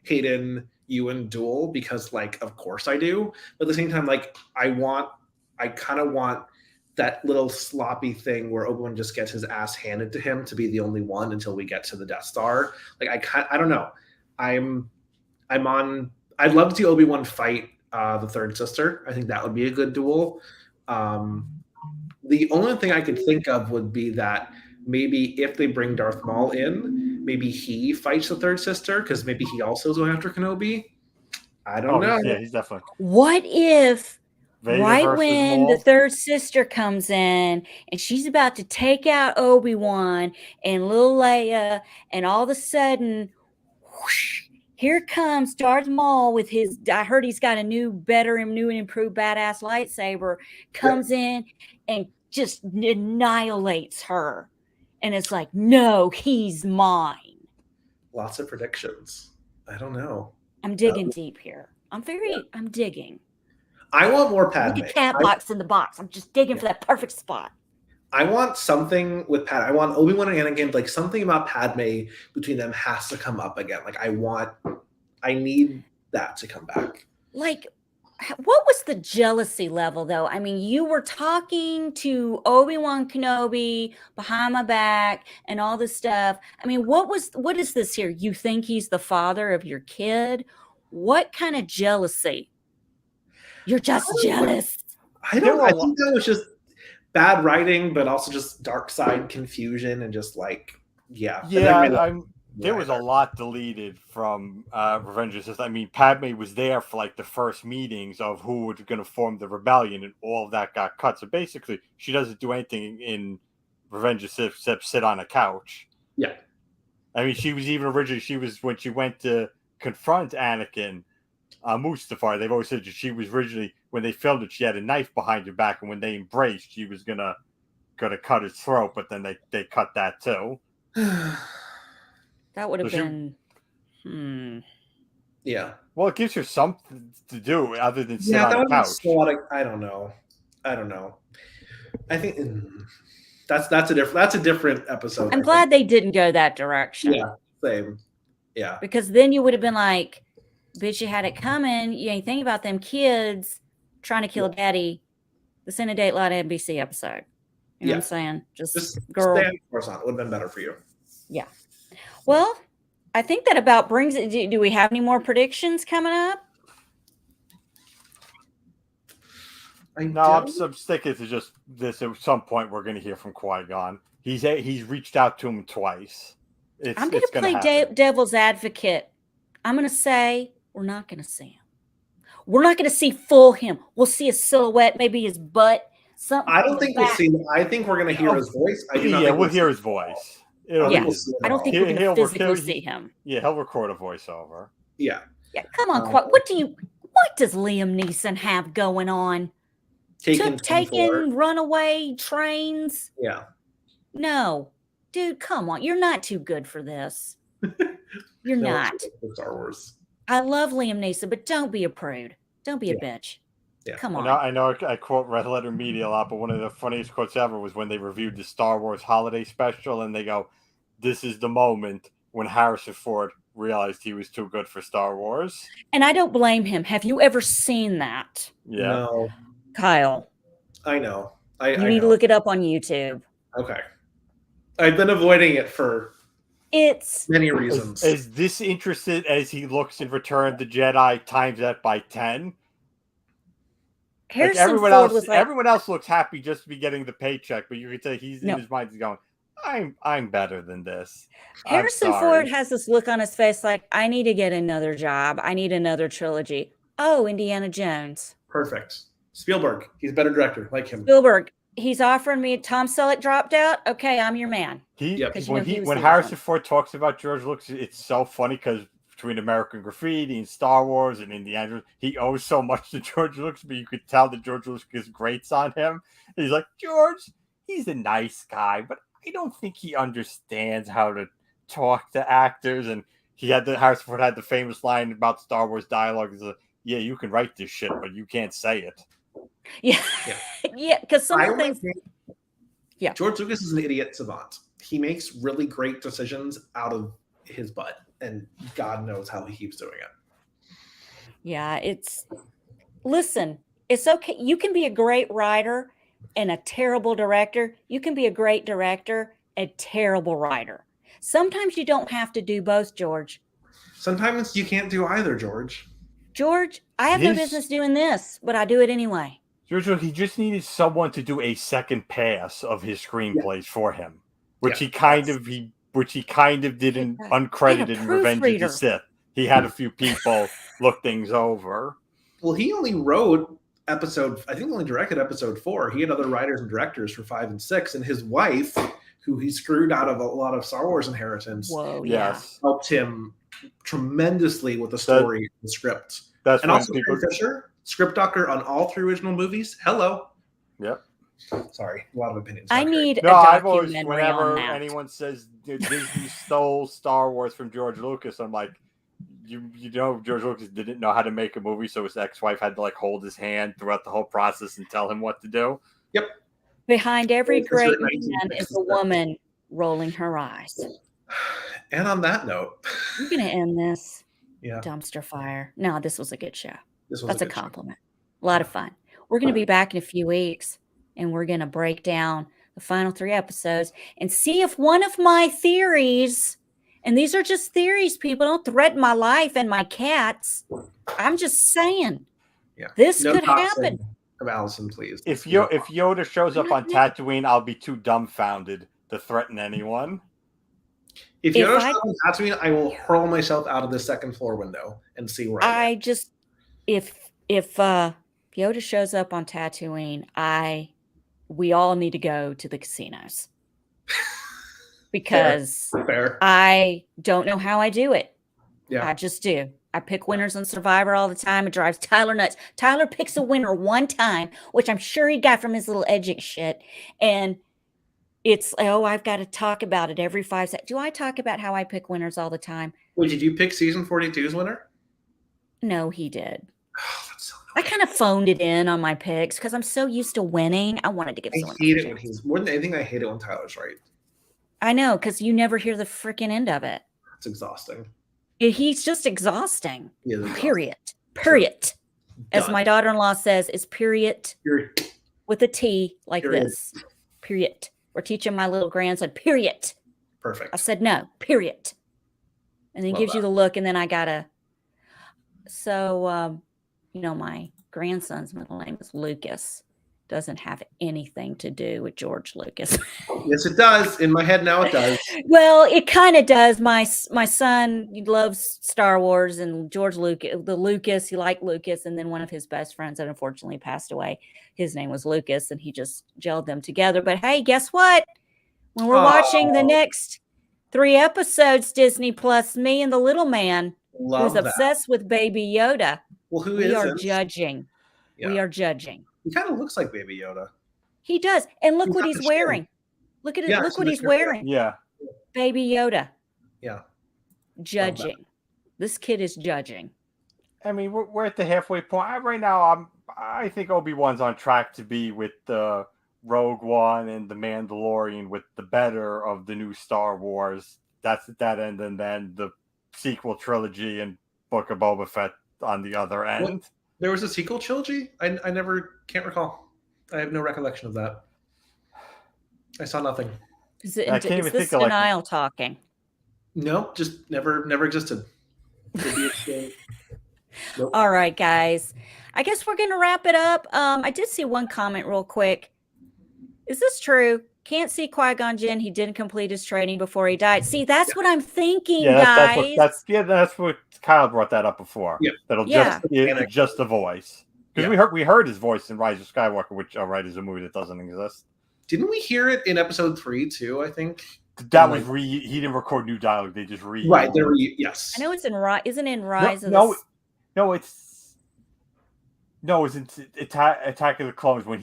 Hayden Ewan duel because of course I do. But at the same time, I kind of want that little sloppy thing where Obi-Wan just gets his ass handed to him to be the only one until we get to the Death Star. I don't know. I'd love to see Obi-Wan fight the third sister. I think that would be a good duel. The only thing I could think of would be that maybe if they bring Darth Maul in, maybe he fights the third sister because maybe he also is going after Kenobi. I don't know. He's definitely. What if Vader right versus when Maul? the third sister comes in and she's about to take out Obi-Wan and little Leia, and all of a sudden, whoosh, here comes Darth Maul with his, I heard he's got a new and improved badass lightsaber, comes in and just annihilates her. And it's like, no, he's mine. Lots of predictions. I don't know. I'm digging deep here. I'm digging. I want more Padme. Look at cat box in the box. I'm just digging for that perfect spot. I want something with Padme. I want Obi-Wan and Anakin, like something about Padme between them has to come up again. Like I need that to come back. Like, what was the jealousy level though? I mean, you were talking to Obi-Wan Kenobi behind my back and all this stuff. I mean, what is this here? You think he's the father of your kid? What kind of jealousy? You're just jealous. I think that was just bad writing, but also just dark side confusion and just like, yeah. There was a lot deleted from Revenge of the Sith. I mean, Padme was there for like the first meetings of who was going to form the rebellion, and all of that got cut. So basically, she doesn't do anything in Revenge of the Sith except sit on a couch. Yeah. I mean, she was even originally, when she went to confront Anakin, Mustafar, they've always said that she was originally, when they filmed it, she had a knife behind her back, and when they embraced, she was gonna cut his throat, but then they cut that too. That would have been. Yeah. Well, it gives her something to do other than sit on the couch. I don't know. I think that's a different episode. I'm glad they didn't go that direction. Yeah, same. Yeah. Because then you would have been like, bitch, you had it coming. You ain't thinking about them kids trying to kill daddy. This ain't a Dateline NBC episode. You know what I'm saying? Just girl. Stay on Coruscant. Would have been better for you. Yeah. Well, I think that about brings it. Do we have any more predictions coming up? I'm sticking to just this. At some point, we're going to hear from Qui-Gon. He's reached out to him twice. I'm going to play devil's advocate. I'm going to say we're not going to see him. We're not going to see full him. We'll see a silhouette, maybe his butt. Something. I don't think we'll see him. I think we're going to hear his voice. We'll hear his voice. I don't think we're going to physically see him. Yeah, he'll record a voiceover. Yeah. Yeah. Come on, what does Liam Neeson have going on? Taking runaway trains? Yeah. No. Dude, come on. You're not too good for this. You're not. Star Wars. I love Liam Neeson, but don't be a prude. Don't be a bitch. Yeah. Come on. I know I quote Red Letter Media a lot, but one of the funniest quotes ever was when they reviewed the Star Wars holiday special, and they go, "This is the moment when Harrison Ford realized he was too good for Star Wars." And I don't blame him. Have you ever seen that? Yeah. No. Kyle. I know. You need to look it up on YouTube. Okay. I've been avoiding it for many reasons. As disinterested as he looks in Return of the Jedi, times that by 10. Everyone else looks happy just to be getting the paycheck, but you could say in his mind he's going, I'm better than this. Harrison Ford has this look on his face like, I need to get another job. I need another trilogy. Oh, Indiana Jones. Perfect. Spielberg. He's a better director. Like him. Spielberg. He's offering me. Tom Selleck dropped out. Okay, I'm your man. When Harrison Ford talks about George Lucas, it's so funny because between American Graffiti and Star Wars and Indiana Jones, he owes so much to George Lucas, but you could tell that George Lucas grates on him. And he's like, George, he's a nice guy, but I don't think he understands how to talk to actors. And Harrison Ford had the famous line about Star Wars dialogue is, yeah, you can write this shit, but you can't say it. Yeah. Yeah, because some of the things. Yeah. George Lucas is an idiot savant. He makes really great decisions out of his butt, and God knows how he keeps doing it. Yeah, listen, it's okay. You can be a great writer and a terrible director. You can be a great director, a terrible writer. Sometimes you don't have to do both, George. Sometimes you can't do either, George. George, I have no business doing this, but I do it anyway. George Lucas, he just needed someone to do a second pass of his screenplays for him, which he kind of did in uncredited in Revenge of the Sith. He had a few people look things over. Well, he only wrote I think only directed episode 4. He had other writers and directors for 5 and 6, and his wife, who he screwed out of a lot of Star Wars inheritance, helped him tremendously with the story and the script. And also Carrie Fisher, script doctor on all 3 original movies. Hello. Yep. Sorry, a lot of opinions. I need a documentary whenever on that. anyone says Disney stole Star Wars from George Lucas, I'm like, you know, George Lucas didn't know how to make a movie, so his ex-wife had to like hold his hand throughout the whole process and tell him what to do. Yep. Behind every great man is a woman rolling her eyes. And on that note, I'm going to end this. Yeah. Dumpster fire. No, this was a good show. That's a compliment. Show. A lot of fun. We're going to be back in a few weeks, and we're going to break down the final 3 episodes and see if one of my theories, and these are just theories, people, don't threaten my life and my cats. I'm just saying, this could happen. Of Allison, please. If Yoda shows up on Tatooine, I'll be too dumbfounded to threaten anyone. If Yoda shows up on Tatooine, I will hurl myself out of the 2nd floor window and see where I am. If Yoda shows up on Tatooine, we all need to go to the casinos. Because Fair. I don't know how I do it. Yeah. I just do. I pick winners on Survivor all the time. It drives Tyler nuts. Tyler picks a winner one time, which I'm sure he got from his little edging shit. And it's, I've got to talk about it every 5 seconds. Do I talk about how I pick winners all the time? Wait, did you pick season 42's winner? No, he did. Oh, that's so I kind of phoned it in on my picks because I'm so used to winning. I wanted to give someone. I hate it when he's more than anything. I hate it when Tyler's right. I know, because you never hear the freaking end of it. It's exhausting. He's just exhausting. Period. Done. As my daughter-in-law says, it's period. With a T like this. Period. We're teaching my little grandson, period. Perfect. I said no, period. And then gives you the look, and then I gotta. So, my grandson's middle name is Lucas. Doesn't have anything to do with George Lucas. Yes, it does. In my head now, it does. Well, it kind of does. My son loves Star Wars, and George Lucas, he liked Lucas, and then one of his best friends that unfortunately passed away, his name was Lucas, and he just gelled them together. But hey, guess what? When we're watching the next 3 episodes, Disney Plus, me and the little man who's obsessed with Baby Yoda. Well, we are judging. Yeah. We are judging. He kind of looks like Baby Yoda. He does. And look what he's wearing. Look at it. Yeah, look what he's wearing. Yeah. Baby Yoda. Yeah. Judging. This kid is judging. I mean, we're at the halfway point. Right now, I think Obi-Wan's on track to be with the Rogue One and the Mandalorian with the better of the new Star Wars. That's at that end. And then the sequel trilogy and Book of Boba Fett on the other end. What? There was a sequel trilogy? I can't recall. I have no recollection of that. I saw nothing. Is this denial talking? No, just never existed. Nope. All right, guys. I guess we're going to wrap it up. I did see one comment real quick. Is this true? Can't see Qui-Gon Jinn. He didn't complete his training before he died. See, that's what I'm thinking, guys. That's what Kyle brought that up before. Yeah. That'll just the voice. Because we heard his voice in Rise of Skywalker, which is a movie that doesn't exist. Didn't we hear it in episode 3 too? I think that was he didn't record new dialogue. They just right there. Yes, I know it's in Isn't it in Rise of it's in Attack of the Clones when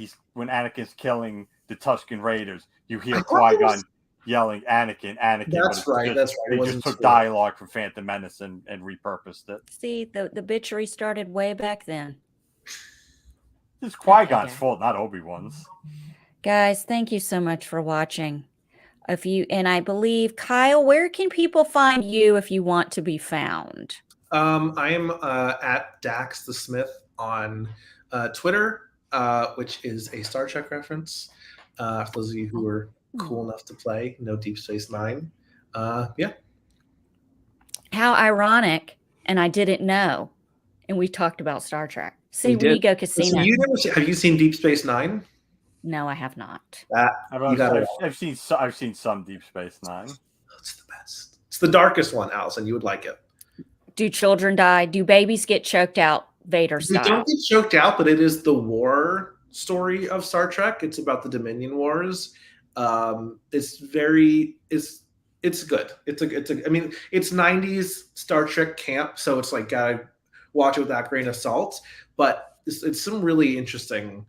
Anakin's killing the Tusken Raiders. You hear Qui-Gon yelling, Anakin. That's right. They just took dialogue from Phantom Menace and repurposed it. See, the bitchery started way back then. It's Qui-Gon's fault, not Obi-Wan's. Guys, thank you so much for watching. And I believe, Kyle, where can people find you if you want to be found? I am at Dax the Smith on Twitter, which is a Star Trek reference. For those of you who are cool enough to play, no Deep Space Nine. Yeah. How ironic, and I didn't know. And we talked about Star Trek. See, we need to go casino. So have you seen Deep Space Nine? No, I have not. I've seen some Deep Space Nine. It's the best. It's the darkest one, Allison. You would like it. Do children die? Do babies get choked out Vader style? They don't get choked out, but it is the war story of Star Trek. It's about the Dominion Wars. It's good. I mean, it's 90s Star Trek camp, so it's like gotta watch it with that grain of salt. But it's some really interesting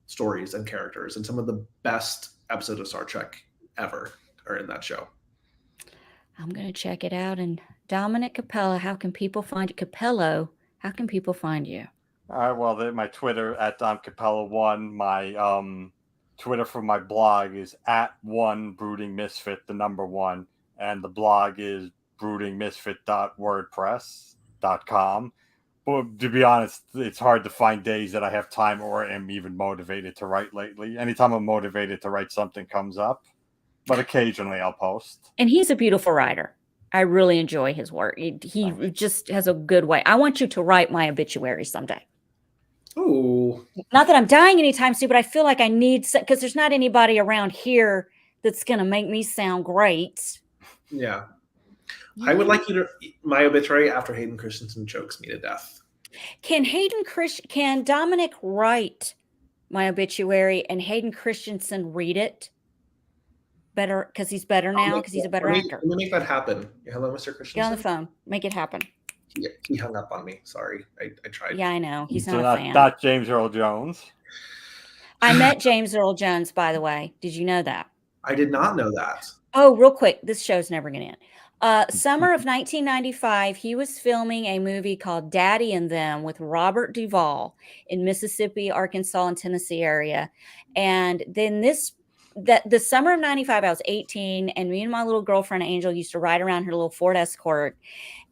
stories and characters, and some of the best episodes of Star Trek ever are in that show. I'm gonna check it out. And Dominic Capello, how can people find you? Capello, how can people find you? Well, my Twitter at DomCapello1. My Twitter for my blog is @1broodingmisfit, the number 1, and the blog is broodingmisfit.wordpress.com. But to be honest, it's hard to find days that I have time or am even motivated to write lately. Anytime I'm motivated to write, something comes up, but occasionally I'll post. And he's a beautiful writer. I really enjoy his work. He just has a good way. I want you to write my obituary someday. Ooh. Not that I'm dying anytime soon, but I feel like I need, because there's not anybody around here that's going to make me sound great. Yeah. I would like you to my obituary after Hayden Christensen chokes me to death. Can Dominic write my obituary and Hayden Christensen read it better because he's better now, because he's a better actor? Let me make that happen. Hello, Mr. Christensen. Get on the phone. Make it happen. Yeah, he hung up on me. Sorry. I tried. Yeah, I know. He's not a fan. Not James Earl Jones. I met James Earl Jones, by the way. Did you know that? I did not know that. Oh, real quick. This show's never going to end. Summer of 1995, he was filming a movie called Daddy and Them with Robert Duvall in Mississippi, Arkansas, and Tennessee area. And then the summer of 95, I was 18, and me and my little girlfriend Angel used to ride around her little Ford Escort,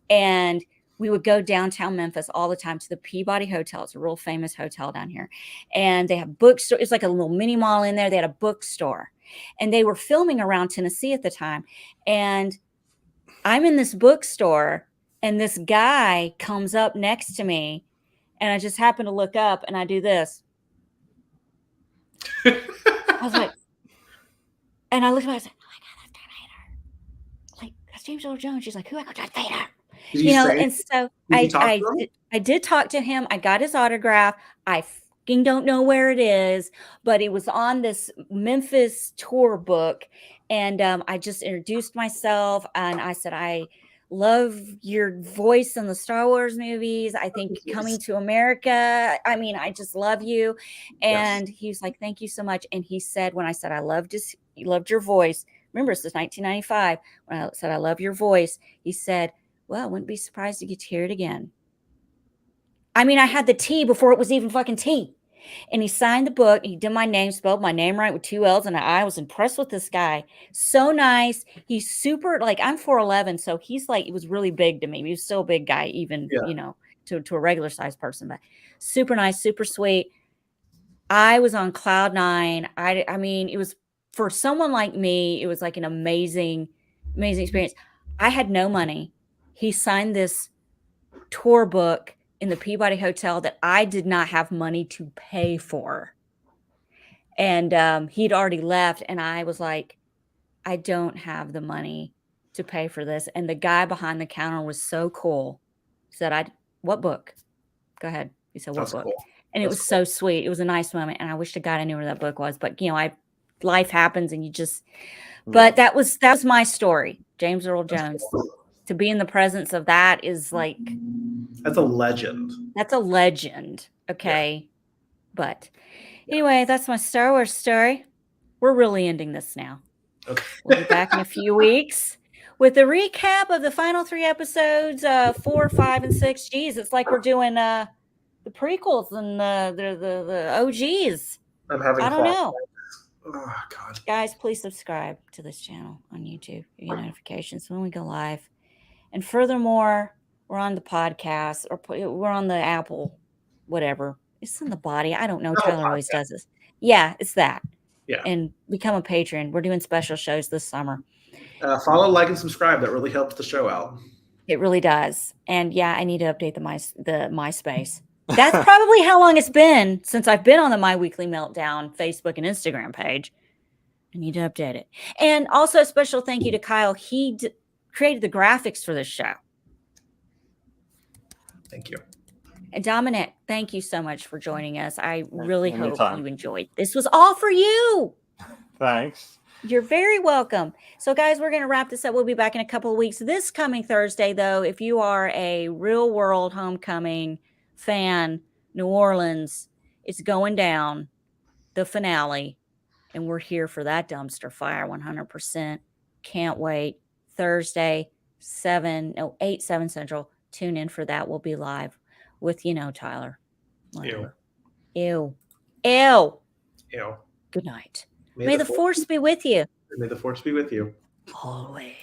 and we would go downtown Memphis all the time to the Peabody Hotel. It's a real famous hotel down here. And they have bookstore. It's like a little mini mall in there. They had a bookstore. And they were filming around Tennessee at the time. And I'm in this bookstore, and this guy comes up next to me, and I just happen to look up, and I do this. I was like, and I looked at her, I was like, oh my God, that's Darth Vader. Like, that's James Earl Jones. She's like, who? I go, Darth Vader. And so I did talk to him. I got his autograph. I fucking don't know where it is, but it was on this Memphis tour book. And I just introduced myself, and I said, I love your voice in the Star Wars movies. I think Coming to America, I mean, I just love you. And he was like, thank you so much. And he said, when I said, I loved your voice, remember, this is 1995. When I said, I love your voice, he said, well, I wouldn't be surprised to get to hear it again. I mean, I had the T before it was even fucking T. And he signed the book. He did my name, spelled my name right with 2 L's and an I. I was impressed with this guy. So nice. He's super, like, I'm 4'11", so he's like, he was really big to me. He was still a big guy, even, to a regular sized person, but super nice, super sweet. I was on cloud 9. I mean, it was, for someone like me, it was like an amazing, amazing experience. I had no money. He signed this tour book in the Peabody Hotel that I did not have money to pay for. And he'd already left, and I was like, I don't have the money to pay for this. And the guy behind the counter was so cool. He said, what book? Go ahead. He said, what book? Cool. And it was so sweet. It was a nice moment. And I wish to God I knew where that book was. But, life happens, and you just, but that was my story. James Earl Jones. Cool. To be in the presence of that is like, that's a legend. That's a legend. Okay. Yeah. But anyway, that's my Star Wars story. We're really ending this now. Okay. We'll be back in a few weeks with a recap of the final 3 episodes, 4, 5, and 6. Geez, it's like we're doing the prequels and the OGs. I don't know. Oh, God. Guys, please subscribe to this channel on YouTube. You get notifications when we go live. And furthermore, we're on the podcast, or we're on the Apple, whatever. It's in the body. I don't know. Tyler always does this. Yeah, it's that. Yeah. And become a patron. We're doing special shows this summer. Follow, like, and subscribe. That really helps the show out. It really does. And yeah, I need to update the MySpace. That's probably how long it's been since I've been on the My Weekly Meltdown Facebook and Instagram page. I need to update it. And also a special thank you to Kyle. He created the graphics for this show. Thank you. And Dominic, thank you so much for joining us. I really hope you enjoyed. This was all for you. Thanks. You're very welcome. So, guys, we're going to wrap this up. We'll be back in a couple of weeks. This coming Thursday, though, if you are a Real World Homecoming fan, New Orleans, it's going down, the finale, and we're here for that dumpster fire 100%. Can't wait. Thursday, 8, 7 Central. Tune in for that. We'll be live with, Tyler. Whatever. Ew. Good night. May the force be with you. May the force be with you. Always.